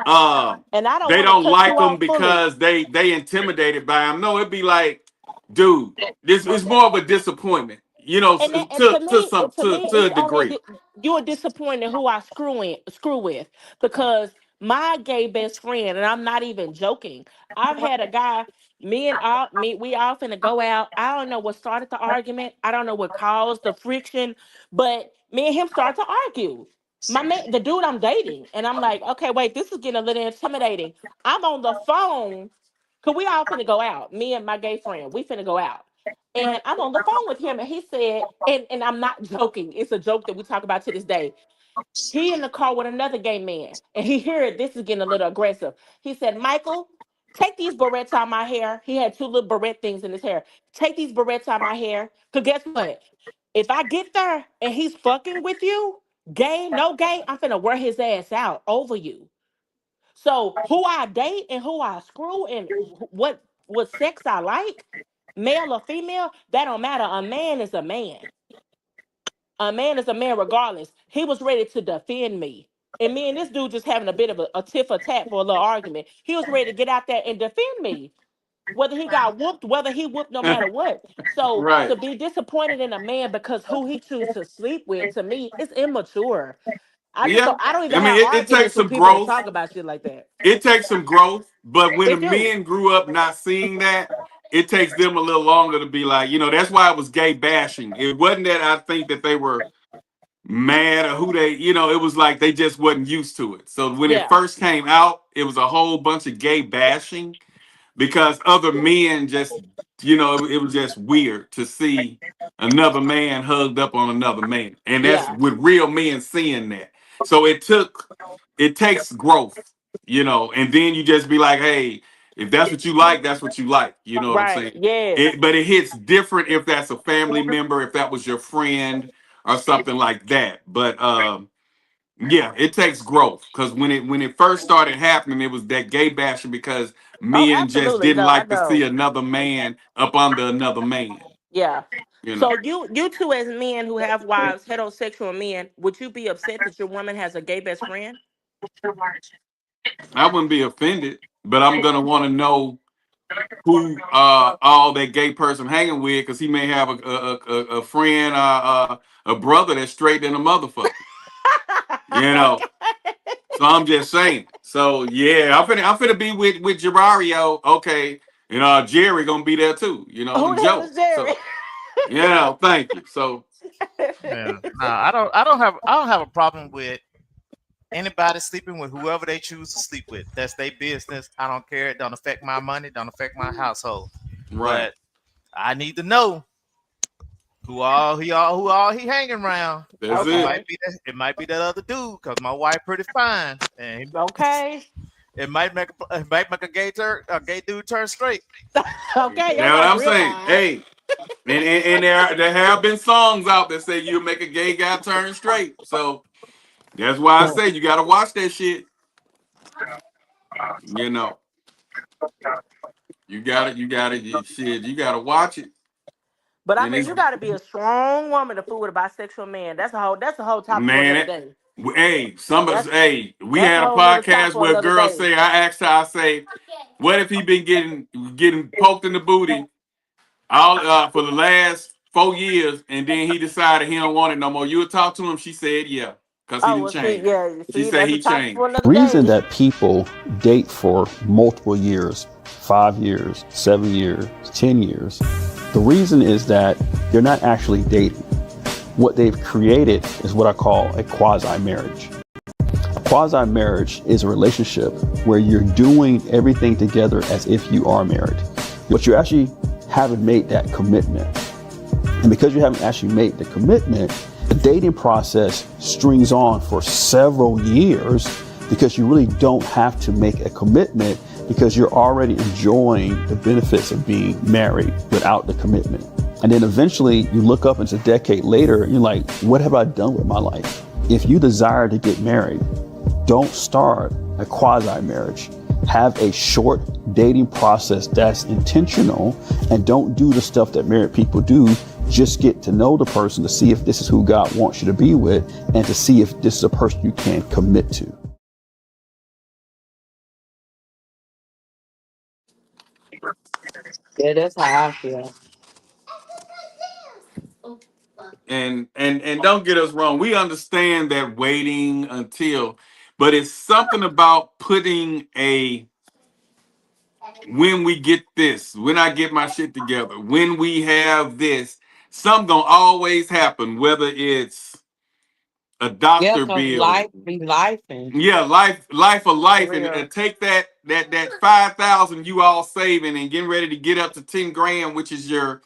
and I don't they want don't to cut like you them off fully. because they intimidated by him. No, it'd be like, dude, this is more of a disappointment, you know, And to to me, a it's only degree. you're disappointed who I screw with, because my gay best friend, and I'm not even joking. I've had a guy, we all finna go out. I don't know what started the argument. I don't know what caused the friction, but me and him started to argue. My man, the dude I'm dating, and I'm like, okay, wait, this is getting a little intimidating. I'm on the phone, cause we all finna go out. Me and my gay friend, we finna go out. And I'm on the phone with him, and he said, and I'm not joking, it's a joke that we talk about to this day. He in the car with another gay man, and he heard this is getting a little aggressive. He said, Michael, take these barrettes out my hair. He had two little barrette things in his hair. Take these barrettes out my hair. Because guess what? If I get there and he's fucking with you, gay, no gay, I'm finna wear his ass out over you. So who I date and who I screw and what sex I like, male or female, that don't matter. A man is a man. A man is a man regardless. He was ready to defend me. And me and this dude just having a bit of a tiff for tat for a little argument. He was ready to get out there and defend me. Whether he got whooped, whether he whooped, no matter what. So Right. to be disappointed in a man because who he chooses to sleep with, to me, it's immature. I don't even have it arguments takes with some people that growth. talk about shit like that. It takes some growth, but when It the do. men grew up not seeing that, it takes them a little longer to be like, you know, that's why it was gay bashing. It wasn't that I think that they were mad or who they, you know, it was like they just wasn't used to it. So when it first came out, it was a whole bunch of gay bashing because other men just, you know, it was just weird to see another man hugged up on another man. And that's with real men seeing that. So it takes growth, you know, and then you just be like, hey, if that's what you like, that's what you like. You know what I'm saying? Yeah. But it hits different if that's a family member, if that was your friend or something like that. But yeah, it takes growth because when it first started happening, it was that gay bashing because men just didn't like to see another man up under another man. Yeah. You know? So you two as men who have wives, heterosexual men, would you be upset that your woman has a gay best friend? I wouldn't be offended, but I'm gonna want to know who all that gay person hanging with because he may have a friend, a brother that's straight than a motherfucker. You know. So I'm just saying. So yeah, I'm finna be with Jerario. Okay, and Jerry gonna be there too. You know, Who the hell is Jerry? So, yeah, thank you. So yeah, no, I don't have a problem with anybody sleeping with whoever they choose to sleep with. That's their business. I don't care. It don't affect my money. Don't affect my household. Right. But I need to know who all he hanging around. That's it might be that other dude because my wife pretty fine. And it might make a gay dude turn straight. Okay. That's what I'm saying. Hey, and there have been songs out that say you make a gay guy turn straight. So that's why I say you gotta watch that shit. You know. You gotta watch it. But I mean, you gotta be a strong woman to fool with a bisexual man. That's a whole topic for another day. Hey, we had a podcast where a girl say, I asked her, I say, what if he been getting poked in the booty all for the last 4 years, and then he decided he don't want it no more? You would talk to him? She said, yeah, because he didn't change. She said he changed. The reason that people date for multiple years, 5 years, 7 years, 10 years, the reason is that they're not actually dating. What they've created is what I call a quasi-marriage. A quasi-marriage is a relationship where you're doing everything together as if you are married, but you actually haven't made that commitment. And because you haven't actually made the commitment, the dating process strings on for several years because you really don't have to make a commitment because you're already enjoying the benefits of being married without the commitment. And then eventually you look up, and it's a decade later, and you're like, what have I done with my life? If you desire to get married, don't start a quasi-marriage. Have a short dating process that's intentional, and don't do the stuff that married people do. Just get to know the person to see if this is who God wants you to be with, and to see if this is a person you can commit to. Yeah, that's how I feel. And don't get us wrong, we understand that waiting until, but it's something about putting a, when we get this, when I get my shit together, when we have this, something gonna always happen, whether it's a doctor bill. Life be life. Yeah, life of life, and take that 5,000 you all saving and getting ready to get up to 10 grand, which is your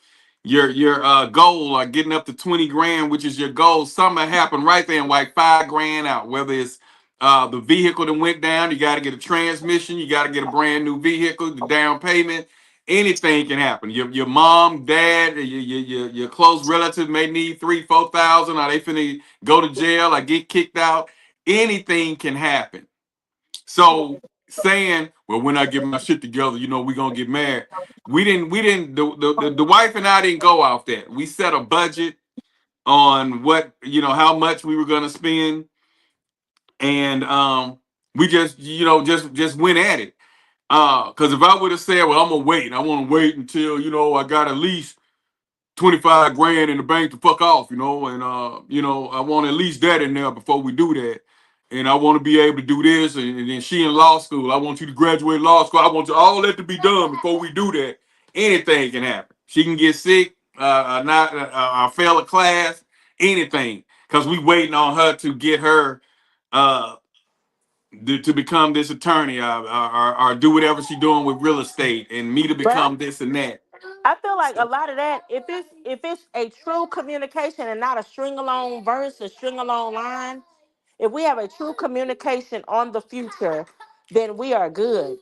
goal, or getting up to 20 grand, which is your goal. Something happened right there and wipe 5 grand out. Whether it's the vehicle that went down, you got to get a transmission, you got to get a brand new vehicle, the down payment. Anything can happen. Your mom, dad, your close relative may need 3,000-4,000. Are they finna go to jail or get kicked out? Anything can happen. So saying, well, when I get my shit together, we're gonna get married. We didn't the wife and I didn't go off that. We set a budget on what, how much we were gonna spend, and we just went at it. Because if I would have said, well, I'm gonna wait, I want to wait until I got at least 25 grand in the bank to fuck off, and I want at least that in there before we do that. And I want to be able to do this, and then she in law school. I want you to graduate law school. I want all that to be done before we do that. Anything can happen. She can get sick, fail a class, anything. Because we waiting on her to get her to become this attorney, or do whatever she's doing with real estate, and me to become this and that. I feel like a lot of that, if it's a true communication and not a string along verse, a string along line, if we have a true communication on the future, then we are good.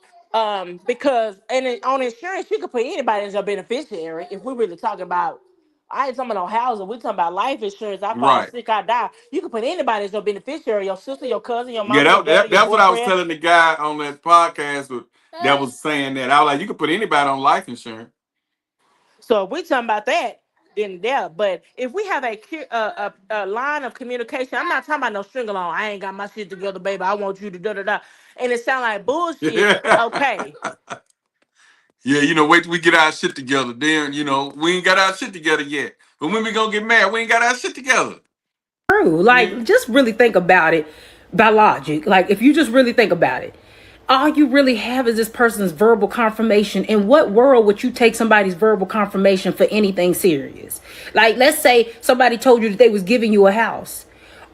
Because on insurance, you can put anybody as your beneficiary. If we're really talking about, I ain't talking about no housing, we're talking about life insurance. I fall sick, I die. You can put anybody as your beneficiary, your sister, your cousin, your mom. Yeah, that's what I was telling the guy on that podcast that was saying that. I was like, you can put anybody on life insurance. So if we talking about that, then yeah. But if we have a line of communication, I'm not talking about no string along. I ain't got my shit together, baby. I want you to da-da-da. And it sound like bullshit. Okay. Yeah, wait till we get our shit together. Then, we ain't got our shit together yet. But when we gonna get married, we ain't got our shit together. True. Like, just really think about it by logic. Like, if you just really think about it, all you really have is this person's verbal confirmation. In what world would you take somebody's verbal confirmation for anything serious? Like, let's say somebody told you that they was giving you a house.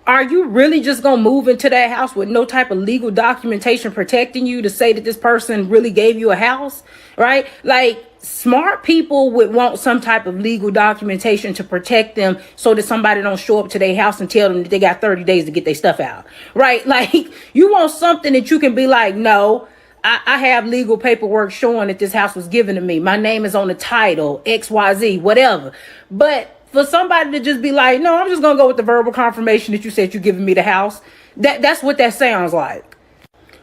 Are you really just going to move into that house with no type of legal documentation protecting you to say that this person really gave you a house? Right? Like, smart people would want some type of legal documentation to protect them so that somebody don't show up to their house and tell them that they got 30 days to get their stuff out. Right? Like, you want something that you can be like, no, I have legal paperwork showing that this house was given to me. My name is on the title, XYZ, whatever. But for somebody to just be like, no, I'm just going to go with the verbal confirmation that you said you're giving me the house. That's what that sounds like.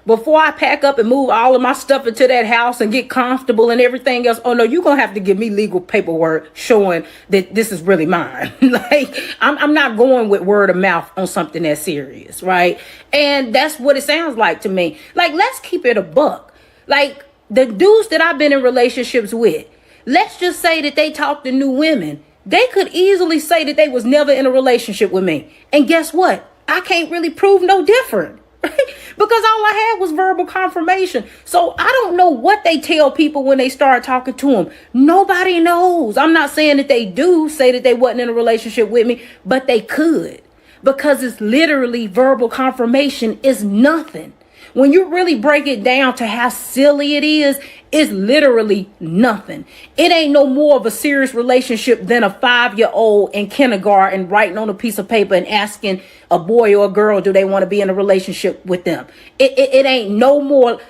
Before I pack up and move all of my stuff into that house and get comfortable and everything else, oh no, you're going to have to give me legal paperwork showing that this is really mine. Like, I'm not going with word of mouth on something that's serious, right? And that's what it sounds like to me. Like, let's keep it a buck. Like, the dudes that I've been in relationships with, let's just say that they talk to new women. They could easily say that they was never in a relationship with me. And guess what? I can't really prove no different. Because all I had was verbal confirmation. So I don't know what they tell people when they start talking to them. Nobody knows. I'm not saying that they do say that they wasn't in a relationship with me, but they could. Because it's literally verbal confirmation is nothing. When you really break it down to how silly it is, it's literally nothing. It ain't no more of a serious relationship than a 5-year-old in kindergarten writing on a piece of paper and asking a boy or a girl, do they want to be in a relationship with them? It ain't no more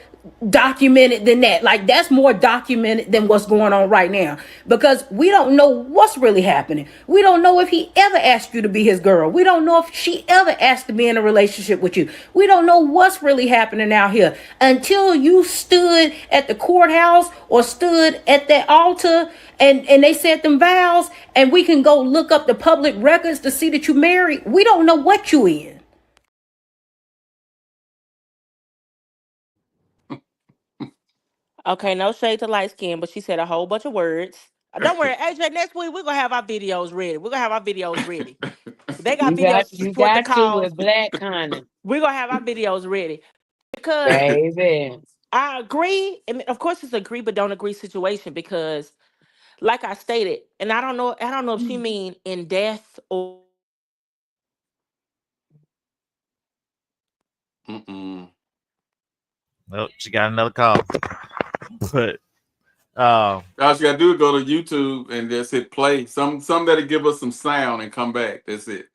documented than that. Like, that's more documented than what's going on right now, because we don't know what's really happening. We don't know if he ever asked you to be his girl. We don't know if she ever asked to be in a relationship with you. We don't know what's really happening out here until you stood at the courthouse or stood at that altar and they said them vows, and we can go look up the public records to see that you married. We don't know what you in. Okay, no shade to light skin, but she said a whole bunch of words. Don't worry, AJ. Next week we're gonna have our videos ready. We're gonna have our videos ready. They got videos to support the cause. With Black Connie. We're gonna have our videos ready because Baby. I agree. I mean, of course, it's agree but don't agree situation because, like I stated, and I don't know if she mean in death or. Well, she got another call. But all you gotta do is go to YouTube and just hit play. Some that'll give us some sound and come back. That's it.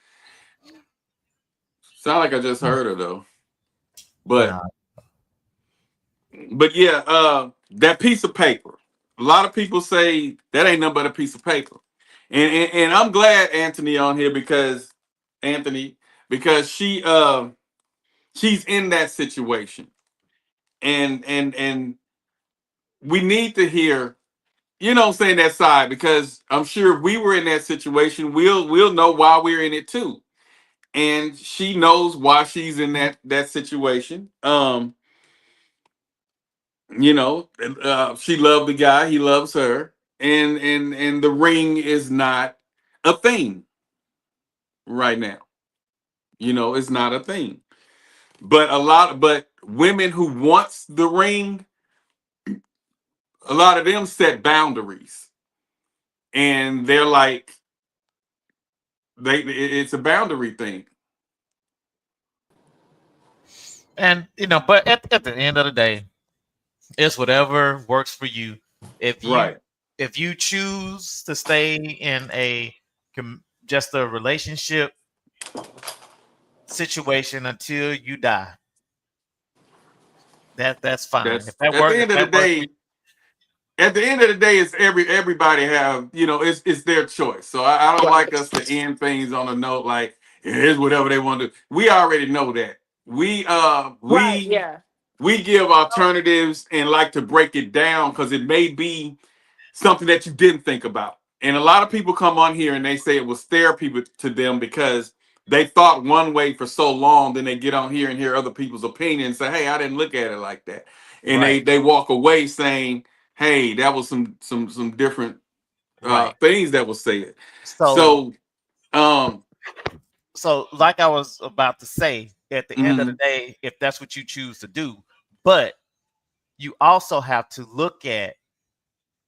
Sound like I just heard her though. But yeah, that piece of paper. A lot of people say that ain't nothing but a piece of paper. And I'm glad Anthony on here because she's in that situation. And we need to hear, you know what I'm saying, that side, because I'm sure if we were in that situation, we'll know why we're in it too. And she knows why she's in that situation. You know, she loved the guy, he loves her, and the ring is not a thing right now. You know, it's not a thing. But women who wants the ring, a lot of them set boundaries. And they're like, it's a boundary thing. And but at the end of the day, it's whatever works for you. If you choose to stay in just a relationship situation until you die, that's fine. If that works, at the end of the day, it's everybody have, it's their choice. So I don't like us to end things on a note like here's whatever they want to do. We already know that. We give alternatives and like to break it down because it may be something that you didn't think about. And a lot of people come on here and they say it was therapy to them because they thought one way for so long, then they get on here and hear other people's opinions and say, hey, I didn't look at it like that. And they walk away saying, hey, that was some different things that was said. So like I was about to say, at the end of the day, if that's what you choose to do, but you also have to look at,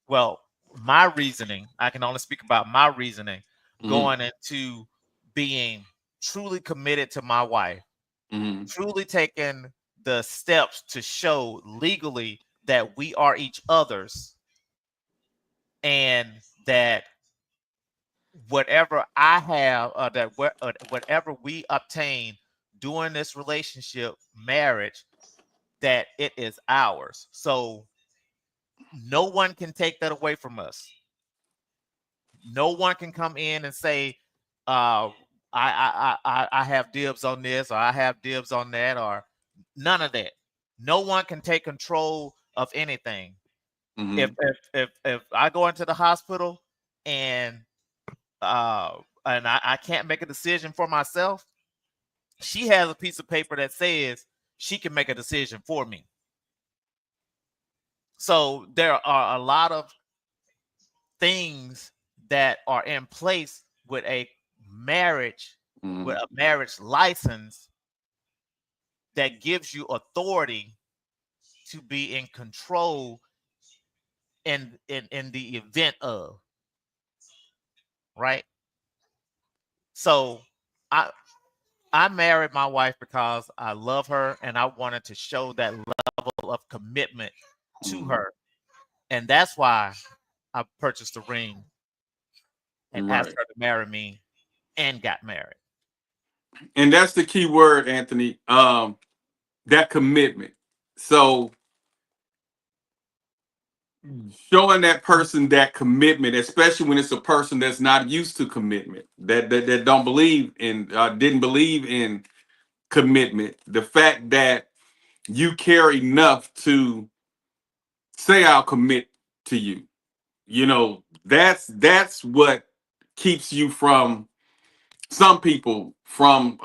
well, my reasoning, I can only speak about my reasoning going into being truly committed to my wife, truly taking the steps to show legally that we are each other's, and that whatever I have, whatever we obtain during this relationship, marriage, that it is ours. So no one can take that away from us. No one can come in and say, I have dibs on this, or I have dibs on that, or none of that. No one can take control of anything. If I go into the hospital and I can't make a decision for myself, she has a piece of paper that says she can make a decision for me. So there are a lot of things that are in place with a marriage, with a marriage license, that gives you authority to be in control in the event of, right? So I I married my wife because I love her and I wanted to show that level of commitment to her. And that's why I purchased a ring and asked her to marry me and got married. And that's the key word, Anthony. That commitment. So showing that person that commitment, especially when it's a person that's not used to commitment, that don't believe in, didn't believe in commitment. The fact that you care enough to say I'll commit to you, you know, that's what keeps you from some people from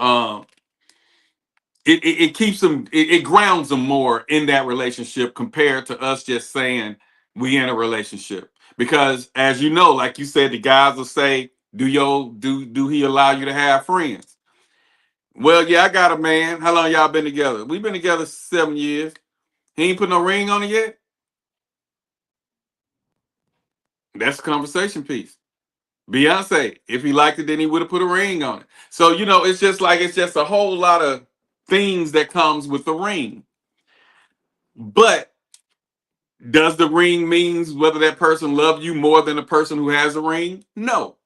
it keeps them, it grounds them more in that relationship compared to us just saying we in a relationship. Because as you know, like you said, the guys will say, do he allow you to have friends? Well, yeah, I got a man. How long y'all been together? We've been together 7 years. He ain't put no ring on it yet. That's the conversation piece. Beyonce, if he liked it, then he would have put a ring on it. So, you know, it's just a whole lot of things that comes with the ring. But does the ring means whether that person loves you more than the person who has a ring? No.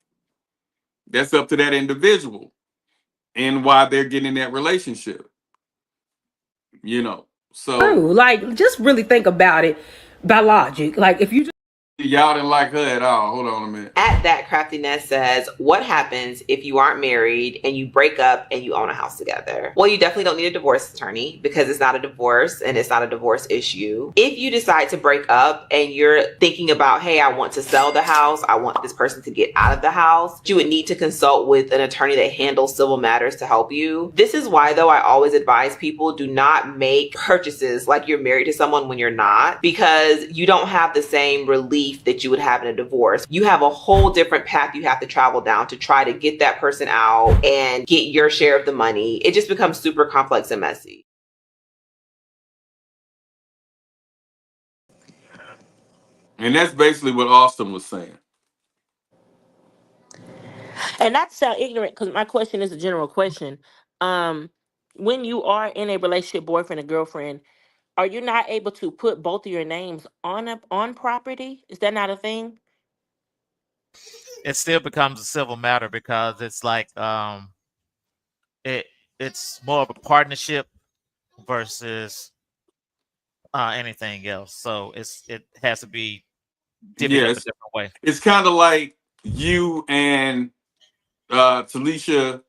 That's up to that individual and why they're getting in that relationship. You know, so true. Like, just really think about it by logic. Like, if you just y'all didn't like her at all. Hold on a minute. At that, Craftiness says, what happens if you aren't married and you break up and you own a house together? Well, you definitely don't need a divorce attorney because it's not a divorce and it's not a divorce issue. If you decide to break up and you're thinking about, hey, I want to sell the house, I want this person to get out of the house, you would need to consult with an attorney that handles civil matters to help you. This is why, though, I always advise people do not make purchases like you're married to someone when you're not, because you don't have the same relief that you would have in a divorce. You have a whole different path you have to travel down to try to get that person out and get your share of the money. It just becomes super complex and messy. And that's basically what Austin was saying. And not to sound ignorant, because my question is a general question. When you are in a relationship, boyfriend and girlfriend, are you not able to put both of your names on property? Is that not a thing? It still becomes a civil matter because it's like it's more of a partnership versus anything else. So it has to be divvied up a different way. It's kind of like you and Talisha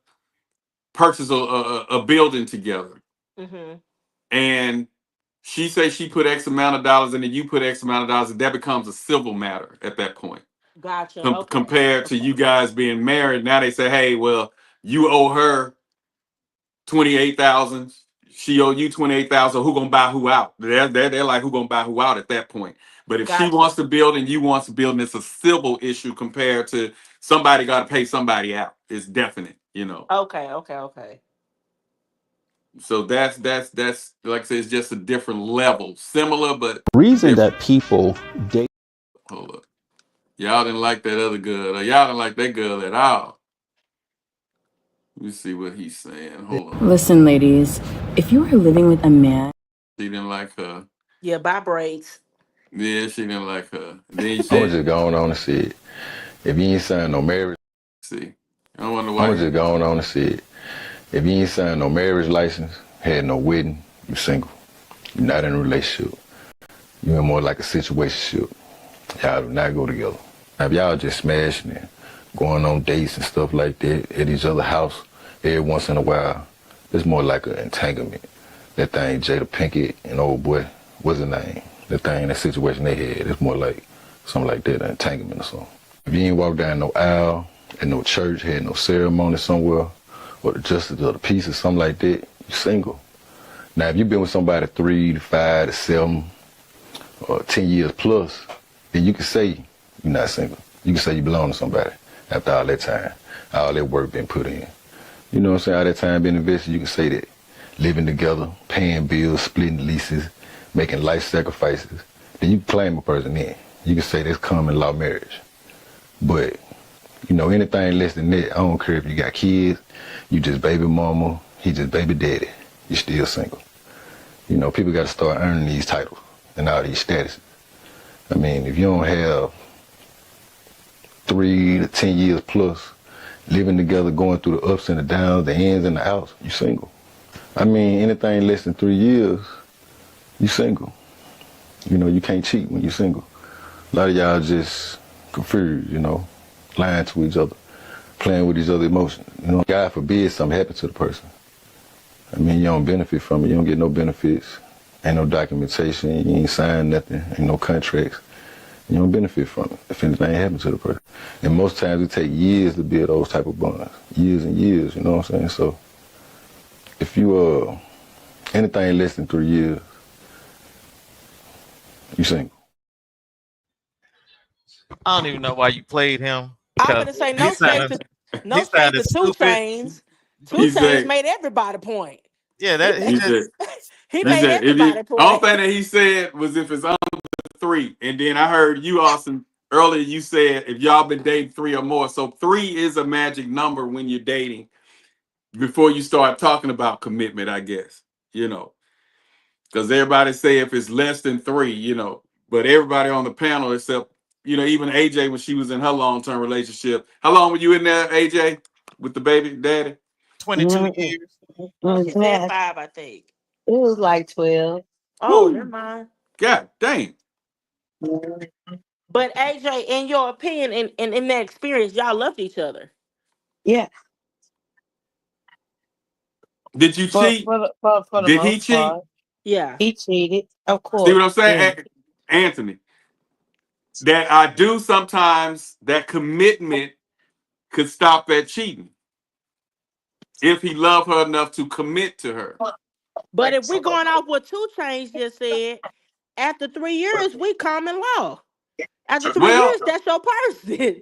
purchase a building together, and she says she put X amount of dollars in it, you put X amount of dollars, and that becomes a civil matter at that point. Gotcha. Compared to you guys being married, now they say, hey, well, you owe her $28,000, she owe you $28,000. Who gonna buy who out? They're like, who gonna buy who out at that point? But if she wants to build and you want to build, and it's a civil issue compared to somebody got to pay somebody out. It's definite, you know. Okay. So that's like I said, it's just a different level. Similar, but reason that people date. Hold up. Y'all didn't like that other girl. Y'all didn't like that girl at all. Let me see what he's saying. Hold on. Listen, ladies, if you are living with a man. She didn't like her. Yeah, bye braids. Yeah, she didn't like her. Then I'm just going on and see it. If you ain't signed no marriage. See. I wonder why. I'm just going on and see it. If you ain't signed no marriage license, had no wedding, you're single. You're not in a relationship. You're more like a situationship. Y'all do not go together. Now, if y'all just smashing it, going on dates and stuff like that at each other's house every once in a while, it's more like an entanglement. That thing, Jada Pinkett and old boy, what's his name? That thing, that situation they had, it's more like something like that, an entanglement or something. If you ain't walk down no aisle, at no church, had no ceremony somewhere, or the justice of the peace or something like that, you're single. Now, if you've been with somebody 3 to 5 to 7 or 10 years plus, then you can say you're not single. You can say you belong to somebody after all that time, all that work been put in. You know what I'm saying? All that time been invested, you can say that. Living together, paying bills, splitting leases, making life sacrifices, then you can claim a person in. You can say that's common law marriage. But, you know, anything less than that, I don't care if you got kids, you just baby mama, He just baby daddy. You still single. You know, people got to start earning these titles and all these statuses. I mean, if you don't have 3 to 10 years plus living together, going through the ups and the downs, the ins and the outs, you single. I mean, anything less than 3 years, you single. You know, you can't cheat when you're single. A lot of y'all just confused, you know, lying to each other, playing with each other's emotions. You know, God forbid something happen to the person. I mean, you don't benefit from it. You don't get no benefits. Ain't no documentation. You ain't signed nothing. Ain't no contracts. You don't benefit from it if anything happens to the person. And most times it take years to build those type of bonds. Years and years, you know what I'm saying? So if you anything less than 3 years, you single. I don't even know why you played him. I'm gonna say no shade to 2 Chainz. 2 Chainz made everybody point. Yeah, that he made everybody point. All thing that he said was if it's under 3, and then I heard you, Austin, earlier. You said if y'all been dating 3 or more, so 3 is a magic number when you're dating. Before you start talking about commitment, I guess, you know, because everybody say if it's less than 3, you know, but everybody on the panel except, you know, even AJ when she was in her long-term relationship. How long were you in there, AJ, with the baby daddy? 22 years. She said 5, I think. It was like 12. Oh, never mind. God dang. But AJ, in your opinion, and in that experience, y'all loved each other. Yeah. Did you cheat? For the Did he most cheat? part. Yeah. He cheated, of course. See what I'm saying, Yeah. Anthony? That I do sometimes, that commitment could stop at cheating. If he loved her enough to commit to her. But if we're going off what 2 Chainz just said, after 3 years, we common law. After 3 years, that's your person.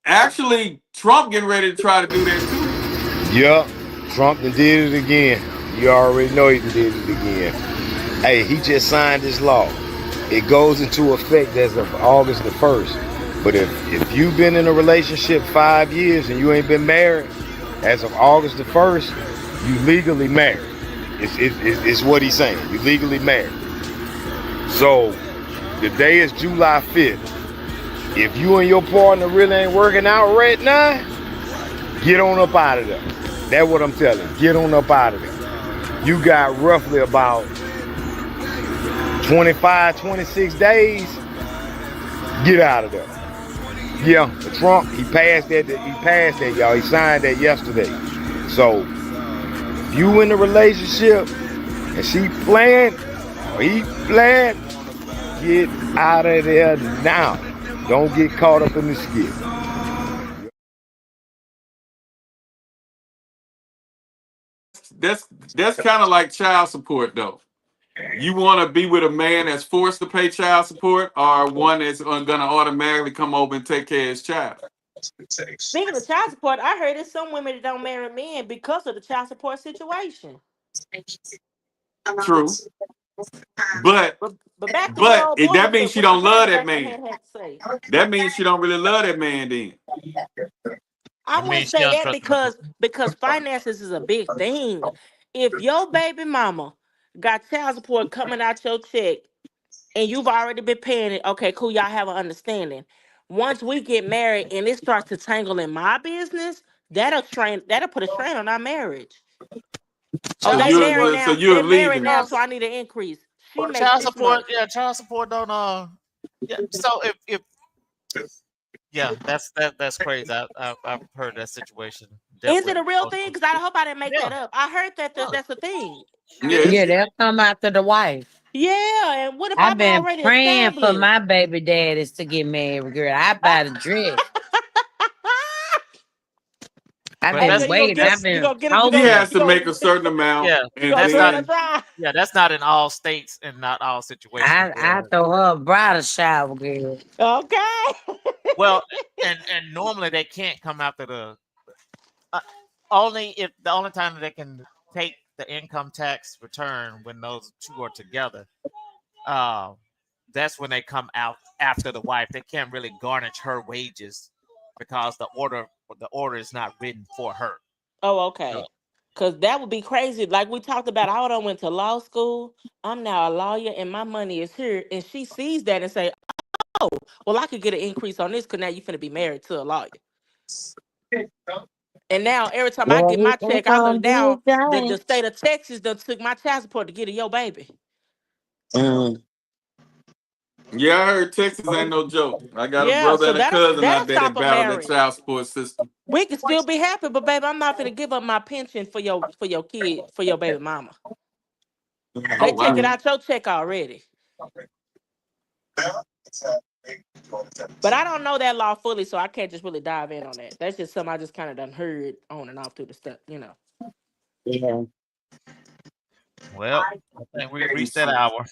Actually, Trump getting ready to try to do that too. Yup, Trump done did it again. You already know he done did it again. Hey, he just signed this law. It goes into effect as of August the 1st. But if you've been in a relationship 5 years and you ain't been married, as of August the 1st, you legally married. It's what he's saying. You legally married. So the day is July 5th. If you and your partner really ain't working out right now, get on up out of there. That's what I'm telling you. Get on up out of there. You got roughly about 25, 26 days. Get out of there. Yeah, Trump, he passed that, y'all. He signed that yesterday. So, if you in a relationship and she playing, or he playing, get out of there now. Don't get caught up in the skit. That's kind of like child support, though. You want to be with a man that's forced to pay child support, or one that's going to automatically come over and take care of his child? Speaking of child support, I heard there's some women that don't marry men because of the child support situation. True. But that means she don't love that man. That means she don't really love that man then. I wouldn't say that because finances is a big thing. If your baby mama got child support coming out your check and you've already been paying it, okay, cool, y'all have an understanding. Once we get married and it starts to tangle in my business, that'll put a strain on our marriage. So they married now. you're married now, so I need an increase. She makes child support. Yeah, child support don't. Yeah. So if that's crazy. I've heard that situation. Is it a real thing? Because I hope I didn't make that up. I heard that that's a thing. Yeah, they'll come after the wife. Yeah, and what if I've been already praying for my baby daddies to get married, girl? I buy the dress. I've been waiting. He has to make a certain amount. Yeah, that's not in all states and not all situations. I throw her a bridal shower, girl. Okay. Well, and normally they can't come after the only time that they can take the income tax return when those two are together. That's when they come out after the wife. They can't really garnish her wages because the order is not written for her. Oh, okay. Cause that would be crazy. Like we talked about, I done went to law school. I'm now a lawyer, and my money is here. And she sees that and say, "Oh, well, I could get an increase on this because now you finna be married to a lawyer." And now every time I get my check, I look down. The state of Texas done took my child support to get a your baby. Yeah, I heard Texas ain't no joke. I got a Yeah, brother so and a cousin that'll out there stop that a battle that marriage. child support system. We can still be happy, but baby, I'm not gonna give up my pension for your kid, for your baby mama. They taking out your check already. But I don't know that law fully, so I can't just really dive in on that. That's just something I just kind of done heard on and off through the stuff, you know. Yeah. Well, I think we reached that hour.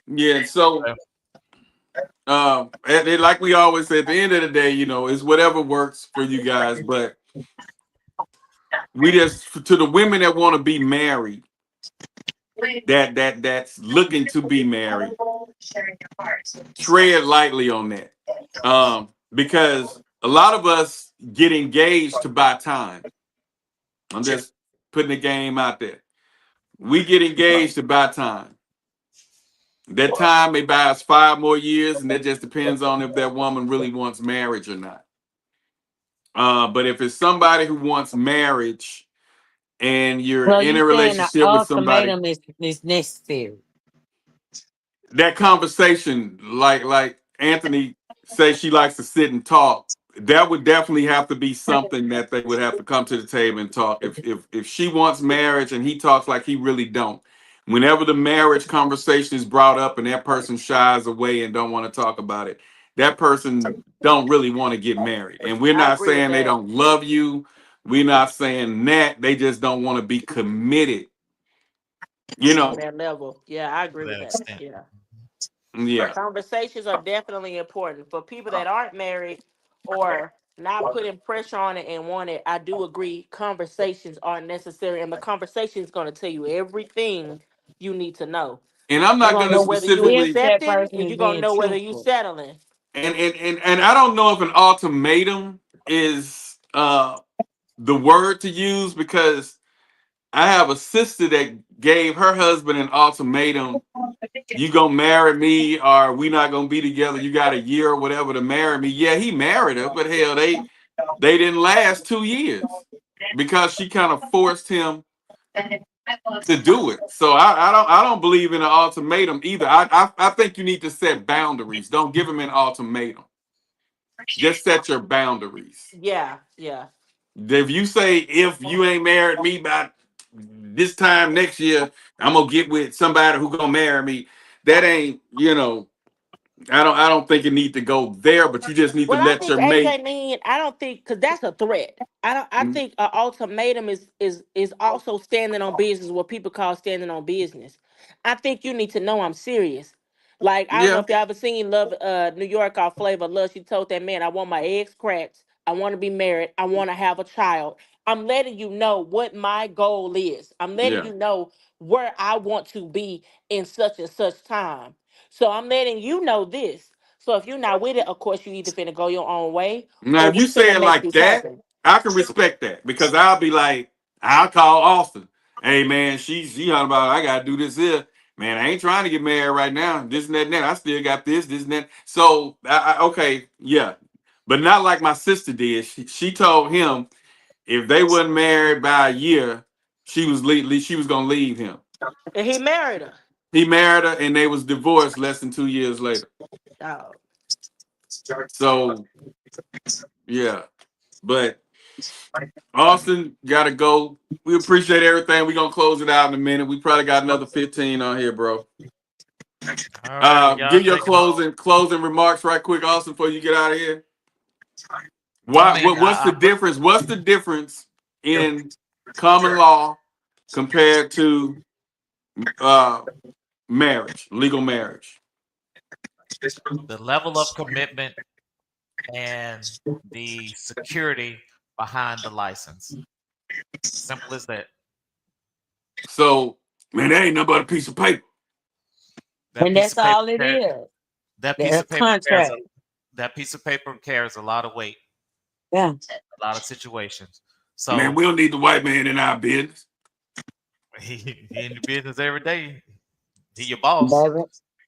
Yeah, so like we always say, at the end of the day, you know, it's whatever works for you guys. But we just, to the women that want to be married, that's looking to be married, tread lightly on that, because a lot of us get engaged to buy time. I'm just putting the game out there. We get engaged to buy time. That time may buy us 5 more years, and that just depends on if that woman really wants marriage or not. But if it's somebody who wants marriage and you're in a relationship with somebody, is necessary. That conversation, like Anthony says, she likes to sit and talk. That would definitely have to be something that they would have to come to the table and talk. If she wants marriage and he talks like he really don't, whenever the marriage conversation is brought up and that person shies away and don't want to talk about it, that person don't really want to get married. And we're not saying they don't love you. We're not saying that. They just don't want to be committed. You know, On that level. Yeah, I agree with that. Yeah. Yeah. Conversations are definitely important for people that aren't married or not putting pressure on it and want it. I do agree. Conversations are necessary, and the conversation is going to tell you everything you need to know. And I'm not going to specifically, and you're going to know whether you're settling. And I don't know if an ultimatum is the word to use, because I have a sister that gave her husband an ultimatum: you gonna marry me or we not gonna be together. You got a year or whatever to marry me. Yeah, he married her, but hell, they didn't last 2 years because she kind of forced him to do it. So I don't believe in an ultimatum either. I think you need to set boundaries. Don't give him an ultimatum. Just set your boundaries. Yeah, yeah. If you say, if you ain't married me by this time next year, I'm gonna get with somebody who gonna marry me. That ain't, you know, I don't think you need to go there, but you just need to let your mate. I don't think, because that's a threat. I think an ultimatum is also standing on business, what people call standing on business. I think you need to know I'm serious. Like, I don't know if y'all ever seen Love New York or Flavor Love. She told that man, I want my eggs cracked. I want to be married. I want to have a child. I'm letting you know what my goal is. I'm letting you know where I want to be in such and such time. So I'm letting you know this. So if you're not with it, of course, you either finna go your own way. Now, if you say it like that, I can respect that, because I'll be like, I'll call Austin. Hey, man, she on about, I got to do this here. Man, I ain't trying to get married right now. This and that and that. I still got this and that. So, okay, yeah. But not like my sister did. She told him if they wasn't married by a year, she was going to leave him. And he married her. He married her, and they was divorced less than 2 years later. Oh. So, yeah. But Austin got to go. We appreciate everything. We're going to close it out in a minute. We probably got another 15 on here, bro. Give your closing remarks right quick, Austin, before you get out of here. What's the difference? What's the difference in common law compared to marriage, legal marriage? The level of commitment and the security behind the license. Simple as that. So, man, that ain't nothing but a piece of paper. And that's all it is. That piece of paper carries a lot of weight. Yeah. A lot of situations. So man, we don't need the white man in our business. He in the business every day. He your boss.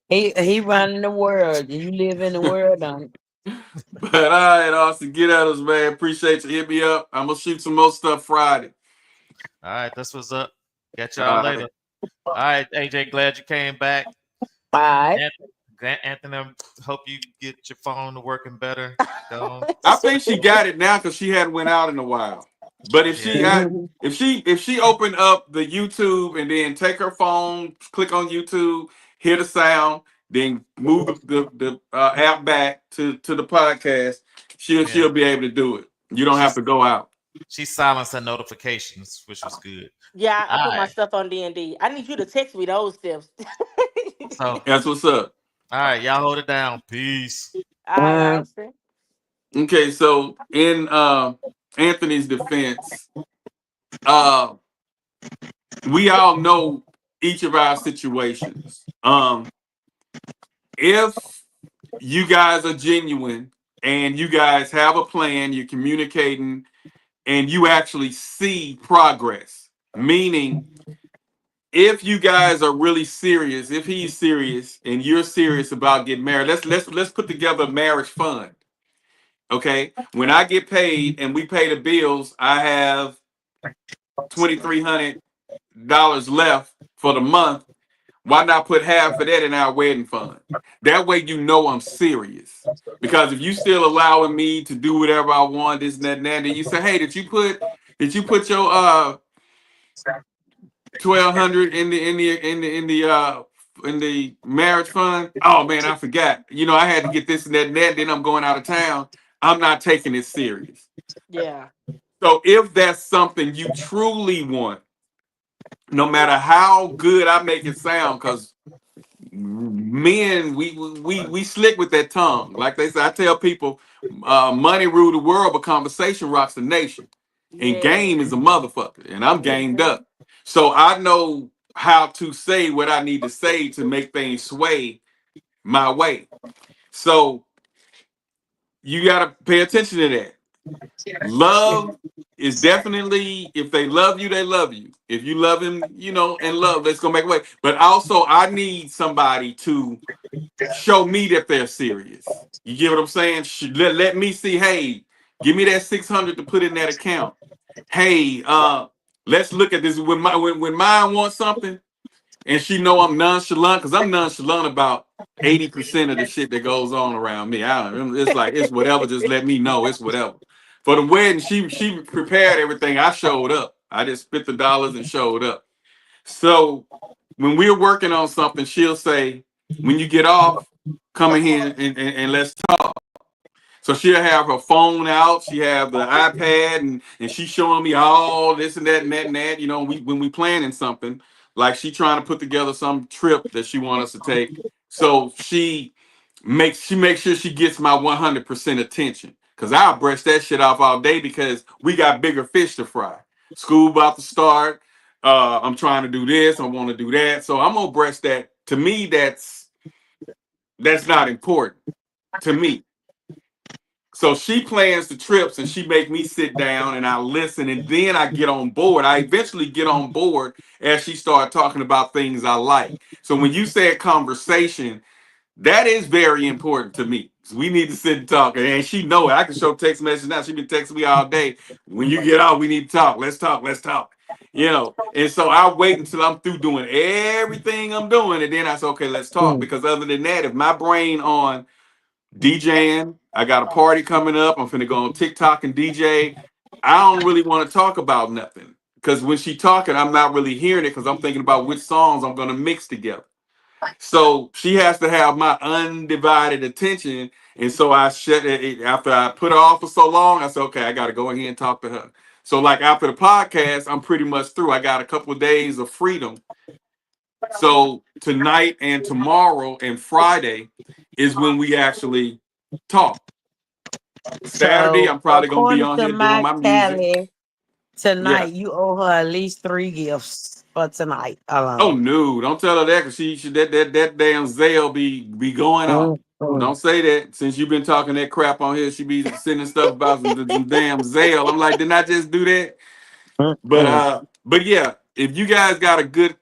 He running the world. You live in the world on it. But all right, Austin, get at us, man. Appreciate you. Hit me up. I'm gonna shoot some more stuff Friday. All right, that's what's up. Catch y'all later. All right, AJ, glad you came back. Bye. Anthony, hope you get your phone working better. I think she got it now because she hadn't went out in a while. But if she opened up the YouTube and then take her phone, click on YouTube, hear the sound, then move the app back to the podcast, she'll be able to do it. You don't have to go out. She silenced her notifications, which was good. Yeah, I put my stuff on D&D. I need you to text me those steps. So that's what's up. All right, y'all hold it down. Peace. Okay, so in Anthony's defense, we all know each of our situations. If you guys are genuine and you guys have a plan, you're communicating, and you actually see progress, meaning if you guys are really serious, if he's serious and you're serious about getting married, let's put together a marriage fund. Okay, when I get paid and we pay the bills, I have $2,300 left for the month. Why not put half of that in our wedding fund? That way you know I'm serious. Because if you still allowing me to do whatever I want, this and that, then you say, hey, did you put your $1,200 in the marriage fund? Oh man, I forgot. I had to get this and that, then I'm going out of town. I'm not taking it serious. Yeah. So if that's something you truly want, no matter how good I make it sound, because men, we slick with that tongue. Like they say, I tell people, money rule the world, but conversation rocks the nation. And game is a motherfucker, and I'm gamed up. So I know how to say what I need to say to make things sway my way. So you got to pay attention to that. Love is definitely, if they love you, they love you. If you love him, and love, that's going to make way. But also, I need somebody to show me that they're serious. You get what I'm saying? Let me see, hey, give me that $600 to put in that account. Hey, let's look at this. When mine wants something, and she know I'm nonchalant, because I'm nonchalant about 80% of the shit that goes on around me. It's like, it's whatever, just let me know, it's whatever. For the wedding, she prepared everything. I showed up. I just spent the dollars and showed up. So when we're working on something, she'll say, when you get off, come in here and let's talk. So she'll have her phone out, she have the iPad, and she's showing me all this and that and that and that. When we planning something, like she trying to put together some trip that she wants us to take. So she makes sure she gets my 100% attention. Because I'll brush that shit off all day because we got bigger fish to fry. School about to start. I'm trying to do this. I want to do that. So I'm going to brush that. To me, that's not important. To me. So she plans the trips and she make me sit down and I listen and then I get on board. I eventually get on board as she started talking about things I like. So when you said conversation, that is very important to me. So we need to sit and talk. And she know it. I can show text messages now. She been texting me all day. When you get out, we need to talk. Let's talk. Let's talk. And so I wait until I'm through doing everything I'm doing. And then I say, okay, let's talk. Because other than that, if my brain on DJing, I got a party coming up, I'm finna go on TikTok and DJ, I don't really want to talk about nothing. Because when she talking, I'm not really hearing it because I'm thinking about which songs I'm going to mix together. So she has to have my undivided attention. And so I shut it after I put her off for so long. I said, okay, I got to go ahead and talk to her. So like after the podcast, I'm pretty much through. I got a couple of days of freedom. So tonight and tomorrow and Friday is when we actually talk. Saturday, I'm probably going to be on here doing my music. Tonight, you owe her at least 3 gifts for tonight. Oh no! Don't tell her that because she that damn Zale be going on. Don't say that. Since you've been talking that crap on here, she be sending stuff about some damn Zale. I'm like, didn't I just do that? But yeah, if you guys got a good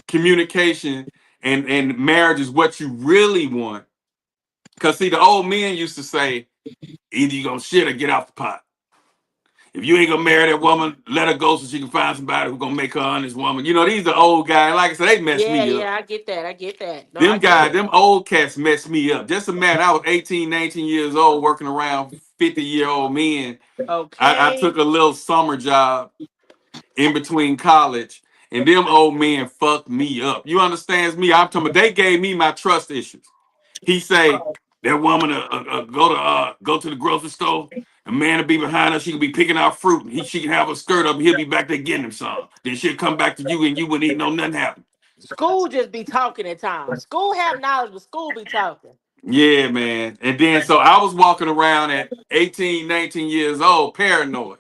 communication and marriage is what you really want. Because see, the old men used to say, either you gonna shit or get off the pot. If you ain't gonna marry that woman, let her go so she can find somebody who's gonna make her honest woman. You know, these are old guys. Like I said, they messed me up. Yeah, I get that. No, Them guys, them old cats messed me up. Just imagine, I was 18, 19 years old working around 50-year-old men. Okay. I took a little summer job in between college, and them old men fucked me up. You understand me? I'm talking about they gave me my trust issues. He say, that woman go to the grocery store. A man will be behind her. She can be picking out fruit. She can have her skirt up. And he'll be back there getting him some. Then she'll come back to you, and you wouldn't even know nothing happened. School just be talking at times. School have knowledge, but school be talking. Yeah, man. And then so I was walking around at 18, 19 years old, paranoid.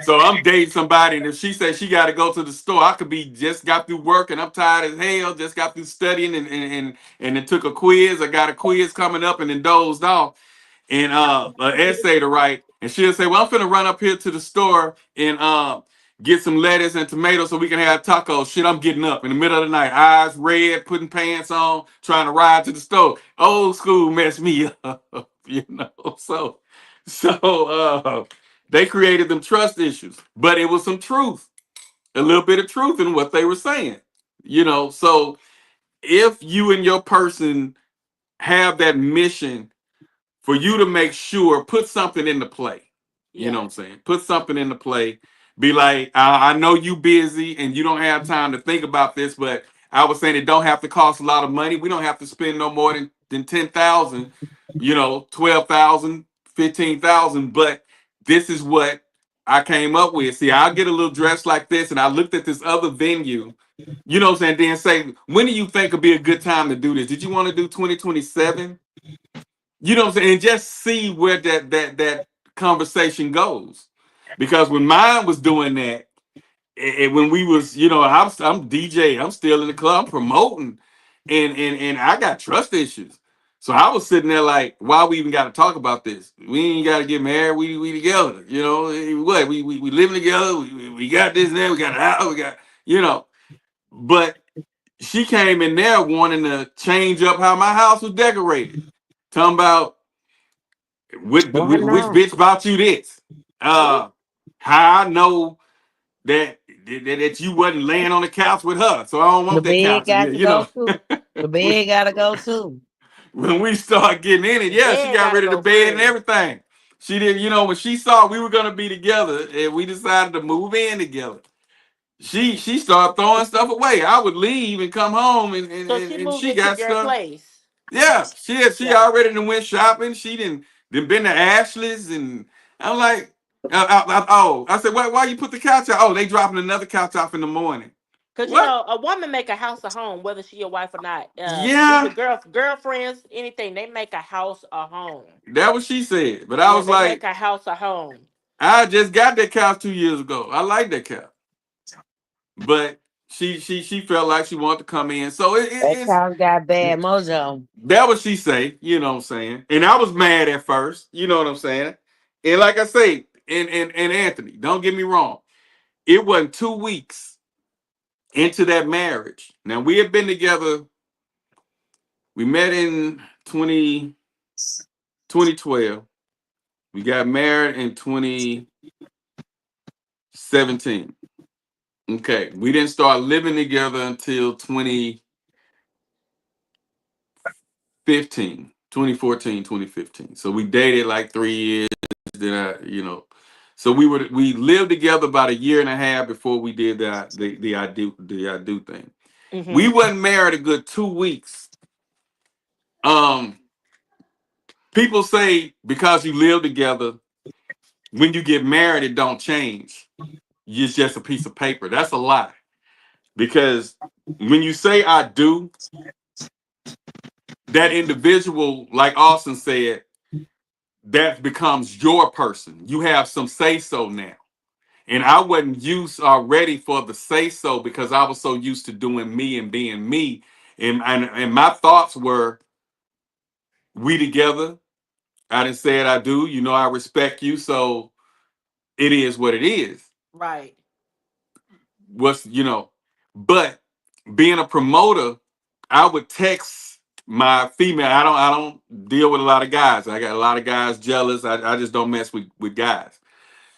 So I'm dating somebody, and if she says she got to go to the store, I could be just got through work and I'm tired as hell, just got through studying and then took a quiz. I got a quiz coming up and then dozed off and an essay to write. And she'll say, well, I'm finna run up here to the store and get some lettuce and tomatoes so we can have tacos. Shit, I'm getting up in the middle of the night, eyes red, putting pants on, trying to ride to the store. Old school messed me up, you know. So they created them trust issues, but it was some truth, a little bit of truth in what they were saying, you know. So if you and your person have that mission for you to make sure, put something into play. You know what I'm saying? Put something into play. Be like, I know you busy and you don't have time to think about this, but I was saying it don't have to cost a lot of money. We don't have to spend no more than 10,000, you know, 12,000, 15,000. But this is what I came up with. See, I'll get a little dress like this, and I looked at this other venue, you know what I'm saying? Then say, when do you think would be a good time to do this? Did you want to do 2027? You know what I'm saying? And just see where that conversation goes. Because when mine was doing that, and when we was, you know, I'm DJ, I'm still in the club, I'm promoting, and I got trust issues. So I was sitting there like, why we even got to talk about this? We ain't got to get married. We together, you know. What we living together. We got this and that. We got a house. We got, you know. But she came in there wanting to change up how my house was decorated. Talking about which bitch bought you this? How I know that you wasn't laying on the couch with her, so I don't want that couch. You know, the bed gotta go too. When we start getting in it, she got rid of the bed and everything. She didn't, you know, when she saw we were gonna be together and we decided to move in together, she started throwing stuff away. I would leave and come home and she got stuff. Place. Yeah, she already done went shopping. She didn't been to Ashley's, and I'm like, I said, why you put the couch out? Oh, they dropping another couch off in the morning. Because you know, a woman make a house a home, whether she your wife or not. Girlfriends, anything, they make a house a home. That what she said, but I was like, make a house a home. I just got that couch 2 years ago. I like that couch, but she felt like she wanted to come in, so that couch got bad mojo. That what she say, you know what I'm saying, and I was mad at first, you know what I'm saying, and like I say, and Anthony, don't get me wrong, it wasn't 2 weeks into that marriage. Now we had been together. We met in 2012. We got married in 2017. Okay, we didn't start living together until 2014, 2015. So we dated like 3 years. Then so we lived together about a year and a half before we did the I do thing. Mm-hmm. We wasn't married a good 2 weeks. People say because you live together, when you get married, it don't change. It's just a piece of paper. That's a lie. Because when you say I do, that individual, like Austin said, that becomes your person. You have some say-so now. And I wasn't used already for the say-so because I was so used to doing me and being me. And my thoughts were, we together. I done said I do. You know I respect you, so it is what it is. Right. But being a promoter, I would text my female. I don't deal with a lot of guys. I got a lot of guys jealous. I just don't mess with guys.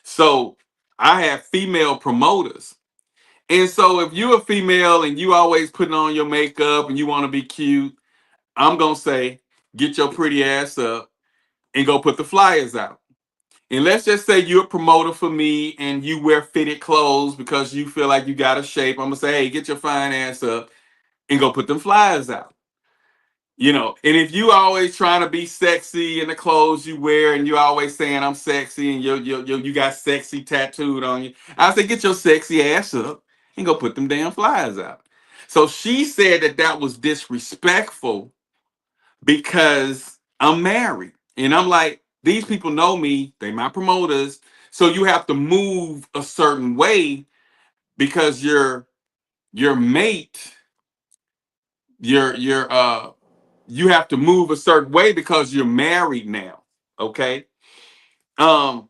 So I have female promoters. And so if you're a female and you always putting on your makeup and you want to be cute, I'm going to say, get your pretty ass up and go put the flyers out. And let's just say you're a promoter for me and you wear fitted clothes because you feel like you got a shape. I'm going to say, hey, get your fine ass up and go put them flyers out. And if you always trying to be sexy in the clothes you wear and you always saying I'm sexy and you got sexy tattooed on you, I say, get your sexy ass up and go put them damn flyers out. So she said that was disrespectful because I'm married. And I'm like, these people know me, they my promoters. So you have to move a certain way because your mate, you have to move a certain way because you're married now. Okay. So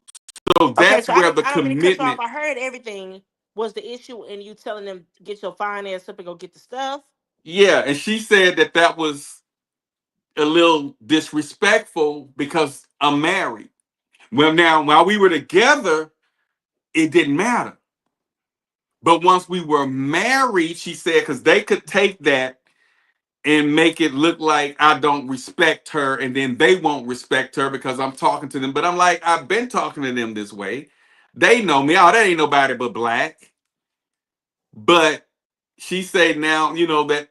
that's where the I don't mean to cut you off. commitment. I heard everything. Was the issue in you telling them get your fine ass up and go get the stuff? Yeah, and she said that was a little disrespectful because I'm married. Well, now while we were together, it didn't matter. But once we were married, she said, because they could take that and make it look like I don't respect her, and then they won't respect her because I'm talking to them. But I'm like, I've been talking to them this way. They know me. Oh, that ain't nobody but black. But she said now, that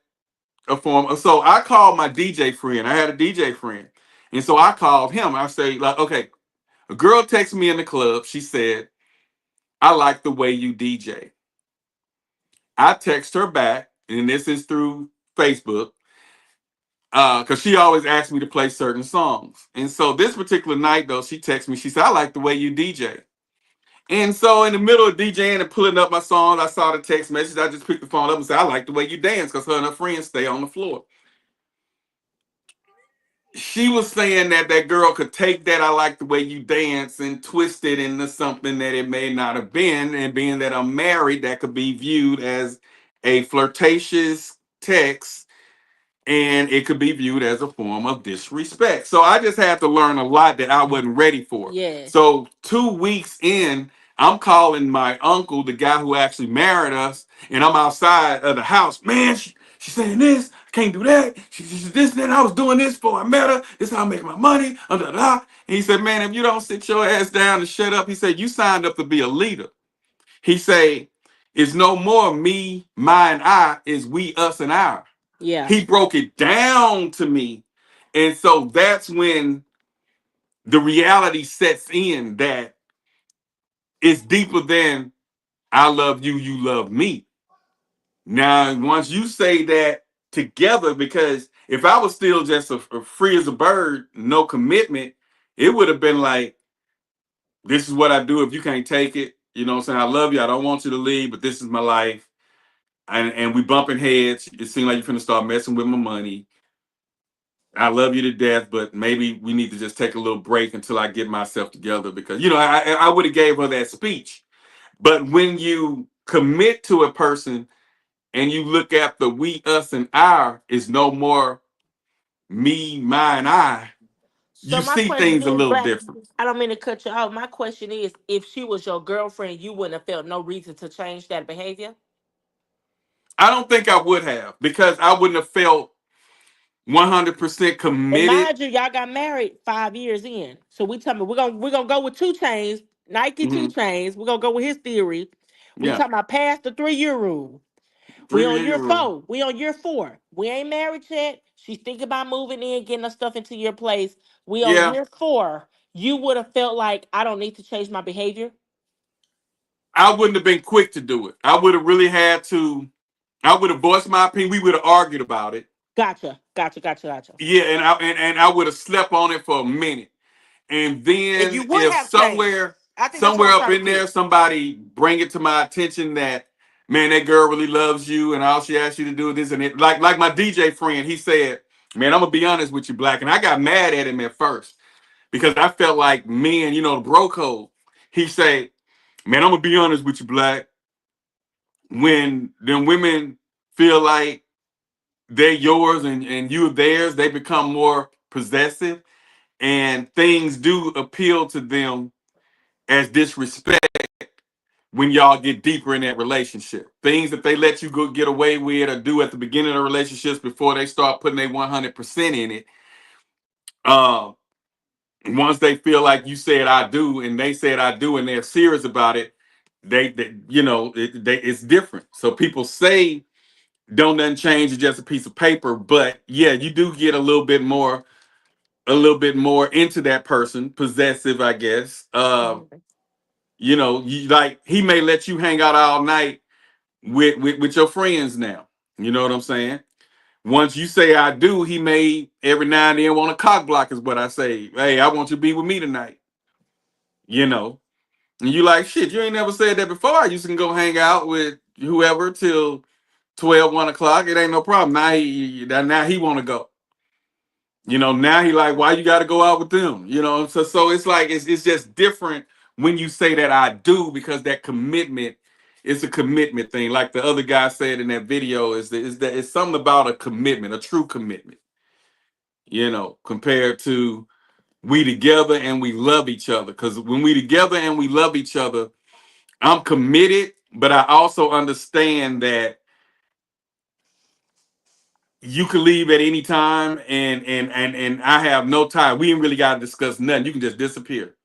a form. So I called my DJ friend. I had a DJ friend. And so I called him. I say, like, okay, a girl texted me in the club. She said, I like the way you DJ. I text her back, and this is through Facebook, because she always asks me to play certain songs. And so this particular night, though, she texted me. She said, I like the way you DJ. And so in the middle of DJing and pulling up my songs, I saw the text message. I just picked the phone up and said, I like the way you dance, because her and her friends stay on the floor. She was saying that girl could take that I like the way you dance and twist it into something that it may not have been. And being that I'm married, that could be viewed as a flirtatious text, and it could be viewed as a form of disrespect. So I just had to learn a lot that I wasn't ready for. Yeah. So 2 weeks in, I'm calling my uncle, the guy who actually married us, and I'm outside of the house. Man, she's saying this, I can't do that. She's this, that. I was doing this before I met her. This is how I make my money. And he said, man, if you don't sit your ass down and shut up, he said, you signed up to be a leader. He said, it's no more me, mine, I, is we, us, and our. Yeah. He broke it down to me. And so that's when the reality sets in that it's deeper than I love you, you love me. Now, once you say that together, because if I was still just a free as a bird, no commitment, it would have been like, this is what I do if you can't take it. You know what I'm saying? I love you. I don't want you to leave, but this is my life. And we bumping heads. It seemed like you're finna start messing with my money. I love you to death, but maybe we need to just take a little break until I get myself together, because, I would have gave her that speech. But when you commit to a person and you look at the we, us, and our is no more me, mine, I, So you my see question things a is, little Black, different. I don't mean to cut you off. My question is, if she was your girlfriend, you wouldn't have felt no reason to change that behavior? I don't think I would have, because I wouldn't have felt 100% And committed. mind you, y'all got married 5 years in. So we're gonna go with 2 chains, Nike 2 chains. We're gonna go with his theory. We Yeah. talking about past the 3-year rule. We on year 4. We on year 4. We ain't married yet. She's thinking about moving in, getting her stuff into your place. We on Yeah. year 4. You would have felt like I don't need to change my behavior. I wouldn't have been quick to do it. I would have really had to. I would have voiced my opinion. We would have argued about it. Gotcha. Yeah, and I would have slept on it for a minute. And then And you would if have somewhere changed. I think that's what I'm up trying to in there, get. somebody bring it to my attention that, man, that girl really loves you, and all she asks you to do is this and it. Like my DJ friend, he said, Man, I'm gonna be honest with you, Black, and I got mad at him at first because I felt like men, the bro code. He say, "Man, I'm gonna be honest with you, Black. When them women feel like they're yours and you're theirs, they become more possessive, and things do appeal to them as disrespect when y'all get deeper in that relationship. Things that they let you go get away with or do at the beginning of the relationships before they start putting their 100% in it. Once they feel like you said I do and they said I do and they're serious about it, it's different. So people say don't nothing change, it's just a piece of paper, but yeah, you do get a little bit more into that person, possessive, I guess. Like he may let you hang out all night with your friends now. You know what I'm saying? Once you say I do, he may every now and then want to cock block is what I say. Hey, I want you to be with me tonight. And you like, shit, you ain't never said that before. I used to go hang out with whoever till 12, 1 o'clock. It ain't no problem. Now he want to go. Now he like, why you got to go out with them? So it's like, it's just different when you say that I do, because that commitment is a commitment thing. Like the other guy said in that video, is that it's something about a commitment, a true commitment, compared to we together and we love each other. Because when we together and we love each other, I'm committed, but I also understand that you can leave at any time, and I have no time. We ain't really got to discuss nothing. You can just disappear.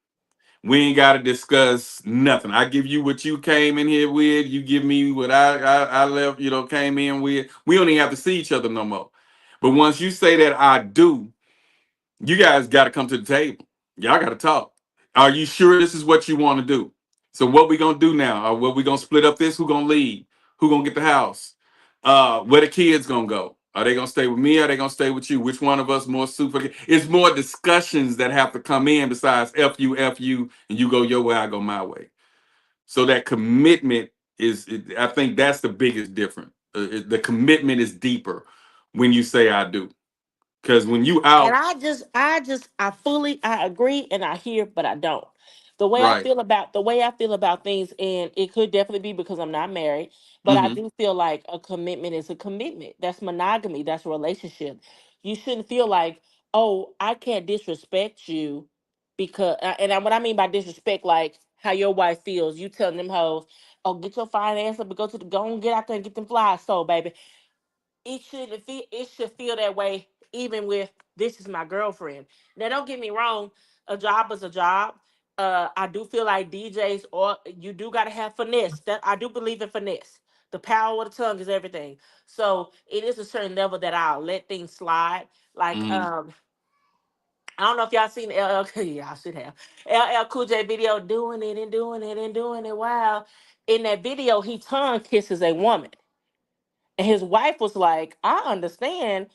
We ain't got to discuss nothing. I give you what you came in here with. You give me what I left, came in with. We don't even have to see each other no more. But once you say that I do, you guys got to come to the table. Y'all got to talk. Are you sure this is what you want to do? So what we gonna do now? Or what we gonna split up this? Who gonna lead? Who gonna get the house? Where the kids gonna go? Are they gonna stay with me? Or are they gonna stay with you? Which one of us more super? It's more discussions that have to come in besides F you, and you go your way, I go my way. So that commitment I think that's the biggest difference. The commitment is deeper when you say I do. Because when you out, and I fully agree, and I hear, but I don't. The way I right. feel about things, and it could definitely be because I'm not married, but I do feel like a commitment is a commitment. That's monogamy. That's a relationship. You shouldn't feel like, oh, I can't disrespect you because, what I mean by disrespect, like how your wife feels. You telling them hoes, oh, get your fine ass up and go and get out there and get them flies, so baby. It should feel that way even with this is my girlfriend. Now don't get me wrong, a job is a job. I do feel like DJs, or you do gotta have finesse. That I do believe in finesse. The power of the tongue is everything. So it is a certain level that I'll let things slide. Like I don't know if y'all seen LL. Y'all should have LL Cool J video doing it and doing it and doing it. Wow. In that video, he tongue kisses a woman. And his wife was like, I understand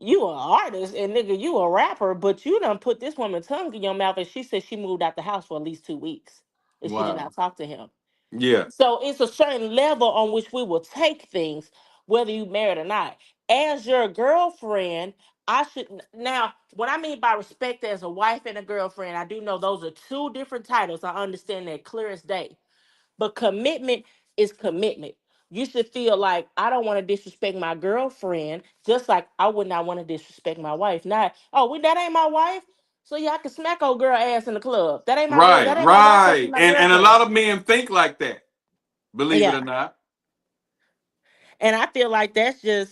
you an artist and nigga, you a rapper, but you done put this woman's tongue in your mouth. And she said she moved out the house for at least 2 weeks. And she did not talk to him. Yeah. So it's a certain level on which we will take things, whether you married or not. As your girlfriend, I should now, what I mean by respect as a wife and a girlfriend, I do know those are two different titles. I understand that clear as day. But commitment is commitment. You should feel like I don't want to disrespect my girlfriend, just like I would not want to disrespect my wife. Not, that ain't my wife. So yeah, I can smack old girl ass in the club. That ain't my right, that ain't right. my And a lot of men think like that, believe it or not. And I feel like that's can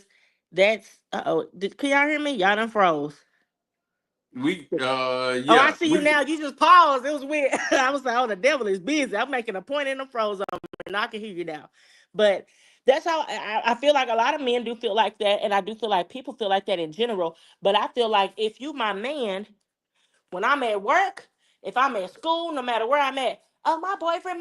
y'all hear me? Y'all done froze. Yeah. Oh, I see you now. You just paused. It was weird. I was like, oh, the devil is busy. I'm making a point in the froze on, and I can hear you now. But that's how I feel like a lot of men do feel like that. And I do feel like people feel like that in general. But I feel like if you my man, when I'm at work, if I'm at school, no matter where I'm at, oh, my boyfriend,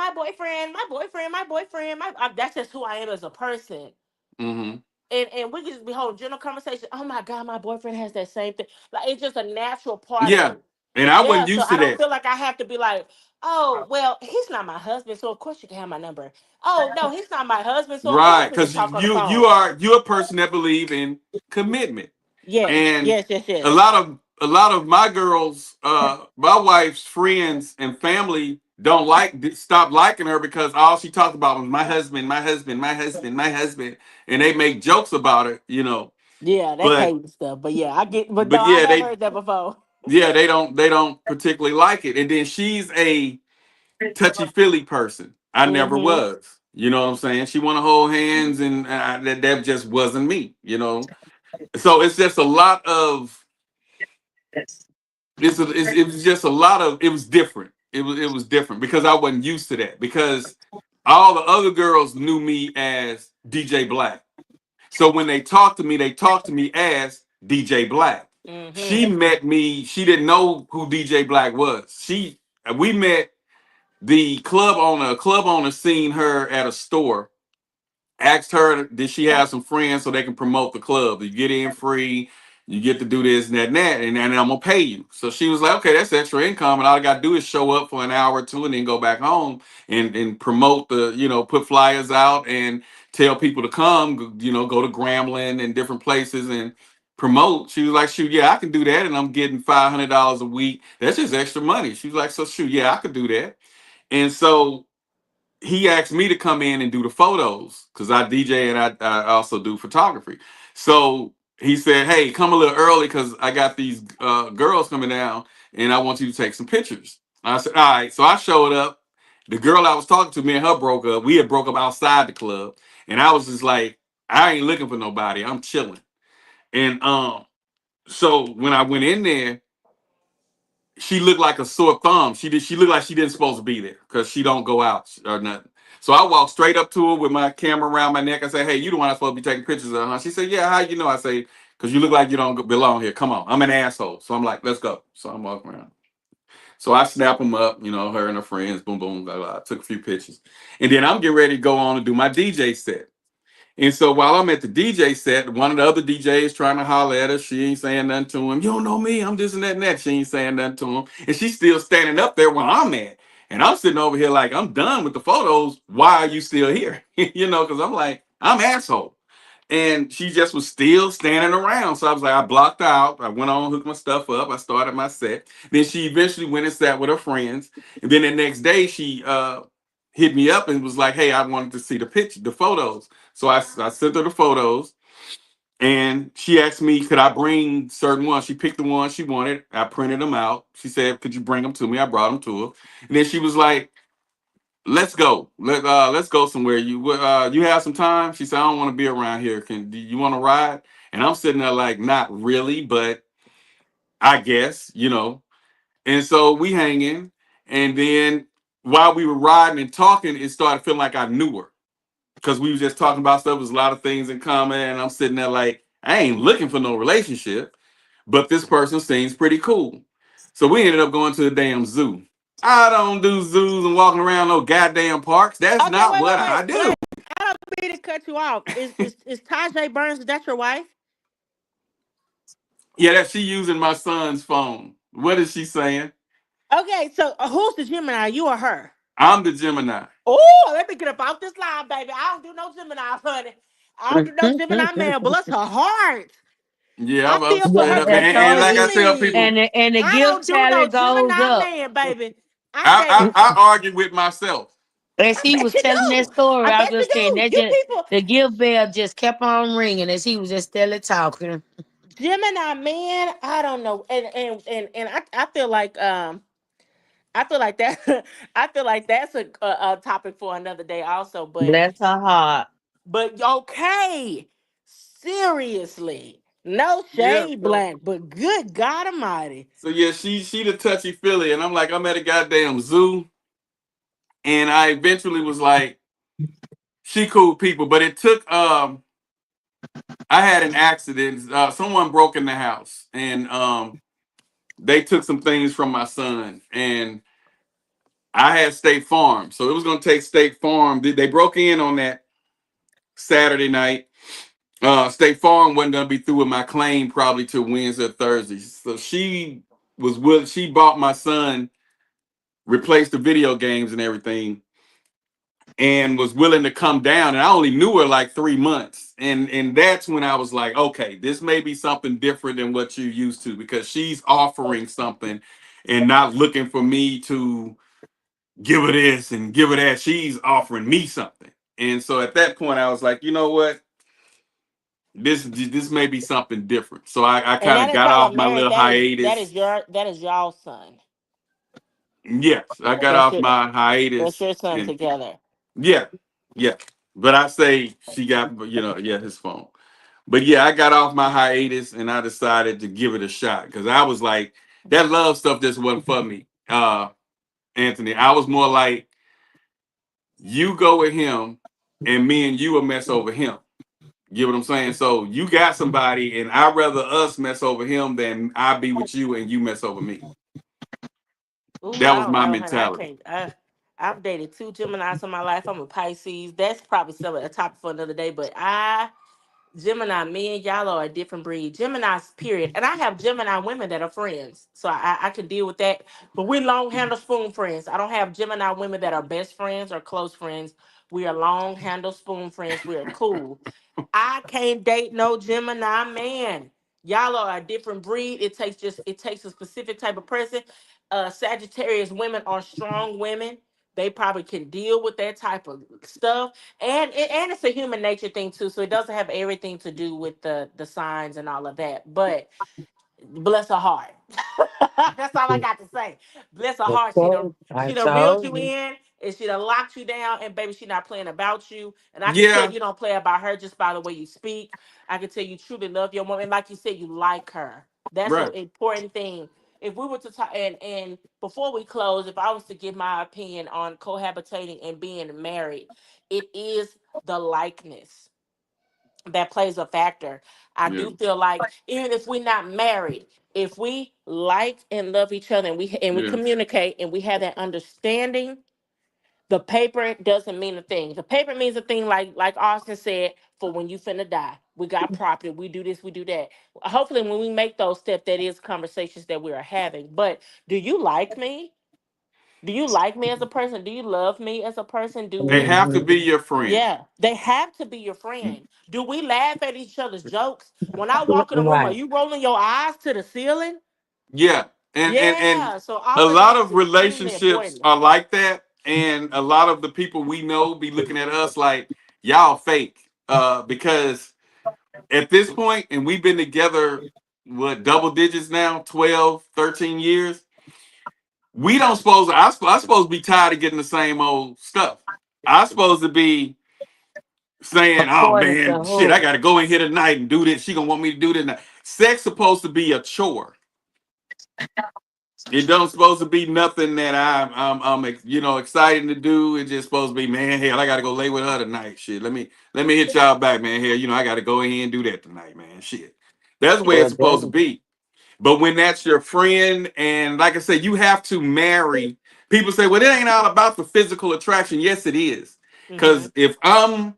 that's just who I am as a person. Mm-hmm. And we can just be holding general conversation. Oh my God, my boyfriend has that same thing. Like it's just a natural part of it. And I wasn't used so to I don't that. feel like I have to be like, oh, well, he's not my husband, so of course you can have my number. Oh no, he's not my husband, so of course we can talk on the phone. You're a person that believe in commitment. Yes, And yes. a lot of my girls, my wife's friends and family stop liking her because all she talked about was my husband, and they make jokes about it, you know. Yeah, that's But hating stuff. But yeah, I get. But no, but I yeah, have heard that before. they don't particularly like it. And then she's a touchy feely person. I never Mm-hmm. was. You know what I'm saying? She want to hold hands, and that just wasn't me. You know. So it's just a lot of it was just a lot of it was different. It was different because I wasn't used to that because all the other girls knew me as DJ Black. So when they talked to me as DJ Black. She met me, she didn't know who DJ Black was. We met the club owner seen her at a store, asked her did she have some friends so they can promote the club. You get in free, you get to do this and that and that, and I'm gonna pay you. So she was like, okay, that's extra income, and all I gotta do is show up for an hour or two and then go back home and promote the, you know, put flyers out and tell people to come, you know, go to Grambling and different places and promote. She was like, shoot, yeah, I can do that, and I'm getting $500 a week. That's just extra money. She was like, so shoot, yeah, I could do that. And so he asked me to come in and do the photos because I DJ and I also do photography. So he said, hey, come a little early because I got these girls coming down and I want you to take some pictures. I said, all right. So I showed up. The girl I was talking to, me and her broke up. We had broke up outside the club. And I was just like, I ain't looking for nobody. I'm chilling. And so when I went in there, she looked like a sore thumb. She looked like she didn't supposed to be there because she don't go out or nothing. So I walked straight up to her with my camera around my neck. I said, hey, you the one I'm supposed to be taking pictures of, huh? She said, yeah, how you know? I say, because you look like you don't belong here. Come on. I'm an asshole. So I'm like, let's go. So I'm walking around. So I snap them up, you know, her and her friends, boom, boom, blah, blah. I took a few pictures. And then I'm getting ready to go on and do my DJ set. And so while I'm at the DJ set, one of the other DJs trying to holler at her. She ain't saying nothing to him. You don't know me. I'm this and that and that. She ain't saying nothing to him. And she's still standing up there where I'm at. And I'm sitting over here like, I'm done with the photos. Why are you still here? You know, because I'm like, I'm asshole. And she just was still standing around. So I was like, I blocked her out. I went on, hooked my stuff up. I started my set. Then she eventually went and sat with her friends. And then the next day she hit me up and was like, hey, I wanted to see the photos. So I sent her the photos and she asked me, could I bring certain ones? She picked the ones she wanted. I printed them out. She said, could you bring them to me? I brought them to her. And then she was like, let's go. Let's go somewhere. You have some time? She said, I don't want to be around here. Do you want to ride? And I'm sitting there like, not really, but I guess, you know. And so we hanging. And then while we were riding and talking, it started feeling like I knew her. Because we was just talking about stuff. There's a lot of things in common. And I'm sitting there like, I ain't looking for no relationship. But this person seems pretty cool. So we ended up going to the damn zoo. I don't do zoos and walking around no goddamn parks. That's Okay, not what I do. wait. I don't mean to cut you off. Is Tajay Burns, is that your wife? Yeah, that she using my son's phone. What is she saying? Okay, so who's the Gemini, you or her? I'm the Gemini. Oh, let me get up off this line, baby. I don't do no Gemini, honey. I don't do no Gemini, man. Bless her heart. Yeah, I feel for her. And like I tell people, and the I guilt don't do no tally goes Gemini, up. man, baby. I argue with myself. As he was telling that story, I was just saying that the guilt bell just kept on ringing as he was just still talking. Gemini, man, I don't know, and I feel like I feel like that. I feel like that's a topic for another day, also. But bless her heart. But okay, seriously, no shade, Black, but good God Almighty. So yeah, she the touchy feely, and I'm like, I'm at a goddamn zoo, and I eventually was like, she cool people, but it took I had an accident. Someone broke in the house, and they took some things from my son, and I had State Farm, so it was going to take State Farm. They broke in on that Saturday night. State Farm wasn't going to be through with my claim probably till Wednesday or Thursday. So she was willing. She bought my son, replaced the video games and everything. and was willing to come down. And I only knew her like 3 months. And that's when I was like, okay, this may be something different than what you're used to, because she's offering something and not looking for me to give her this and give her that. She's offering me something. And so at that point I was like, you know what? This may be something different. So I And kind that of is got y'all are off my married. little That hiatus. is y'all son. Yes, I got That's off your my that's hiatus. your son And together. yeah, yeah. But I say she got, his phone. But yeah, I got off my hiatus and I decided to give it a shot, because I was like, that love stuff just wasn't for me. Anthony, I was more like, you go with him and me and you will mess over him. You know what I'm saying? So you got somebody, and I'd rather us mess over him than I be with you and you mess over me. Ooh, That I was don't my know, honey. I mentality. can't. I've dated 2 Geminis in my life. I'm a Pisces. That's probably some of the topic for another day. But Gemini men, y'all are a different breed. Gemini's period. And I have Gemini women that are friends. So I can deal with that. But we're long handle spoon friends. I don't have Gemini women that are best friends or close friends. We are long handle spoon friends. We are cool. I can't date no Gemini man. Y'all are a different breed. It takes a specific type of person. Sagittarius women are strong women. They probably can deal with that type of stuff, and it's a human nature thing too. So it doesn't have everything to do with the signs and all of that. But bless her heart. That's all I got to say. Bless her heart. She done reeled you in, and she done locked you down. And baby, she not playing about you. And I can tell Yeah, you don't play about her just by the way you speak. I can tell you truly love your woman. And like you said, you like her. That's an right. important thing. If we were to talk, and before we close, if I was to give my opinion on cohabitating and being married, it is the likeness that plays a factor. I Yeah, do feel like even if we're not married, if we like and love each other and we yeah. communicate and we have that understanding, the paper doesn't mean a thing. The paper means a thing, like Austin said, for when you finna die. We got property, we do this, we do that. Hopefully when we make those steps, that is conversations that we are having. But do you like me? Do you like me as a person? Do you love me as a person? Do They we have to be your friend. Yeah, they have to be your friend. Do we laugh at each other's jokes? When I walk in the room, are you rolling your eyes to the ceiling? Yeah, and Yeah, so a all of lot that is of extremely relationships important. are like that, and a lot of the people we know be looking at us like, y'all fake, because at this point, and we've been together what, double digits now, 12, 13 years. We don't supposed I supposed to be tired of getting the same old stuff. I supposed to be saying, oh According to man, shit, I who? gotta go in here tonight and do this. She gonna want me to do this tonight. Sex supposed to be a chore. It don't supposed to be nothing that I'm excited to do. It's just supposed to be, man, hell, I gotta go lay with her tonight. Shit. Let me hit y'all back, man. Hell, I gotta go in here and do that tonight, man. Shit. That's the way it's Well, supposed to be. But when that's your friend, and like I said, you have to marry. People say, well, it ain't all about the physical attraction. Yes, it is. Hmm. Because if I'm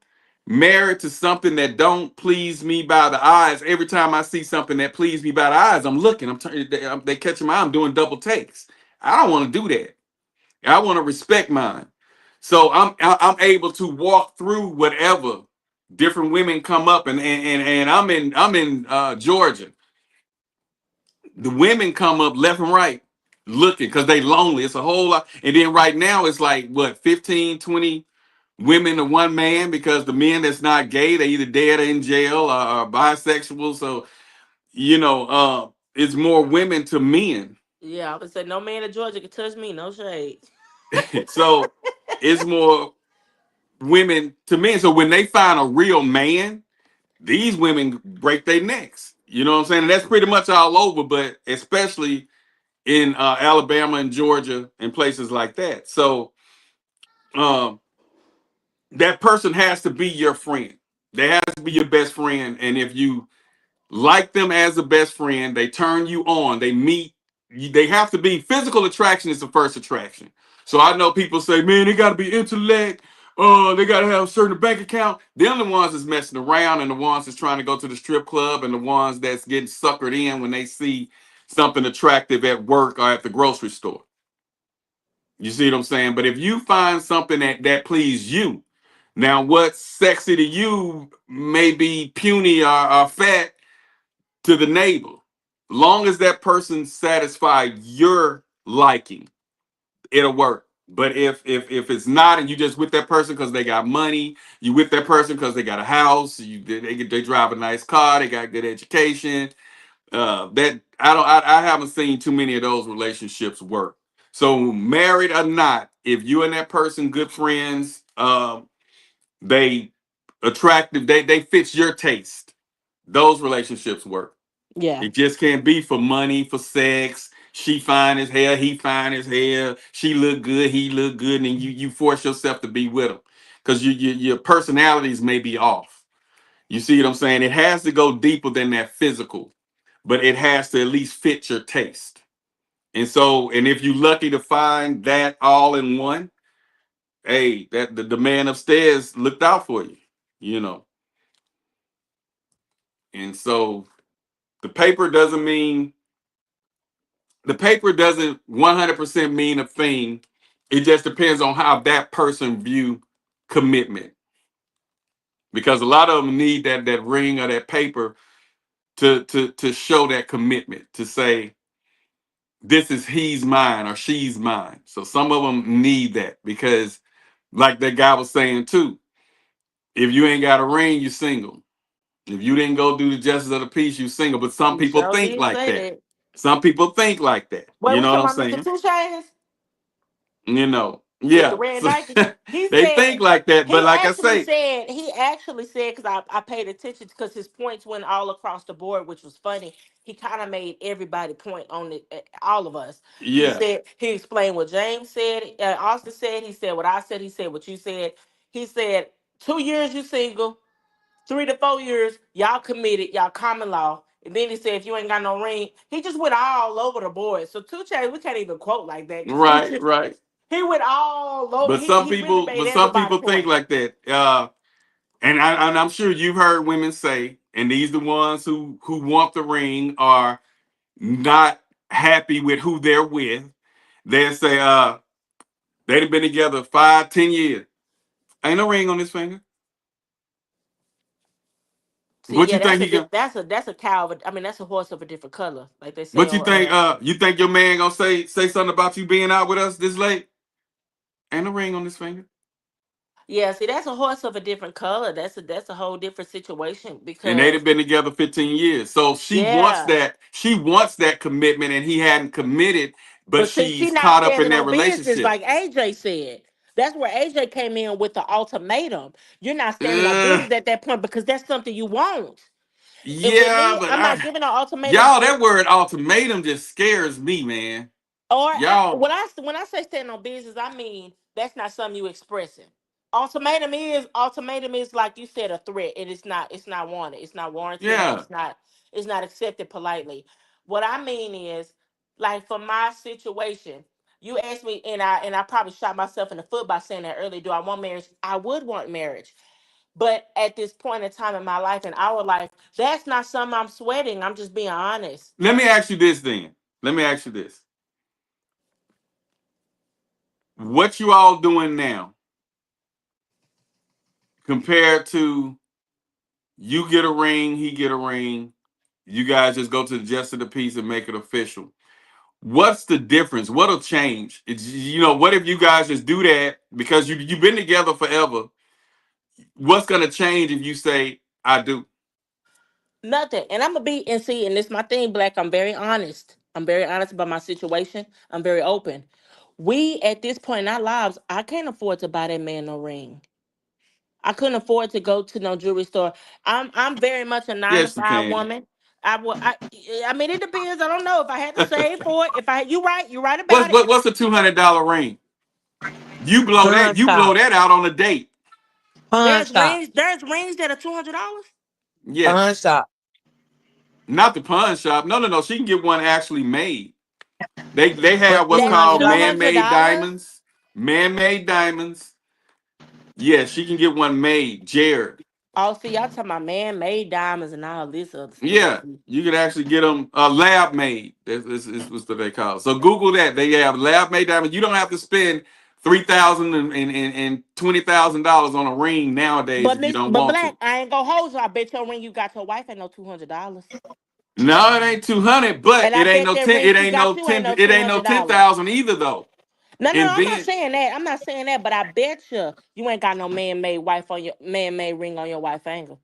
married to something that don't please me by the eyes, every time I see something that please me by the eyes, I'm looking. They catching my eye. I'm doing double takes. I don't want to do that. I want to respect mine. So I'm able to walk through whatever. Different women come up, and I'm in Georgia. The women come up left and right looking because they lonely. It's a whole lot. And then right now it's like what, 15, 20 women to one man, because the men that's not gay, they either dead or in jail or bisexual. So it's more women to men. Yeah, I would say no man in Georgia can touch me, no shade. So it's more women to men. So when they find a real man, these women break their necks. You know what I'm saying? And that's pretty much all over, but especially in Alabama and Georgia and places like that. So that person has to be your friend. They has to be your best friend. And if you like them as a best friend, they turn you on, they meet, they have to be, physical attraction is the first attraction. So I know people say, man, they got to be intellect. They got to have a certain bank account. They're the ones that's messing around, and the ones that's trying to go to the strip club, and the ones that's getting suckered in when they see something attractive at work or at the grocery store. You see what I'm saying? But if you find something that please you, now what's sexy to you may be puny or fat to the neighbor. Long as that person satisfy your liking, it'll work. But if it's not, and you just with that person because they got money, you with that person because they got a house, they drive a nice car, they got good education. That I haven't seen too many of those relationships work. So married or not, if you and that person good friends, they attractive, they fit your taste. Those relationships work. Yeah. It just can't be for money, for sex. She fine as hell, he fine as hell. She look good, he look good, and you force yourself to be with him because your personalities may be off. You see what I'm saying? It has to go deeper than that physical, but it has to at least fit your taste. And so, and if you're lucky to find that all in one, hey, that the man upstairs looked out for you, you know. And so the paper doesn't 100% mean a thing. It just depends on how that person view commitment. Because a lot of them need that ring or that paper to show that commitment, to say, this is he's mine or she's mine. So some of them need that because, like that guy was saying too, if you ain't got a ring, you single. If you didn't go do the justice of the peace, you single. But some people Sure think did like say that. that. Some people think like that. Wait, You we know what talking I'm about Mr. saying? Two Chainz You know, with the yeah. red So, Nike? He they said think like that. But like I say, he actually said because I paid attention because his points went all across the board, which was funny. He kind of made everybody point on it, all of us. He yeah, said he explained what James said, Austin said. He said what I said. He said what you said. He said 2 years you single, 3 to 4 years y'all committed, y'all common law. And then he said if you ain't got no ring, he just went all over the board. So 2 Chainz, we can't even quote like that because right. he went all over. But He really made some everybody people think point. like that. And I'm sure you've heard women say, and these the ones who want the ring are not happy with who they're with. They say, they've been together 5-10 years. Ain't no ring on his finger. See, What yeah, you think he got? that's a cow. I mean, that's a horse of a different color, like they say What you on. think? You think your man gonna say something about you being out with us this late? Ain't no ring on his finger. Yeah, see, that's a horse of a different color. That's a whole different situation And they'd because have been together 15 years. So she wants yeah, that. She wants that commitment, and he hadn't committed, but but see, she she's not caught up in standing their on business relationship. like AJ said. That's where AJ came in with the ultimatum. You're not standing on Uh, business at that point because that's something you want. And with yeah, me, but I'm not giving an ultimatum. y'all, that word ultimatum just scares me, man. Or Y'all, when I say standing on business, I mean that's not something you expressing. Ultimatum is like you said, a threat, and it's not wanted, it's not warranted, or yeah. it's not accepted politely. What I mean is, like for my situation, you asked me, and I probably shot myself in the foot by saying that earlier. Do I want marriage? I would want marriage, but at this point in time in my life, in our life, that's not something I'm sweating. I'm just being honest. Let me ask you this then. Let me ask you this. What you all doing now compared to you get a ring, he get a ring, you guys just go to the justice of the peace and make it official? What's the difference? What'll change? What if you guys just do that because you've been together forever? What's gonna change if you say I do? Nothing. And I'm gonna be and see, and this my thing, Black. I'm very honest. I'm very honest about my situation. I'm very open. We at this point in our lives, I can't afford to buy that man no ring. I couldn't afford to go to no jewelry store. I'm very much a nine to Yes, you five can. woman. I mean it depends. I don't know if I had to save for it. If I you're right What's about it. what's a $200 ring? You blow Pawn shop. that out on a date. Pawn shop. There's rings that are $200. Pawn Yes. shop. Not the pawn shop. No. She can get one actually made. They But have what's pawn That's called shop. man-made $200. diamonds. Man-made diamonds. Yeah, she can get one made. Jared. Oh, see, y'all talking about man-made diamonds and all this other stuff. Yeah, you could actually get them lab made. This is what they call it. So Google that. They have lab made diamonds. You don't have to spend $3,000 and $20,000 on a ring nowadays if you don't But want Black, to. I ain't gonna hold you. I bet your ring you got your wife ain't no $200. No, it ain't 200, but And I it ain't bet no that 10. ring It she ain't got no you 10. ain't no It ain't no $200. 10,000 either though. No, And I'm not then saying that. I'm not saying that, but I bet you ain't got no man-made ring on your wife finger.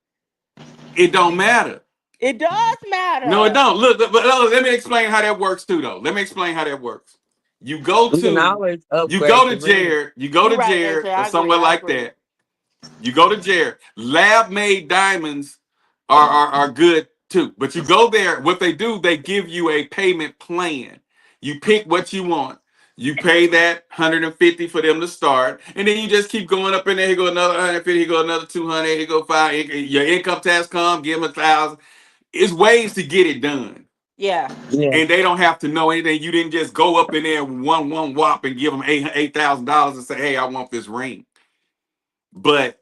it don't matter. It does No, it matter. don't. Look, but let me explain how that works too, though. Let me explain how that works. You go You can to always upgrade the ring. You're right, AJ. Or I agree. somewhere I like agree. that. You go to Jared. Lab made diamonds are good too. But you go there, what they do, they give you a payment plan. You pick what you want. You pay that $150 for them to start, and then you just keep going up in there. Here go another $150. Here go another $200. Here go $500. Your income tax come, give them $1,000. It's ways to get it done. Yeah. And they don't have to know anything. You didn't just go up in there one whop and give them $8,000 and say, "Hey, I want this ring." But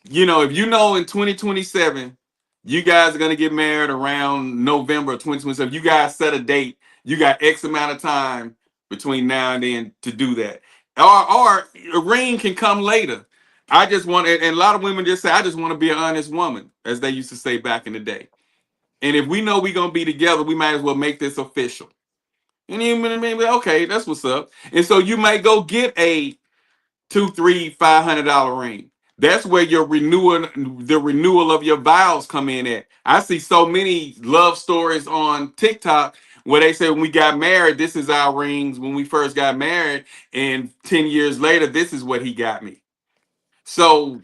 if you know in 2027, you guys are gonna get married around November of 2027. You guys set a date. You got X amount of time between now and then to do that. Or a ring can come later. I just want, and a lot of women just say, "I just want to be an honest woman," as they used to say back in the day. And if we know we're gonna be together, we might as well make this official. And you may be okay, that's what's up. And so you might go get a $200, $300, $500 ring. That's where the renewal of your vows come in at. I see so many love stories on TikTok where they say when we got married, this is our rings when we first got married, and 10 years later, this is what he got me. So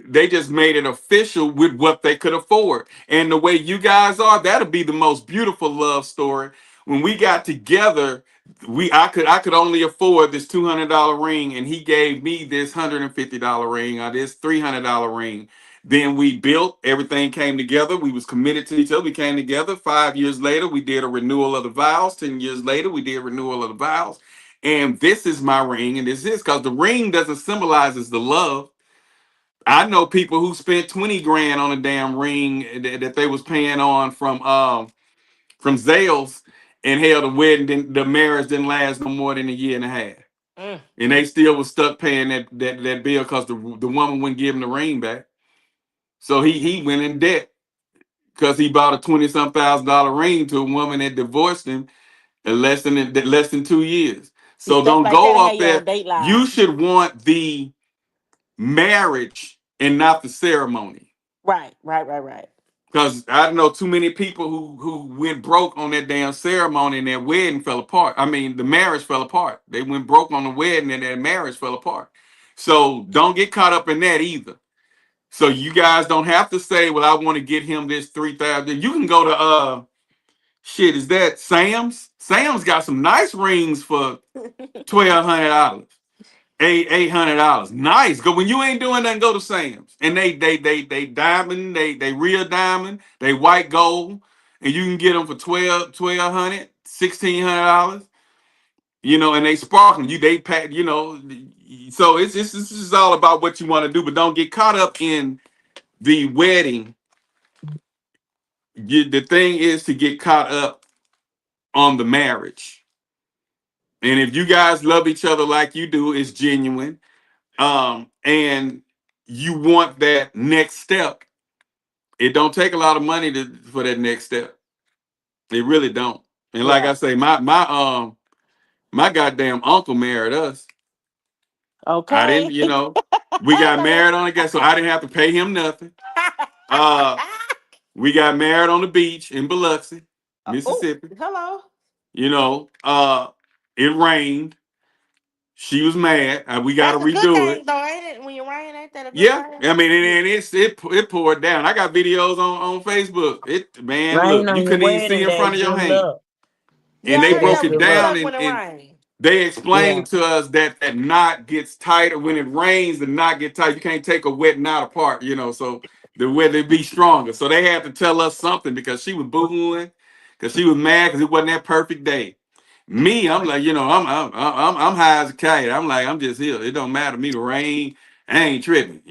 they just made it official with what they could afford. And the way you guys are, that'll be the most beautiful love story. When we got together, I could only afford this $200 ring, and he gave me this $150 ring or this $300 ring. Then we built, everything came together. We was committed to each other. We came together. 5 years later, we did a renewal of the vows. 10 years later, we did renewal of the vows. And this is my ring, and this is because the ring doesn't symbolize as the love. I know people who spent 20 grand on a damn ring that they was paying on from Zales, and hell, the marriage didn't last no more than a year and a half, and they still was stuck paying that bill because the woman wouldn't give him the ring back. So he went in debt because he bought a $20,000 ring to a woman that divorced him in less than 2 years. So Stuff don't like that go had up you on there. Dateline. You should want the marriage and not the ceremony. Right. Because I know too many people who went broke on that damn ceremony and their wedding fell apart. I mean, the marriage fell apart. They went broke on the wedding and their marriage fell apart. So don't get caught up in that either. So you guys don't have to say, "Well, I want to get him this 3,000." You can go to is that Sam's? Sam's got some nice rings for $1,200. $800. Nice. Go when you ain't doing nothing, go to Sam's. And they diamond, they real diamond, they white gold, and you can get them for $1,200, $1,600. And they sparkle. They pack, so it's this is all about what you want to do, but don't get caught up in the wedding. The thing is to get caught up on the marriage. And if you guys love each other like you do, it's genuine. And you want that next step. It don't take a lot of money for that next step. It really don't. And like I say, my goddamn uncle married us. Okay. I didn't, we got married on the so I didn't have to pay him nothing. We got married on the beach in Biloxi, Mississippi. Hello. It rained. She was mad. We got to redo it. Though, ain't it? When you rain, ain't that a good Yeah, thing? I mean, and it poured down. I got videos on Facebook. Rain Look, on you your couldn't even see wedding in day, front of your good hand. luck. And they broke it Good down, luck. and they explained to us that knot gets tighter when it rains. The knot gets tight. You can't take a wet knot apart, so the weather be stronger. So they had to tell us something because she was boo-hooing, because she was mad because it wasn't that perfect day. Me, I'm like, I'm high as a kite. I'm like, I'm just here. It don't matter to me the rain. I ain't tripping,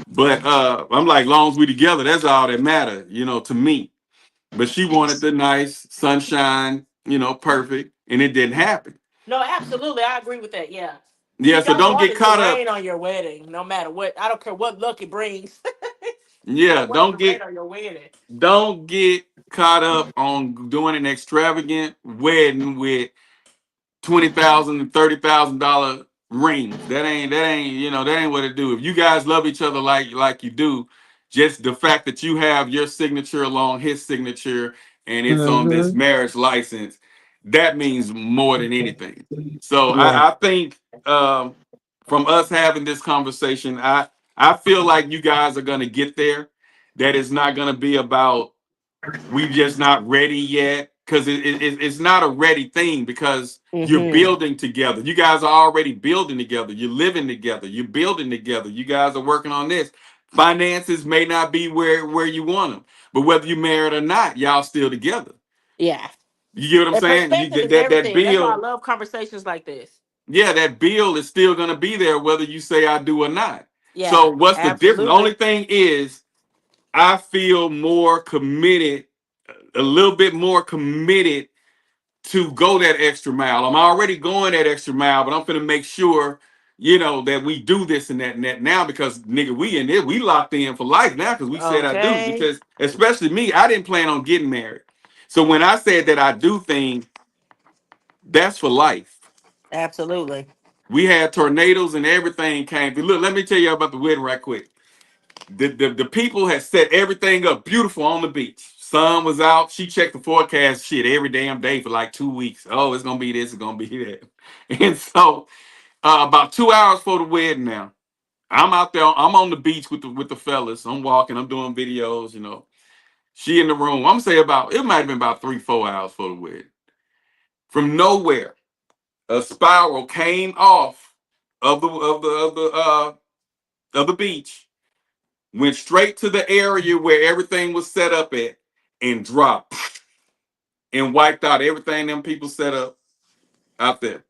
But I'm like, long as we together, that's all that matter, to me. But she wanted the nice sunshine, perfect, and it didn't happen. No, absolutely, I agree with that. Yeah. Yeah, You so don't don't want get it to caught up. rain on your wedding, no matter what. I don't care what luck it brings. Yeah, Don't rain on your wedding. don't get caught up on doing an extravagant wedding with $20,000 and $30,000 rings. That ain't what it do. If you guys love each other like you do, just the fact that you have your signature along his signature and it's on this marriage license, that means more than anything. So I think from us having this conversation, I feel like you guys are gonna get there. That it's not gonna be about we just not ready yet, because it's not a ready thing, because you're building together. You guys are already building together. You're living together. You're building together. You guys are working on this. Finances may not be where you want them, but whether you married or not, y'all still together. Yeah. You get what I'm And saying? perspective is That everything. That's why I bill, love conversations like this. yeah, that bill is still gonna be there whether you say I do or not. Yeah. So what's the difference? The absolutely. only thing is, I feel more committed, a little bit more committed to go that extra mile. I'm already going that extra mile, but I'm gonna make sure, that we do this and that now, because nigga, we in it, we locked in for life now, because we said I do. Okay. Because especially me, I didn't plan on getting married. So when I said that I do things, that's for life. Absolutely. We had tornadoes and everything came through. Look, let me tell you about the wedding right quick. The people had set everything up beautiful on the beach. Sun was out. She checked the forecast shit every damn day for like 2 weeks. Oh, it's gonna be this, it's gonna be that. And so about 2 hours for the wedding now, I'm out there, I'm on the beach with the fellas. I'm walking, I'm doing videos, She in the room. I'm gonna say it might have been about 3-4 hours for the wedding. From nowhere, a spiral came off of the beach, went straight to the area where everything was set up at, and dropped and wiped out everything them people set up out there.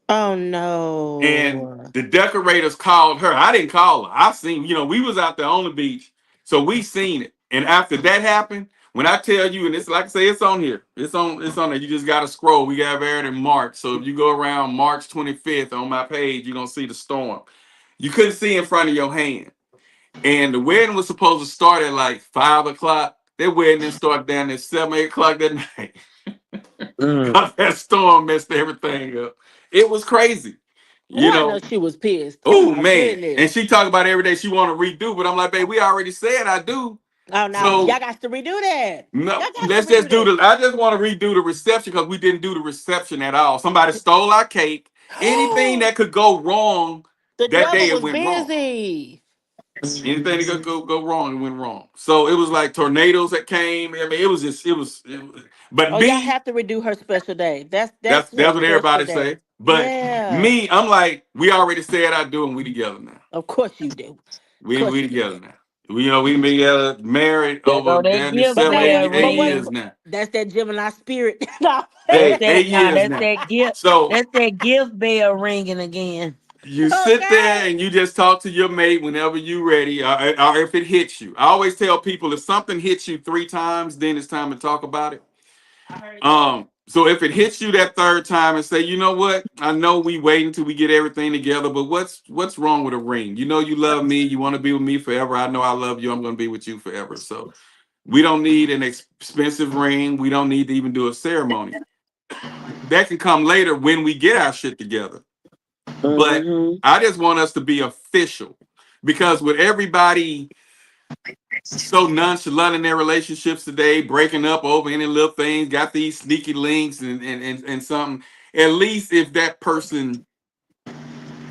Oh no. And the decorators called her. I didn't call her. I seen, we was out there on the beach, so we seen it. And after that happened, when I tell you, and it's like I say, it's on here. It's on there. You just gotta scroll. We got married in March. So if you go around March 25th on my page, you're gonna see the storm. You couldn't see in front of your hand. And the wedding was supposed to start at like 5 o'clock. Their wedding didn't start down at 7, 8 o'clock that night. That storm messed everything up. It was crazy. I know she was pissed. Oh My man. goodness. And she talk about every day she want to redo, but I'm like, babe, we already said I do. Oh no, So- y'all got to redo that. No, let's just do I just want to redo the reception, because we didn't do the reception at all. Somebody stole our cake. Anything that could go wrong The that day, devil it was went wrong. busy. Anything that could go wrong, it went wrong. So it was like tornadoes that came. I mean, it was. But Oh, me, y'all have to redo her special day. That's that's what everybody special day. say. But Yeah. me, I'm like, we already said I do, and we together now. Of course you do. We together now. We been together, married over that gift 7, bearing. 8 years now. That's that Gemini spirit. No. Hey, That's 8 years that's now. that gift. So That's that gift bell ringing again. you sit there and you just talk to your mate whenever you ready, or if it hits you. I always tell people, if something hits you 3 times, then it's time to talk about it. So if it hits you that 3rd time and say, you know what, I know we wait until we get everything together, but what's wrong with a ring? You know you love me, you want to be with me forever. I know I love you, I'm going to be with you forever. So we don't need an expensive ring. We don't need to even do a ceremony. That can come later when we get our shit together. But I just want us to be official, because with everybody so nonchalant in their relationships today, breaking up over any little things, got these sneaky links and something. At least if that person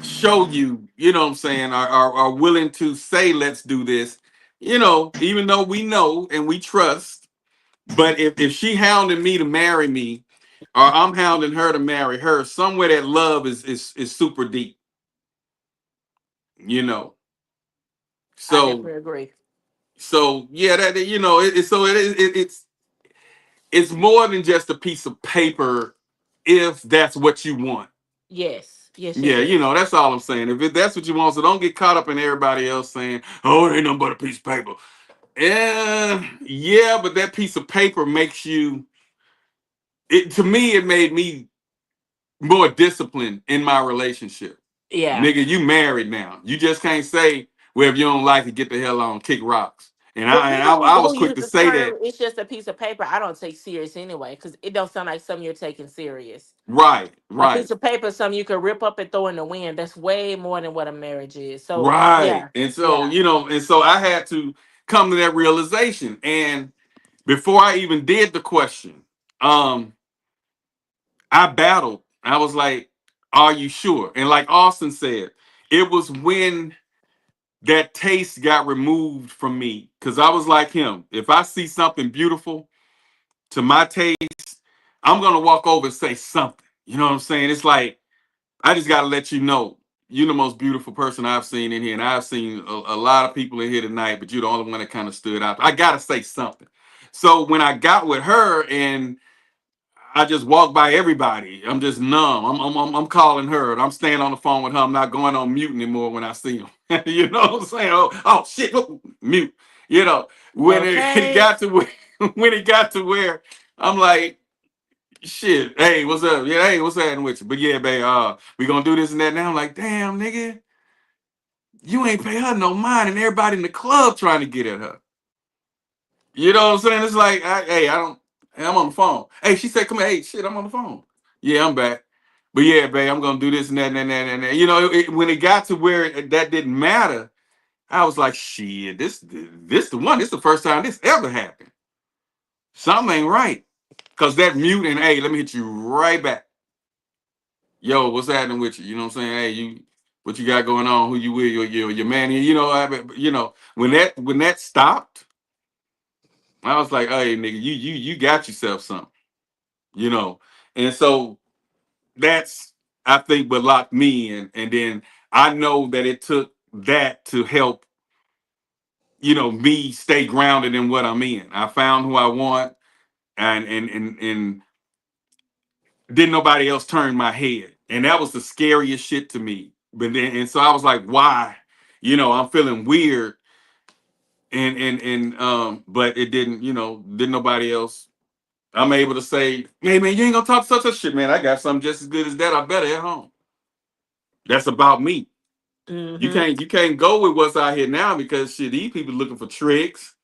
show you, you know what I'm saying, are willing to say, let's do this, even though we know and we trust. But if she hounding me to marry me, or I'm hounding her to marry her, somewhere that love is super deep. So I definitely agree. So yeah, that it's more than just a piece of paper, if that's what you want. Yes. Yes, Yeah, yes. you know, that's all I'm saying. That's what you want, so don't get caught up in everybody else saying, "Oh, it ain't nothing but a piece of paper." Yeah, but that piece of paper makes you. To me, it made me more disciplined in my relationship. Yeah. Nigga, you married now. You just can't say, "Well, if you don't like it, get the hell on, kick rocks." And For people I was who quick use to the say term, that. it's just a piece of paper. I don't take serious anyway, because it don't sound like something you're taking serious. Right, A right. piece of paper is something you can rip up and throw in the wind. That's way more than what a marriage is. So Right. yeah, And so, yeah. you know, and so I had to come to that realization. And before I even did the question, I battled. I was like, "Are you sure?" And like Austin said, it was when that taste got removed from me. Cause I was like him. If I see something beautiful to my taste, I'm gonna walk over and say something. You know what I'm saying? It's like, I just gotta let you know, you're the most beautiful person I've seen in here, and I've seen a lot of people in here tonight, but you're the only one that kind of stood out. I gotta say something. So when I got with her and I just walked by everybody, I'm just numb. I'm calling her, and I'm staying on the phone with her. I'm not going on mute anymore when I see them. You know what I'm saying? Oh shit, mute. You know, when it Okay. got to where, when it got to where I'm like, shit, hey, what's up? Yeah, hey, what's happening with you? But yeah, babe, we gonna do this and that now. I'm like, damn, nigga, you ain't pay her no mind, and everybody in the club trying to get at her. You know what I'm saying? It's like, I'm on the phone. Hey, she said, come here. Hey, shit, I'm on the phone. Yeah, I'm back. But yeah, babe, I'm gonna do this and that and that and that. You know, when it got to where that didn't matter, I was like, shit, this the one. This the first time this ever happened. Something ain't right. Cause that mute and hey, let me hit you right back. Yo, what's happening with you? You know what I'm saying? Hey, what you got going on? Who you with? Your man here? You know, when that stopped, I was like, hey, nigga, you got yourself something. You know, and so that's, I think, what locked me in. And then I know that it took that to help, you know, me stay grounded in what I'm in. I found who I want, and didn't nobody else turn my head. And that was the scariest shit to me. But then, and so I was like, why? You know, I'm feeling weird. But it didn't, you know, didn't nobody else. I'm able to say, hey man, you ain't gonna talk such a shit, man. I got something just as good as that. I better at home. That's about me. Mm-hmm. You can't go with what's out here now because shit, these people looking for tricks.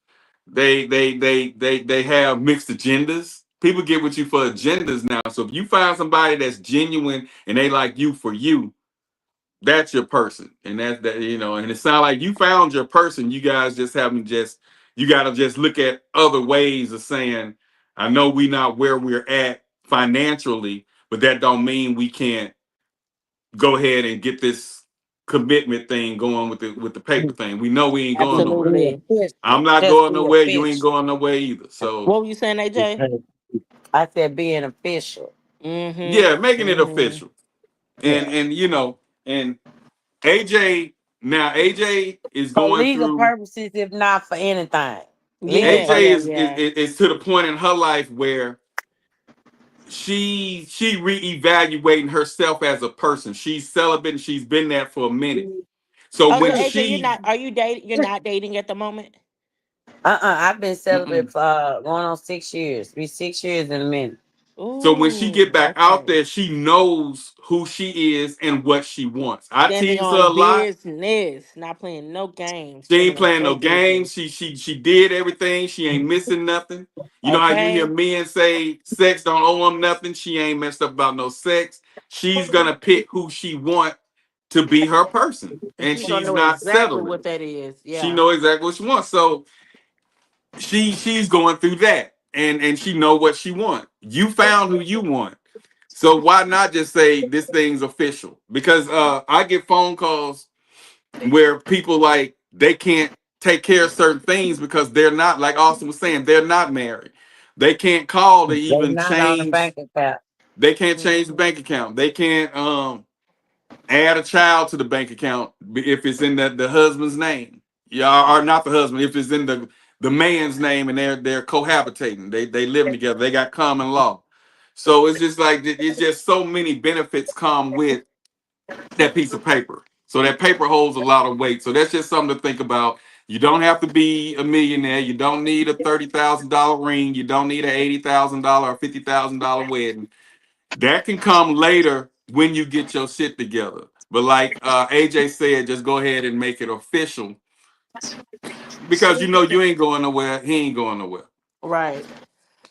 They have mixed agendas. People get with you for agendas now. So if you find somebody that's genuine and they like you for you, that's your person. And that you know, and it sounds like you found your person. You guys just haven't you gotta just look at other ways of saying, I know we not where we're at financially, but that don't mean we can't go ahead and get this commitment thing going with the paper thing. We know we ain't going nowhere. Absolutely. I'm not Just going be nowhere. You ain't official. going nowhere either. So What were you saying, AJ? I said being official. Mm-hmm. yeah, making it Mm-hmm. official. Yeah. And you know, and AJ is For going legal through. purposes, if not for anything. Legal Yeah, AJ yeah, purposes. yeah. is to the point in her life where she reevaluating herself as a person. She's celibate and she's been that for a minute. So Oh, so when AJ, she are you dating? You're not dating at the moment? I've been celibate mm-mm. for going on 6 years. Be 6 years in a minute. So when she Ooh, get back out okay. there, she knows who she is and what she wants. I Standing tease her a on lot. business, not playing no games. She ain't Standing on playing no straight business. games. She did everything. She ain't missing nothing. You know how you hear Okay. men say sex don't owe them nothing. She ain't messed up about no sex. She's gonna pick who she want to be her person, And and she's gonna she's know not exactly settling. what that is. She Yeah. know exactly what she wants. So she's going through that, and she know what she want. You found who you want. So why not just say this thing's official? Because I get phone calls where people like they can't take care of certain things because they're not, like Austin was saying, they're not married. They can't call to They're even not on the change. bank account. They can't change the Mhm. bank account. They can't add a child to the bank account if it's in the husband's name. Yeah, or not the husband, if it's in the man's name and they're cohabitating. They living together. They got common law. So it's just like it's just so many benefits come with that piece of paper. So that paper holds a lot of weight. So that's just something to think about. You don't have to be a millionaire. You don't need a $30,000 ring. You don't need an $80,000 or $50,000 wedding. That can come later when you get your shit together. But like AJ said, just go ahead and make it official, because you know you ain't going nowhere. He ain't going nowhere. Right.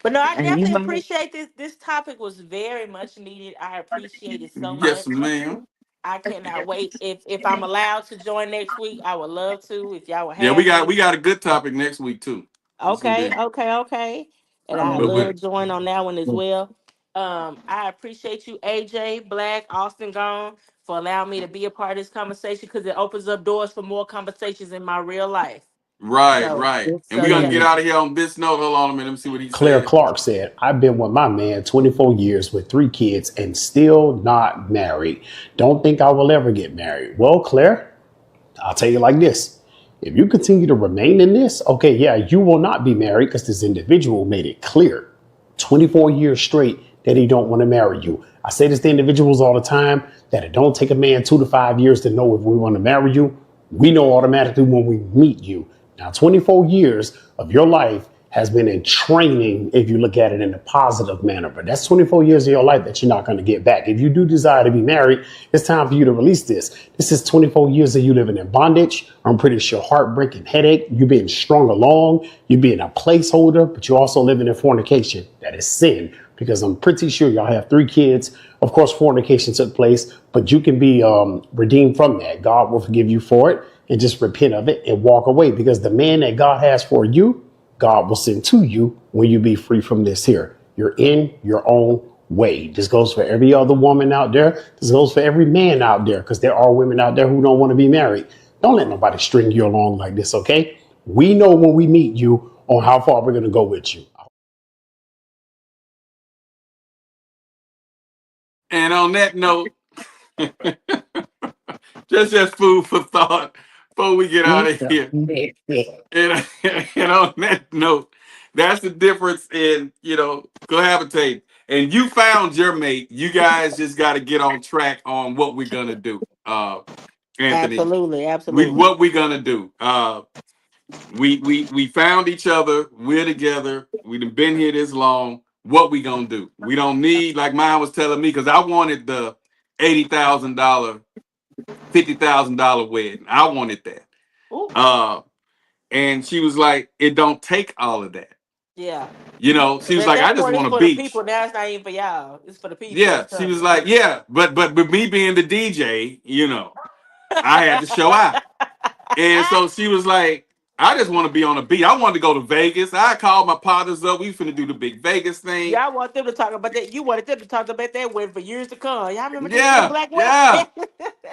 But no, I And you definitely might appreciate this. This topic was very much needed. I appreciate it so Yes, much. ma'am. I cannot wait. If I'm allowed to join next week, I would love to. If y'all would Yeah, have we me. got a good topic next week too. Yes, Okay, indeed. okay. And I But love join on that one as well. I appreciate you, AJ, Black, Austin Gone, for allowing me to be a part of this conversation, because it opens up doors for more conversations in my real life. right, So, right. And so we're gonna yeah. get out of here on this note. Hold on a minute. Let me see what he Claire said. Clark said, I've been with my man 24 years with 3 kids and still not married. Don't think I will ever get married. Well, Claire, I'll tell you like this. If you continue to remain in this, okay, yeah, you will not be married because this individual made it clear 24 years straight that he don't want to marry you. I say this to individuals all the time, that it don't take a man 2 to 5 years to know if we want to marry you. We know automatically when we meet you. Now, 24 years of your life has been in training if you look at it in a positive manner. But that's 24 years of your life that you're not going to get back. If you do desire to be married, it's time for you to release this. This is 24 years of you living in bondage. I'm pretty sure heartbreak and headache. You being strung along. You being a placeholder, but you're also living in fornication. That is sin, because I'm pretty sure y'all have 3 kids. Of course, fornication took place, but you can be redeemed from that. God will forgive you for it, and just repent of it and walk away, because the man that God has for you, God will send to you when you be free from this here. You're in your own way. This goes for every other woman out there. This goes for every man out there, because there are women out there who don't want to be married. Don't let nobody string you along like this, okay? We know when we meet you on how far we're going to go with you. And on that note, just food for thought before we get out of here. And on that note, that's the difference in, cohabitate. And you found your mate. You guys just got to get on track on what we're gonna do, Anthony. Absolutely. What we're gonna do. We found each other. We're together. We've been here this long. What we gonna do? We don't need, like mine was telling me, because I wanted the $80,000, $50,000 wedding. I wanted that. And she was like, it don't take all of that. Yeah. She was like, I just want a beach. People. Now it's not even for y'all. It's for the people. Yeah, she was like, yeah, but me being the DJ, I had to show out. And so she was like, I just want to be on a beach. I wanted to go to Vegas. I called my partners up. We finna do the big Vegas thing. Y'all want them to talk about that. You wanted them to talk about that wedding for years to come. Y'all remember Yeah, the Black yeah. wedding?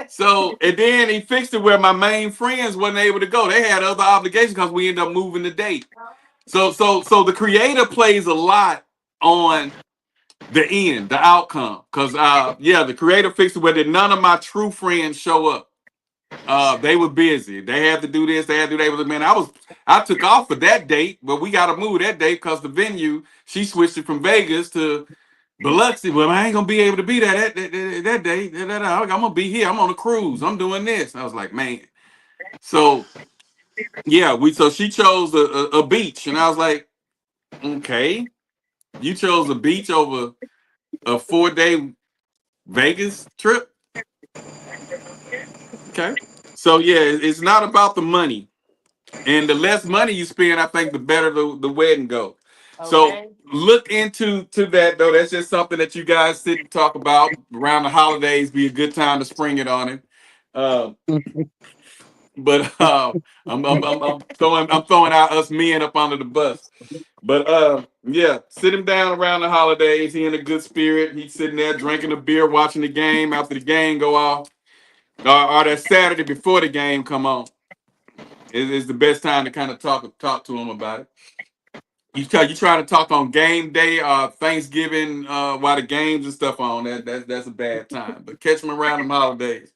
So, and then he fixed it where my main friends wasn't able to go. They had other obligations because we ended up moving the date. So the creator plays a lot on the end, the outcome. Because, the creator fixed it where none of my true friends show up. They were busy. They had to do this. They had to do that. Man, I took off for that date, but we got to move that date because the venue, she switched it from Vegas to Biloxi. Well, I ain't gonna be able to be there that day. I'm gonna be here. I'm on a cruise. I'm doing this. I was like, man. So yeah, so she chose a beach, and I was like, okay, you chose a beach over a 4-day Vegas trip. Okay. So yeah, it's not about the money, and the less money you spend, I think the better the wedding goes. Okay. So look into that though. That's just something that you guys sit and talk about around the holidays. Be a good time to spring it on it. But I'm throwing out us men up under the bus. But sit him down around the holidays. He in a good spirit. He's sitting there drinking a beer, watching the game. After the game go off, or that Saturday before the game come on, is the best time to kind of talk to him about it. You trying to talk on game day, Thanksgiving, while the games and stuff on. That's a bad time. But catch them around the holidays.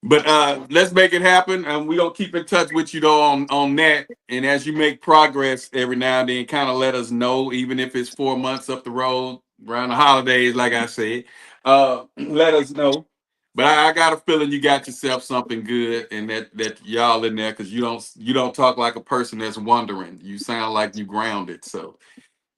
But let's make it happen, and we're gonna keep in touch with you though on that. And as you make progress every now and then, kind of let us know, even if it's 4 months up the road around the holidays, like I said, let us know. But I got a feeling you got yourself something good, and that y'all in there, because you don't talk like a person that's wondering. You sound like you grounded, so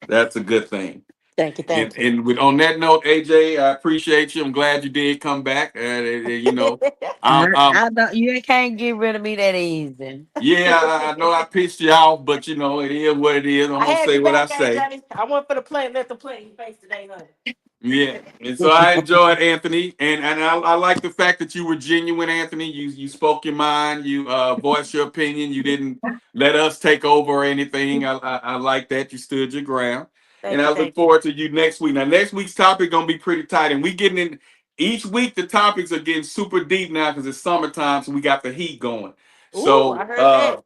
that's a good thing. Thank you. And on that note, AJ, I appreciate you. I'm glad you did come back. You know, I don't, you can't get rid of me that easy. yeah, I know I pissed you off, but you know, it is what it is. I'm gonna say what I say. I went for the play and let the play in your face today, honey. Yeah, and so I enjoyed Anthony, and I like the fact that you were genuine, Anthony. You spoke your mind, you voiced your opinion. You didn't let us take over or anything. I like that you stood your ground. And I look forward to you next week. Now, next week's topic gonna be pretty tight, and we getting in each week. The topics are getting super deep now because it's summertime, so we got the heat going. So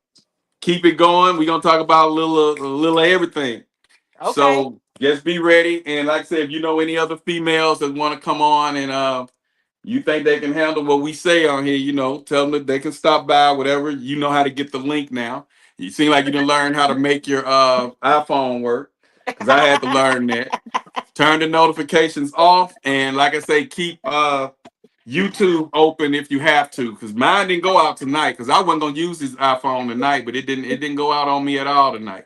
keep it going. We're gonna talk about a little of everything. Okay. So just be ready. And like I said, if you know any other females that want to come on and you think they can handle what we say on here, you know, tell them that they can stop by. Whatever, you know how to get the link now. You seem like you done learn how to make your iPhone work. Because I had to learn that. Turn the notifications off, and like I say, keep YouTube open if you have to. Because mine didn't go out tonight. Because I wasn't gonna use this iPhone tonight, but it didn't go out on me at all tonight.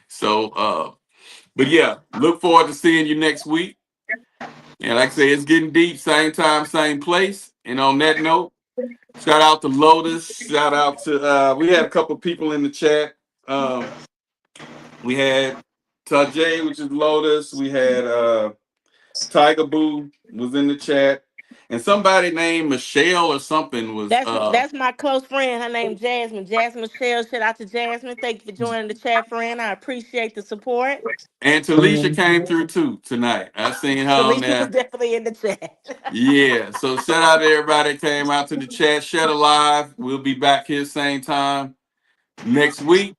So, but yeah, look forward to seeing you next week. And like I say, it's getting deep. Same time, same place. And on that note, shout out to Lotus. Shout out to we had a couple people in the chat. We had Tajay, which is Lotus. We had Tiger Boo was in the chat, and somebody named Michelle or something was. That's my close friend. Her name Jasmine. Jasmine Michelle. Shout out to Jasmine. Thank you for joining the chat, friend. I appreciate the support. And Talisha came through too tonight. I seen her on there. Was definitely in the chat. Yeah. So shout out to everybody that came out to the chat. Shed Alive. We'll be back here same time next week.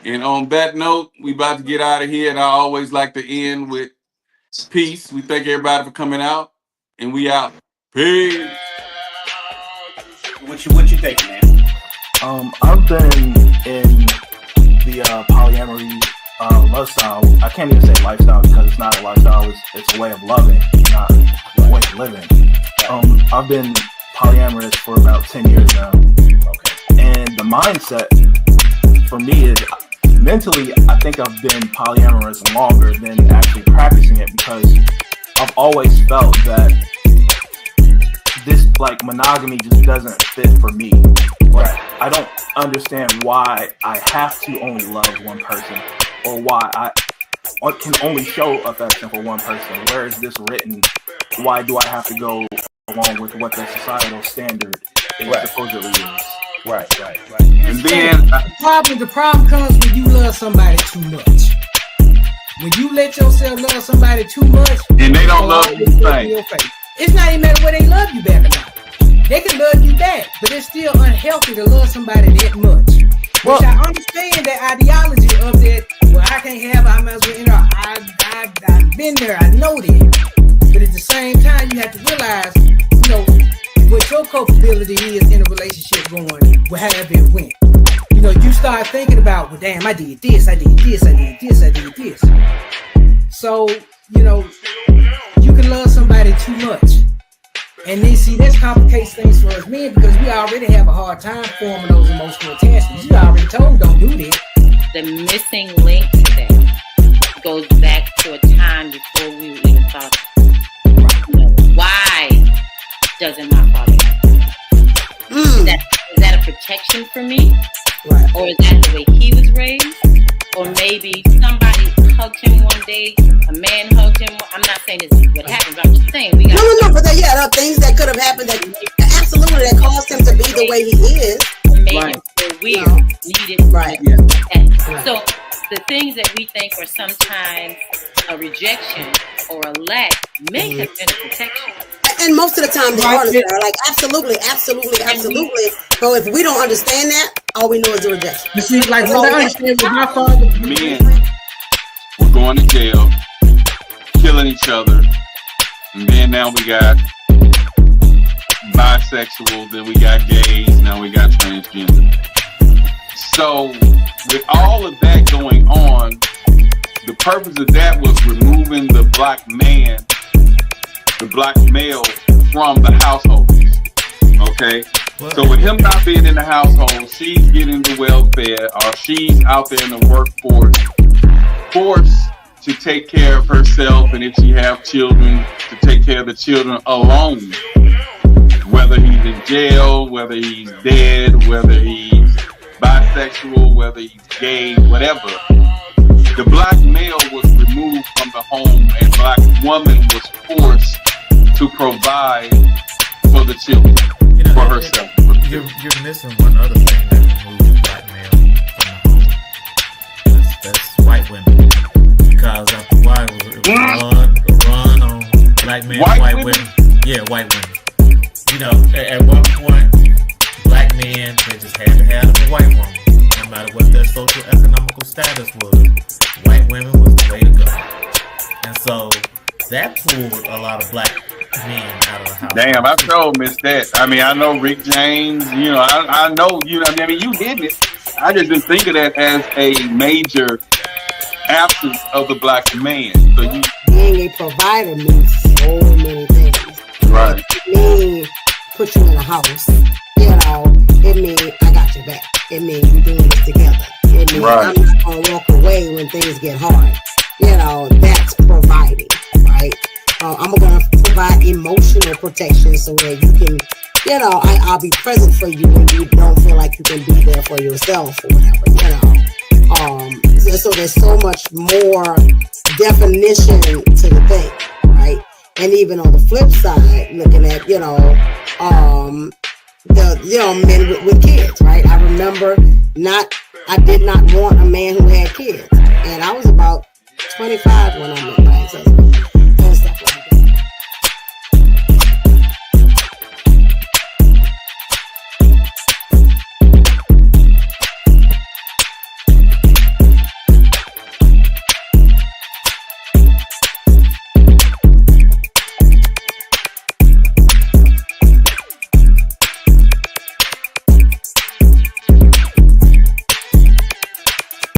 And on that note, we about to get out of here. And I always like to end with peace. We thank everybody for coming out, and we out. Peace. What you thinking, man? I've been in the polyamory lifestyle. I can't even say lifestyle because it's not a lifestyle. It's a way of loving, not a way of living. I've been polyamorous for about 10 years now. Okay. And the mindset for me is mentally, I think I've been polyamorous longer than actually practicing it because I've always felt that this monogamy just doesn't fit for me. Right. I don't understand why I have to only love one person or why I can only show affection for one person. Where is this written? Why do I have to go along with what the societal standard is supposedly is? Right. And then the problem comes when you love somebody too much. When you let yourself love somebody too much, and they don't love you the same. It's not even matter whether they love you back or not. They can love you back, but it's still unhealthy to love somebody that much. Which I understand that ideology of that. Well, I can't have. I might as well. You know, I've been there. I know that. But at the same time, you have to realize, you know, what your culpability is in a relationship going, however it went. You know, you start thinking about, well, damn, I did this. So, you know, you can love somebody too much. And then, see, that complicates things for us men because we already have a hard time forming those emotional attachments. You already told don't do that. The missing link to that goes back to a time before we were even thought. You know, why doesn't my father like me? Is that a protection for me? Right. Or is that the way he was raised? Or maybe somebody hugged him one day, a man hugged him. I'm not saying this is what happened, but I'm just saying we got No, but there are things that could have happened that absolutely that caused him to be the way he is. Made him feel weird, needed. Right. So the things that we think are sometimes a rejection or a lack may have been a protection. And most of the time they are like absolutely. So if we don't understand that, all we know is the rejection. You see, like what I understand with my father, men were going to jail, killing each other, and then now we got bisexual, then we got gays, now we got transgender. So with all of that going on, the purpose of that was removing the black man, the black male from the household. Okay. So with him not being in the household, she's getting the welfare, or she's out there in the workforce, forced to take care of herself, and if she have children, to take care of the children alone. Whether he's in jail, whether he's dead, whether he's bisexual, whether he's gay, whatever. The black male was removed from the home, and black woman was forced to provide for the children, for herself. You're missing one other thing that removes black male from the home. That's white women. Because after a while, it was a run on black men, white women. Yeah, white women. You know, at one point, black men, they just had to have a white woman. No matter what their social economical status was, white women was the way to go. And so that pulled a lot of black men out of the house. Damn, I sure missed that. I mean, I know Rick James, you know, I know, you know, I mean, you did it. I just didn't think of that as a major absence of the black man. So you being a provider means so many things. Right. It means put you in a house. You know, it means I got your back. It means we're doing this together. It means I'm not gonna walk away when things get hard. You know, that's providing, right? I'm gonna provide emotional protection so that you can, you know, I'll be present for you when you don't feel like you can be there for yourself or whatever, you know. So there's so much more definition to the thing, right? And even on the flip side, looking at, you know, the, you know, men with kids, right? I remember I did not want a man who had kids. And I was about 25 when I met my ex-husband.